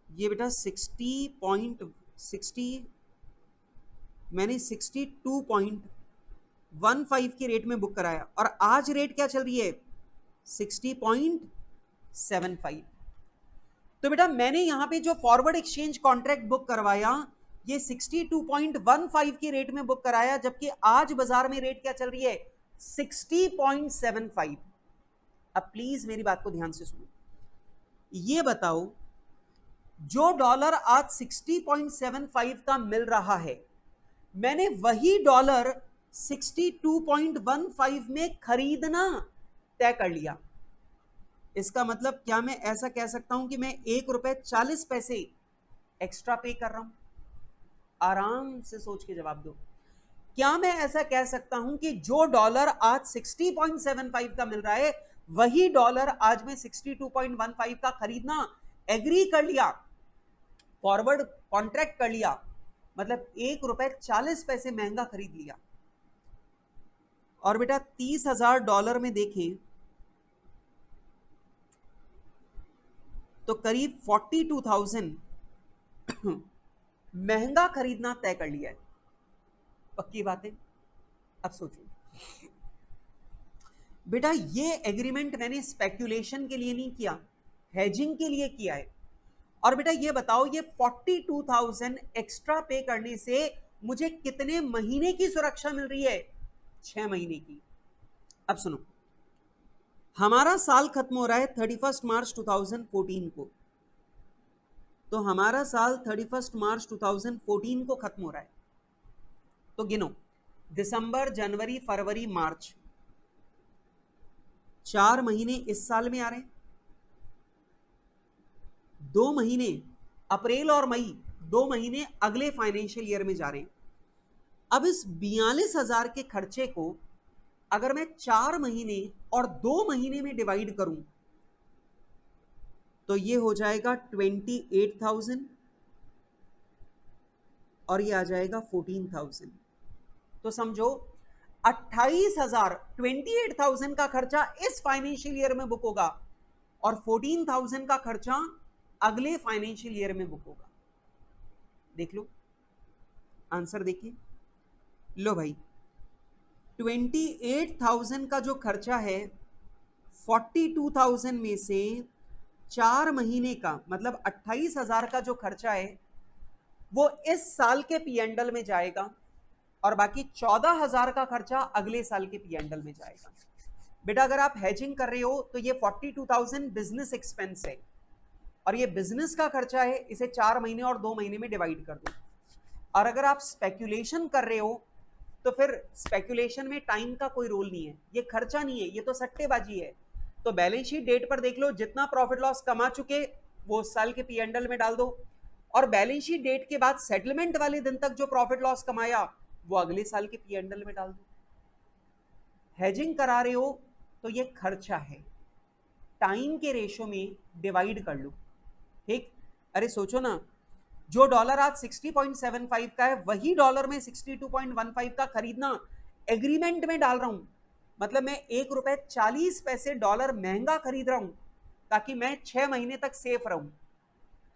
ये बेटा 60.60 मैंने 62.15 की रेट में बुक कराया और आज रेट क्या चल रही है? 60.75। तो बेटा मैंने यहां पे जो फॉरवर्ड एक्सचेंज कॉन्ट्रैक्ट बुक करवाया ये 62.15 की रेट में बुक कराया, जबकि आज बाजार में रेट क्या चल रही है? 60.75। अब प्लीज मेरी बात को ध्यान से सुनो, ये बताओ जो डॉलर आज 60.75 का मिल रहा है, मैंने वही डॉलर 62.15 में खरीदना तय कर लिया। इसका मतलब क्या मैं ऐसा कह सकता हूं कि मैं ₹1.40 एक्स्ट्रा पे कर रहा हूं? आराम से सोच के जवाब दो। क्या मैं ऐसा कह सकता हूं कि जो डॉलर आज 60.75 का मिल रहा है, वही डॉलर आज मैं 62.15 का खरीदना एग्री कर लिया, फॉरवर्ड कॉन्ट्रैक्ट कर लिया, मतलब ₹1.40 महंगा खरीद लिया। और बेटा $30,000 में देखें तो करीब 42,000 महंगा खरीदना तय कर लिया है। पक्की बात है? अब सोचो बेटा, ये एग्रीमेंट मैंने स्पेक्यूलेशन के लिए नहीं किया, हेजिंग के लिए किया है। और बेटा ये बताओ, ये 42,000 एक्स्ट्रा पे करने से मुझे कितने महीने की सुरक्षा मिल रही है? 6 महीने की। अब सुनो, हमारा साल खत्म हो रहा है 31 मार्च 2014 को, तो हमारा साल 31 मार्च 2014 को खत्म हो रहा है। तो गिनो, दिसंबर, जनवरी, फरवरी, मार्च, 4 महीने इस साल में आ रहे हैं, 2 महीने अप्रैल और मई, 2 महीने अगले फाइनेंशियल ईयर में जा रहे हैं। अब इस 42,000 के खर्चे को अगर मैं 4 महीने और 2 महीने में डिवाइड करूं तो ये हो जाएगा 28,000 और ये आ जाएगा 14,000। तो समझो 28,000 का खर्चा इस फाइनेंशियल ईयर में बुक होगा और 14,000 का खर्चा अगले फाइनेंशियल ईयर में बुक होगा। देख लो आंसर, देखिए लो भाई, 28,000 का जो खर्चा है, 42,000 में से 4 महीने का मतलब 28,000 का जो खर्चा है वो इस साल के पीएनडल में जाएगा और बाकी 14,000 का खर्चा अगले साल के पीएनडल में जाएगा। बेटा अगर आप हेजिंग कर रहे हो तो ये 42,000 बिजनेस एक्सपेंस है और ये बिजनेस का खर्चा है, इसे 4 महीने और 2 महीने में डिवाइड कर दो। और अगर आप स्पेक्यूलेशन कर रहे हो तो फिर स्पेक्यूलेशन में टाइम का कोई रोल नहीं है, ये खर्चा नहीं है, ये तो सट्टेबाजी है। तो बैलेंस शीट डेट पर देख लो, जितना प्रॉफिट लॉस कमा चुके वो उस साल के पीएनडल में डाल दो और बैलेंस शीट डेट के बाद सेटलमेंट वाले दिन तक जो प्रॉफिट लॉस कमाया वो अगले साल के पीएनडल में डाल दो। हेजिंग करा रहे हो तो ये खर्चा है, टाइम के रेशो में डिवाइड कर लो, ठीक। अरे सोचो ना, जो डॉलर आज 60.75 का है वही डॉलर में 62.15 का खरीदना एग्रीमेंट में डाल रहा हूं, मतलब मैं ₹1.40 डॉलर महंगा खरीद रहा हूं ताकि मैं 6 महीने तक सेफ रहूं।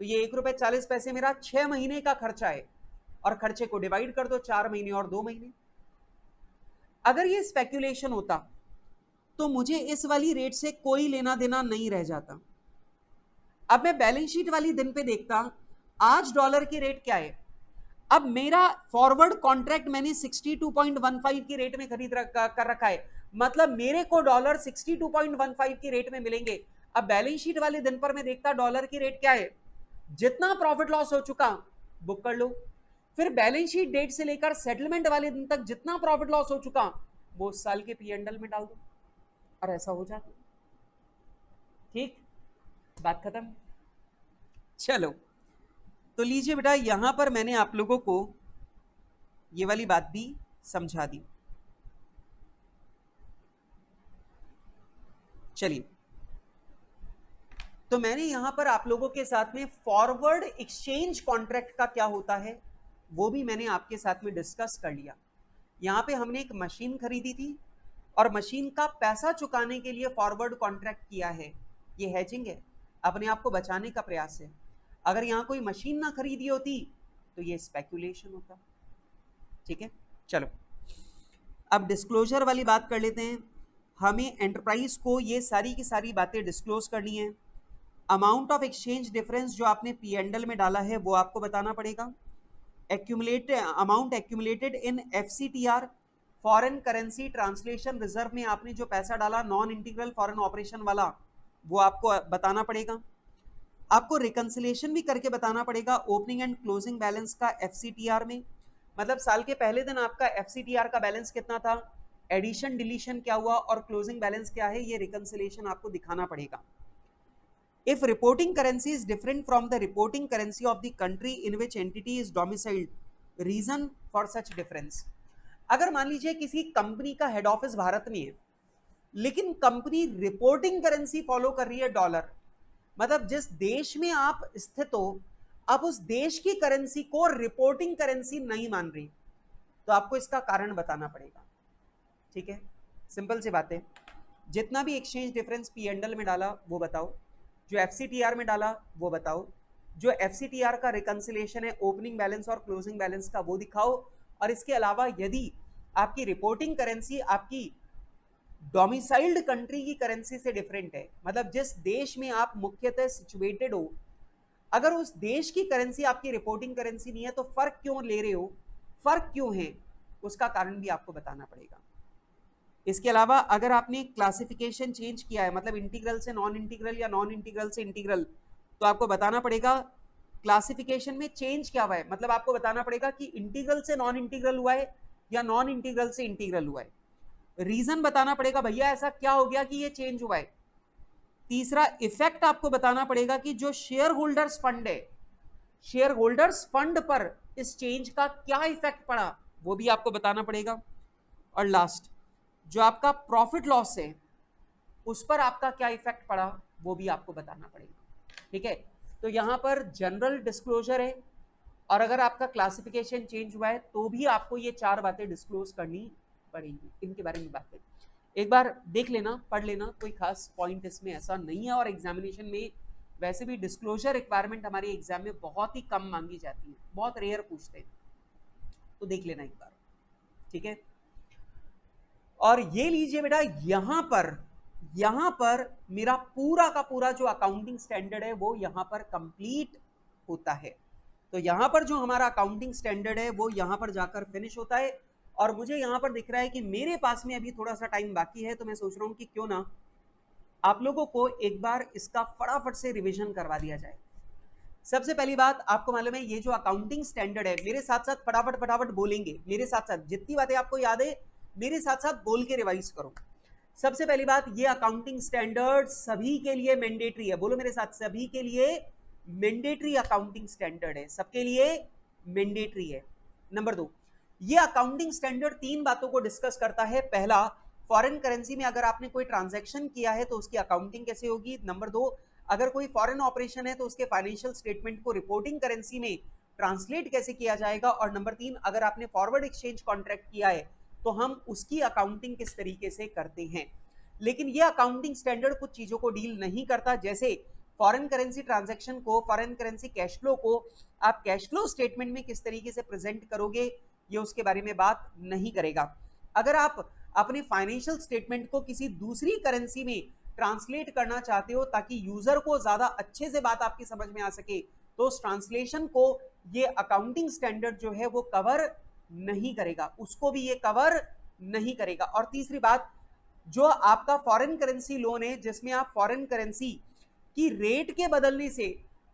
तो ये ₹1.40 मेरा 6 महीने का खर्चा है और खर्चे को डिवाइड कर दो 4 महीने और 2 महीने। अगर ये स्पेक्यूलेशन होता तो मुझे इस वाली रेट से कोई लेना देना नहीं रह जाता। अब मैं बैलेंस शीट वाली दिन पे देखता आज डॉलर की रेट क्या है। अब मेरा फॉरवर्ड कॉन्ट्रैक्ट मैंने 62.15 की रेट में खरीद कर रखा है, मतलब मेरे को डॉलर 62.15 की रेट में मिलेंगे। अब बैलेंस शीट वाले दिन पर मैं देखता डॉलर की रेट क्या है, जितना प्रॉफिट लॉस हो चुका बुक कर लो, फिर बैलेंस शीट डेट से लेकर सेटलमेंट वाले दिन तक जितना प्रॉफिट लॉस हो चुका वो उस साल के पीएनडल में डाल दो और ऐसा हो जाता। ठीक, बात खत्म। चलो तो लीजिए बेटा, यहां पर मैंने आप लोगों को ये वाली बात भी समझा दी। चलिए, तो मैंने यहां पर आप लोगों के साथ में फॉरवर्ड एक्सचेंज कॉन्ट्रैक्ट का क्या होता है वो भी मैंने आपके साथ में डिस्कस कर लिया। यहां पे हमने एक मशीन खरीदी थी और मशीन का पैसा चुकाने के लिए फॉरवर्ड कॉन्ट्रैक्ट किया है। ये हेजिंग है, अपने आप को बचाने का प्रयास है। अगर यहां कोई मशीन ना खरीदी होती तो ये स्पेक्यूलेशन होता। ठीक है, चलो अब डिस्क्लोजर वाली बात कर लेते हैं। हमें एंटरप्राइज को ये सारी की सारी बातें डिस्क्लोज करनी है। अमाउंट ऑफ एक्सचेंज डिफरेंस जो आपने P&L में डाला है वो आपको बताना पड़ेगा। Amount accumulated in FCTR, foreign currency translation reserve में आपने जो पैसा डाला नॉन इंटीग्रल फॉरेन ऑपरेशन वाला, वो आपको बताना पड़ेगा। आपको रिकंसिलेशन भी करके बताना पड़ेगा ओपनिंग एंड क्लोजिंग बैलेंस का FCTR में। मतलब साल के पहले दिन आपका FCTR का बैलेंस कितना था, एडिशन डिलीशन क्या हुआ और क्लोजिंग बैलेंस क्या है, ये रिकंसिलेशन आपको दिखाना पड़ेगा। If reporting currency is different from the reporting currency of the country in which entity is domiciled, reason for such difference। अगर मान लीजिए किसी कंपनी का हेड ऑफिस भारत में है लेकिन कंपनी रिपोर्टिंग करेंसी फॉलो कर रही है डॉलर, मतलब जिस देश में आप स्थित हो आप उस देश की करेंसी को रिपोर्टिंग करेंसी नहीं मान रही, तो आपको इसका कारण बताना पड़ेगा। ठीक है, सिंपल सी बात है। जितना भी एक्सचेंज डिफरेंस P&L में डाला वो बताओ, जो FCTR में डाला वो बताओ, जो FCTR का रिकंसिलेशन है ओपनिंग बैलेंस और क्लोजिंग बैलेंस का वो दिखाओ। और इसके अलावा यदि आपकी रिपोर्टिंग करेंसी आपकी डोमिसाइल्ड कंट्री की करेंसी से डिफरेंट है, मतलब जिस देश में आप मुख्यतः सिचुएटेड हो, अगर उस देश की करेंसी आपकी रिपोर्टिंग करेंसी नहीं है तो फर्क क्यों ले रहे हो, फर्क क्यों है, उसका कारण भी आपको बताना पड़ेगा। इसके अलावा अगर आपने क्लासिफिकेशन चेंज किया है, मतलब इंटीग्रल से नॉन इंटीग्रल या नॉन इंटीग्रल से इंटीग्रल, तो आपको बताना पड़ेगा क्लासिफिकेशन में चेंज क्या हुआ है। मतलब आपको बताना पड़ेगा कि इंटीग्रल से नॉन इंटीग्रल हुआ है या नॉन इंटीग्रल से इंटीग्रल हुआ है। रीजन बताना पड़ेगा, भैया ऐसा क्या हो गया कि ये चेंज हुआ है। तीसरा, इफेक्ट आपको बताना पड़ेगा कि जो शेयर होल्डर्स फंड है, शेयर होल्डर्स फंड पर इस चेंज का क्या इफेक्ट पड़ा वो भी आपको बताना पड़ेगा। और लास्ट, जो आपका प्रॉफिट लॉस है उस पर आपका क्या इफेक्ट पड़ा वो भी आपको बताना पड़ेगा। ठीक है, तो यहां पर जनरल डिस्क्लोजर है और अगर आपका क्लासिफिकेशन चेंज हुआ है तो भी आपको ये चार बातें डिस्क्लोज करनी पड़ेंगी। इनके बारे में बात करें, एक बार देख लेना, पढ़ लेना, कोई खास पॉइंट इसमें ऐसा नहीं है। और एग्जामिनेशन में वैसे भी डिस्क्लोजर रिक्वायरमेंट हमारे एग्जाम में बहुत ही कम मांगी जाती है, बहुत रेयर पूछते हैं, तो देख लेना एक बार। ठीक है, और ये लीजिए बेटा, यहां पर मेरा पूरा का पूरा जो अकाउंटिंग स्टैंडर्ड है वो यहां पर कंप्लीट होता है। तो यहां पर जो हमारा अकाउंटिंग स्टैंडर्ड है वो यहां पर जाकर फिनिश होता है। और मुझे यहां पर दिख रहा है कि मेरे पास में अभी थोड़ा सा टाइम बाकी है, तो मैं सोच रहा हूं कि क्यों ना आप लोगों को एक बार इसका फटाफट से रिवीजन करवा दिया जाए। सबसे पहली बात, आपको मालूम है ये जो अकाउंटिंग स्टैंडर्ड है, मेरे साथ साथ फटाफट फटाफट बोलेंगे, मेरे साथ साथ जितनी बातें आपको याद है मेरे साथ साथ बोल के रिवाइज करो। सबसे पहली बात, ये अकाउंटिंग स्टैंडर्ड सभी के लिए मैंडेटरी है। बोलो मेरे साथ, सभी के लिए मैंडेटरी अकाउंटिंग स्टैंडर्ड है, सबके लिए मैंडेटरी है। नंबर 2, ये अकाउंटिंग स्टैंडर्ड तीन बातों को डिस्कस करता है। पहला, फॉरेन करेंसी में अगर आपने कोई ट्रांजैक्शन किया है तो उसकी अकाउंटिंग कैसे होगी। नंबर 2, अगर कोई फॉरेन ऑपरेशन है तो उसके फाइनेंशियल स्टेटमेंट को रिपोर्टिंग करेंसी में ट्रांसलेट कैसे किया जाएगा। और नंबर 3, अगर आपने फॉरवर्ड एक्सचेंज कॉन्ट्रैक्ट किया है तो हम उसकी अकाउंटिंग किस तरीके से करते हैं। लेकिन ये अकाउंटिंग स्टैंडर्ड कुछ चीजों को डील नहीं करता, जैसे फॉरेन करेंसी ट्रांजैक्शन को, फॉरेन करेंसी कैश फ्लो को आप कैश फ्लो स्टेटमेंट में किस तरीके से प्रेजेंट करोगे, ये उसके बारे में बात नहीं करेगा। अगर आप अपने फाइनेंशियल स्टेटमेंट को किसी दूसरी करेंसी में ट्रांसलेट करना चाहते हो ताकि यूजर को ज्यादा अच्छे से बात आपकी समझ में आ सके, तो उस ट्रांसलेशन को ये अकाउंटिंग स्टैंडर्ड जो है वो कवर नहीं करेगा, उसको भी ये कवर नहीं करेगा। और तीसरी बात, जो आपका फॉरेन करेंसी लोन है जिसमें आप फॉरेन करेंसी की रेट के बदलने से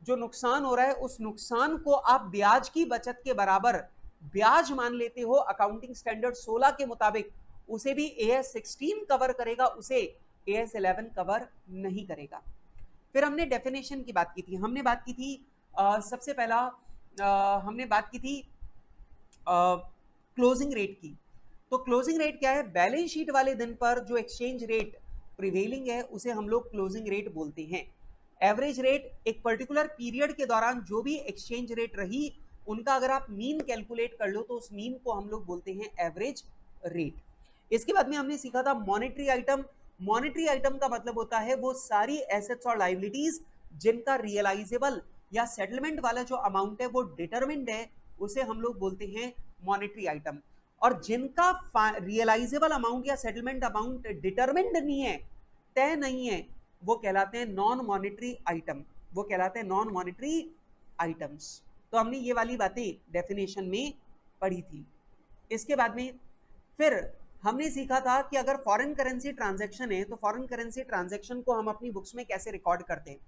जो नुकसान हो रहा है उस नुकसान को आप ब्याज की बचत के बराबर ब्याज मान लेते हो, अकाउंटिंग स्टैंडर्ड 16 के मुताबिक उसे भी AS 16 कवर करेगा, उसे AS 11 कवर नहीं करेगा। फिर हमने डेफिनेशन की बात की थी, हमने बात की थी सबसे पहला हमने बात की थी क्लोजिंग रेट की। तो क्लोजिंग रेट क्या है? बैलेंस शीट वाले दिन पर जो एक्सचेंज रेट प्रिवेलिंग है उसे हम लोग क्लोजिंग रेट बोलते हैं। एवरेज रेट एक पर्टिकुलर पीरियड के दौरान जो भी एक्सचेंज रेट रही उनका अगर आप मीन कैलकुलेट कर लो तो उस मीन को हम लोग बोलते हैं एवरेज रेट। इसके बाद में हमने सीखा था मॉनेटरी आइटम। मॉनेटरी आइटम का मतलब होता है वो सारी एसेट्स और लाइबिलिटीज जिनका रियलाइजेबल या सेटलमेंट वाला जो अमाउंट है वो डिटरमिन्ड है, उसे हम लोग बोलते हैं मॉनेटरी आइटम। और जिनका रियलाइजेबल अमाउंट या सेटलमेंट अमाउंट डिटरमिन्ड नहीं है, तय नहीं है, वो कहलाते हैं नॉन मॉनेटरी आइटम। वो कहलाते हैं नॉन मॉनेटरी आइटम्स। तो हमने ये वाली बातें डेफिनेशन में पढ़ी थी। इसके बाद में फिर हमने सीखा था कि अगर फॉरेन करेंसी ट्रांजैक्शन है तो फॉरेन करेंसी ट्रांजैक्शन को हम अपनी बुक्स में कैसे रिकॉर्ड करते हैं।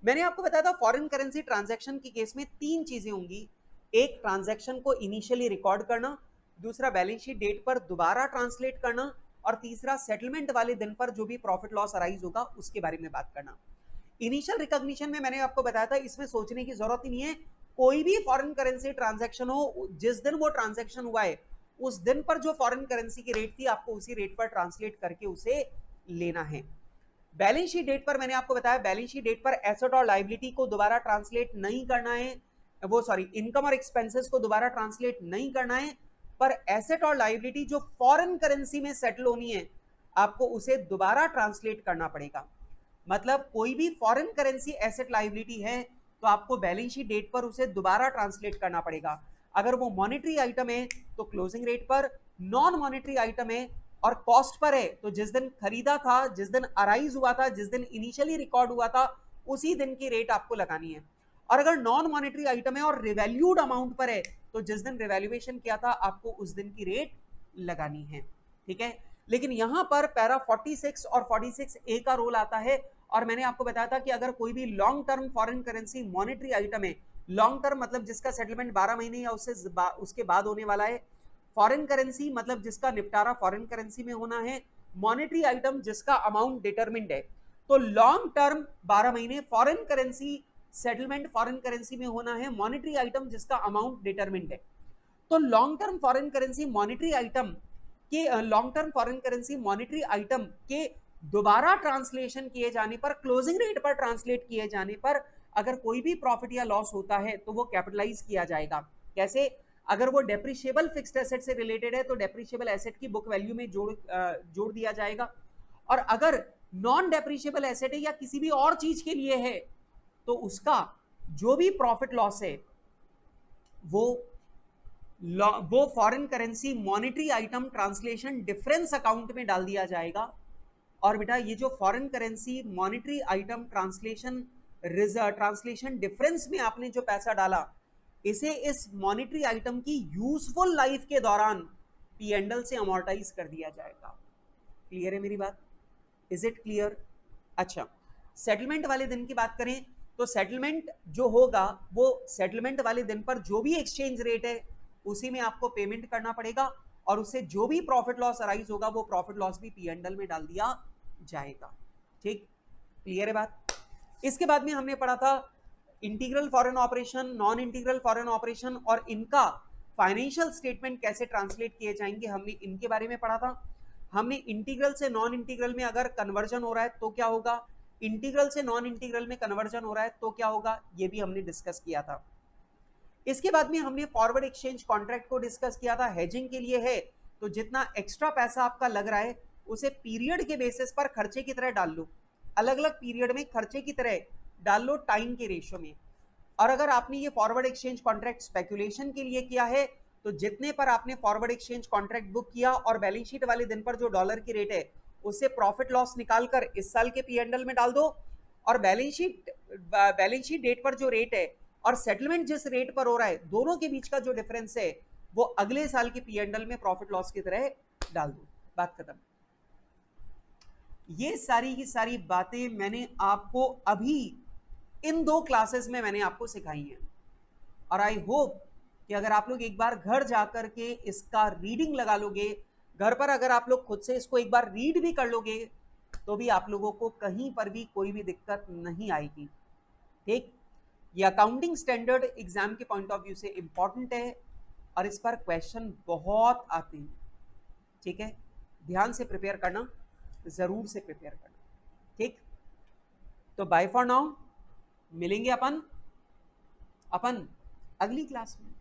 मैंने आपको बताया था फॉरेन करेंसी ट्रांजैक्शन की केस में 3 चीजें होंगी। एक, ट्रांजैक्शन को इनिशियली रिकॉर्ड करना, दूसरा बैलेंस शीट डेट पर दोबारा ट्रांसलेट करना, और तीसरा सेटलमेंट वाले दिन पर जो भी प्रॉफिट लॉस अराइज होगा उसके बारे में बात करना। इनिशियल रिकॉग्निशन में मैंने आपको बताया था इसमें सोचने की जरूरत ही नहीं है। कोई भी फॉरेन करेंसी ट्रांजैक्शन हो, जिस दिन वो ट्रांजैक्शन हुआ है उस दिन पर जो फॉरेन करेंसी की रेट थी आपको उसी रेट पर ट्रांसलेट करके उसे लेना है। बैलेंस शीट डेट पर मैंने आपको बताया बैलेंस शीट डेट पर एसेट और लायबिलिटी को दोबारा ट्रांसलेट नहीं करना है, वो सॉरी इनकम और एक्सपेंसेस को दोबारा ट्रांसलेट नहीं करना है, पर एसेट और लायबिलिटी जो फॉरेन करेंसी में सेटल होनी है आपको उसे दोबारा ट्रांसलेट करना पड़ेगा। मतलब कोई भी फॉरेन करेंसी एसेट लायबिलिटी है तो आपको बैलेंस शीट डेट पर उसे दोबारा ट्रांसलेट करना पड़ेगा। अगर वो मॉनेटरी आइटम है तो क्लोजिंग रेट पर, नॉन मॉनेटरी आइटम है और कॉस्ट पर है तो जिस दिन खरीदा था, जिस दिन अराइज हुआ था, जिस दिन इनिशियली रिकॉर्ड हुआ था उसी दिन की रेट आपको लगानी है। और अगर नॉन मॉनेटरी आइटम है और रिवैल्यूड अमाउंट पर है तो जिस दिन रिवैल्यूएशन किया था आपको उस दिन की रेट लगानी है। ठीक है, लेकिन यहां पर पैरा 46 और 46A का रोल आता है। और मैंने आपको बताया था कि अगर कोई भी long term foreign currency monetary item है, लॉन्ग टर्म मतलब जिसका सेटलमेंट 12 महीने या उसके बाद होने वाला है, फॉरेन करेंसी मतलब जिसका निपटारा फॉरेन करेंसी में होना है, मॉनेटरी आइटम जिसका अमाउंट डिटरमिन्ड है। तो लॉन्ग टर्म 12 महीने, foreign currency settlement foreign currency में होना है, मॉनेटरी आइटम जिसका अमाउंट डिटरमिन्ड है। तो long term foreign currency monetary item के long term foreign currency monetary item के दोबारा ट्रांसलेशन किए जाने पर, क्लोजिंग रेट पर ट्रांसलेट किए जाने पर अगर कोई भी प्रॉफिट या लॉस होता है तो वो कैपिटलाइज किया जाएगा। कैसे? अगर वो डेप्रिशिएबल फिक्स्ड एसेट से रिलेटेड है तो डेप्रिशिएबल एसेट की बुक वैल्यू में जोड़ दिया जाएगा। और अगर नॉन डेप्रिशिएबल एसेट है या किसी भी और चीज के लिए है तो उसका जो भी प्रॉफिट लॉस है वो foreign currency monetary item translation difference account में डाल दिया जाएगा। और बेटा ये जो foreign currency monetary item translation difference में आपने जो पैसा डाला, इसे इस मॉनेटरी आइटम की यूजफुल लाइफ के दौरान P&L से अमोर्टाइज कर दिया जाएगा। क्लियर है मेरी बात? Is it clear? अच्छा, सेटलमेंट वाले दिन की बात करें तो सेटलमेंट जो होगा वो सेटलमेंट वाले दिन पर जो भी एक्सचेंज रेट है उसी में आपको पेमेंट करना पड़ेगा और उससे जो भी प्रॉफिट लॉस अराइज होगा वो प्रॉफिट लॉस भी P&L में डाल दिया जाएगा। ठीक, क्लियर है बात? इसके बाद में हमने पढ़ा था integral foreign operation, non integral foreign operation और इनका फाइनेंशियल स्टेटमेंट कैसे ट्रांसलेट किए जाएंगे, हमने इनके बारे में पढ़ा था। हमने इंटीग्रल से नॉन इंटीग्रल में अगर कन्वर्जन हो रहा है तो क्या होगा, इंटीग्रल से नॉन इंटीग्रल में कन्वर्जन हो रहा है तो क्या होगा, ये भी हमने डिस्कस किया था। इसके बाद में हमने फॉरवर्ड एक्सचेंज कॉन्ट्रैक्ट को डिस्कस किया था। हेजिंग के लिए है तो जितना एक्स्ट्रा पैसा आपका लग रहा है उसे पीरियड के बेसिस पर खर्चे की तरह डाल लो, अलग अलग पीरियड में खर्चे की तरह डाल लो टाइम के रेशियो में। और अगर आपने ये फॉरवर्ड एक्सचेंज कॉन्ट्रैक्ट स्पेकुलेशन के लिए किया है तो जितने पर आपने फॉरवर्ड एक्सचेंज कॉन्ट्रैक्ट बुक किया और बैलेंस शीट वाले दिन पर जो डॉलर की रेट है उससे प्रॉफिट लॉस निकालकर इस साल के P&L में डाल दो, और बैलेंस शीट डेट पर जो रेट है और सेटलमेंट जिस रेट पर हो रहा है दोनों के बीच का जो डिफरेंस है वो अगले साल के P&L में प्रॉफिट लॉस की तरह डाल दो। बात खत्म। ये सारी की सारी बातें मैंने आपको अभी इन 2 क्लासेस में मैंने आपको सिखाई हैं और आई होप कि अगर आप लोग एक बार घर जाकर के इसका रीडिंग लगा लोगे, घर पर अगर आप लोग खुद से इसको एक बार रीड भी कर लोगे तो भी आप लोगों को कहीं पर भी कोई भी दिक्कत नहीं आएगी। ठीक, ये अकाउंटिंग स्टैंडर्ड एग्जाम के पॉइंट ऑफ व्यू से इंपॉर्टेंट है और इस पर क्वेश्चन बहुत आते हैं, ठीक है। ध्यान से प्रिपेयर करना, जरूर से प्रिपेयर करना, ठीक। तो बाय फॉर नाउ, मिलेंगे अपन अगली क्लास में।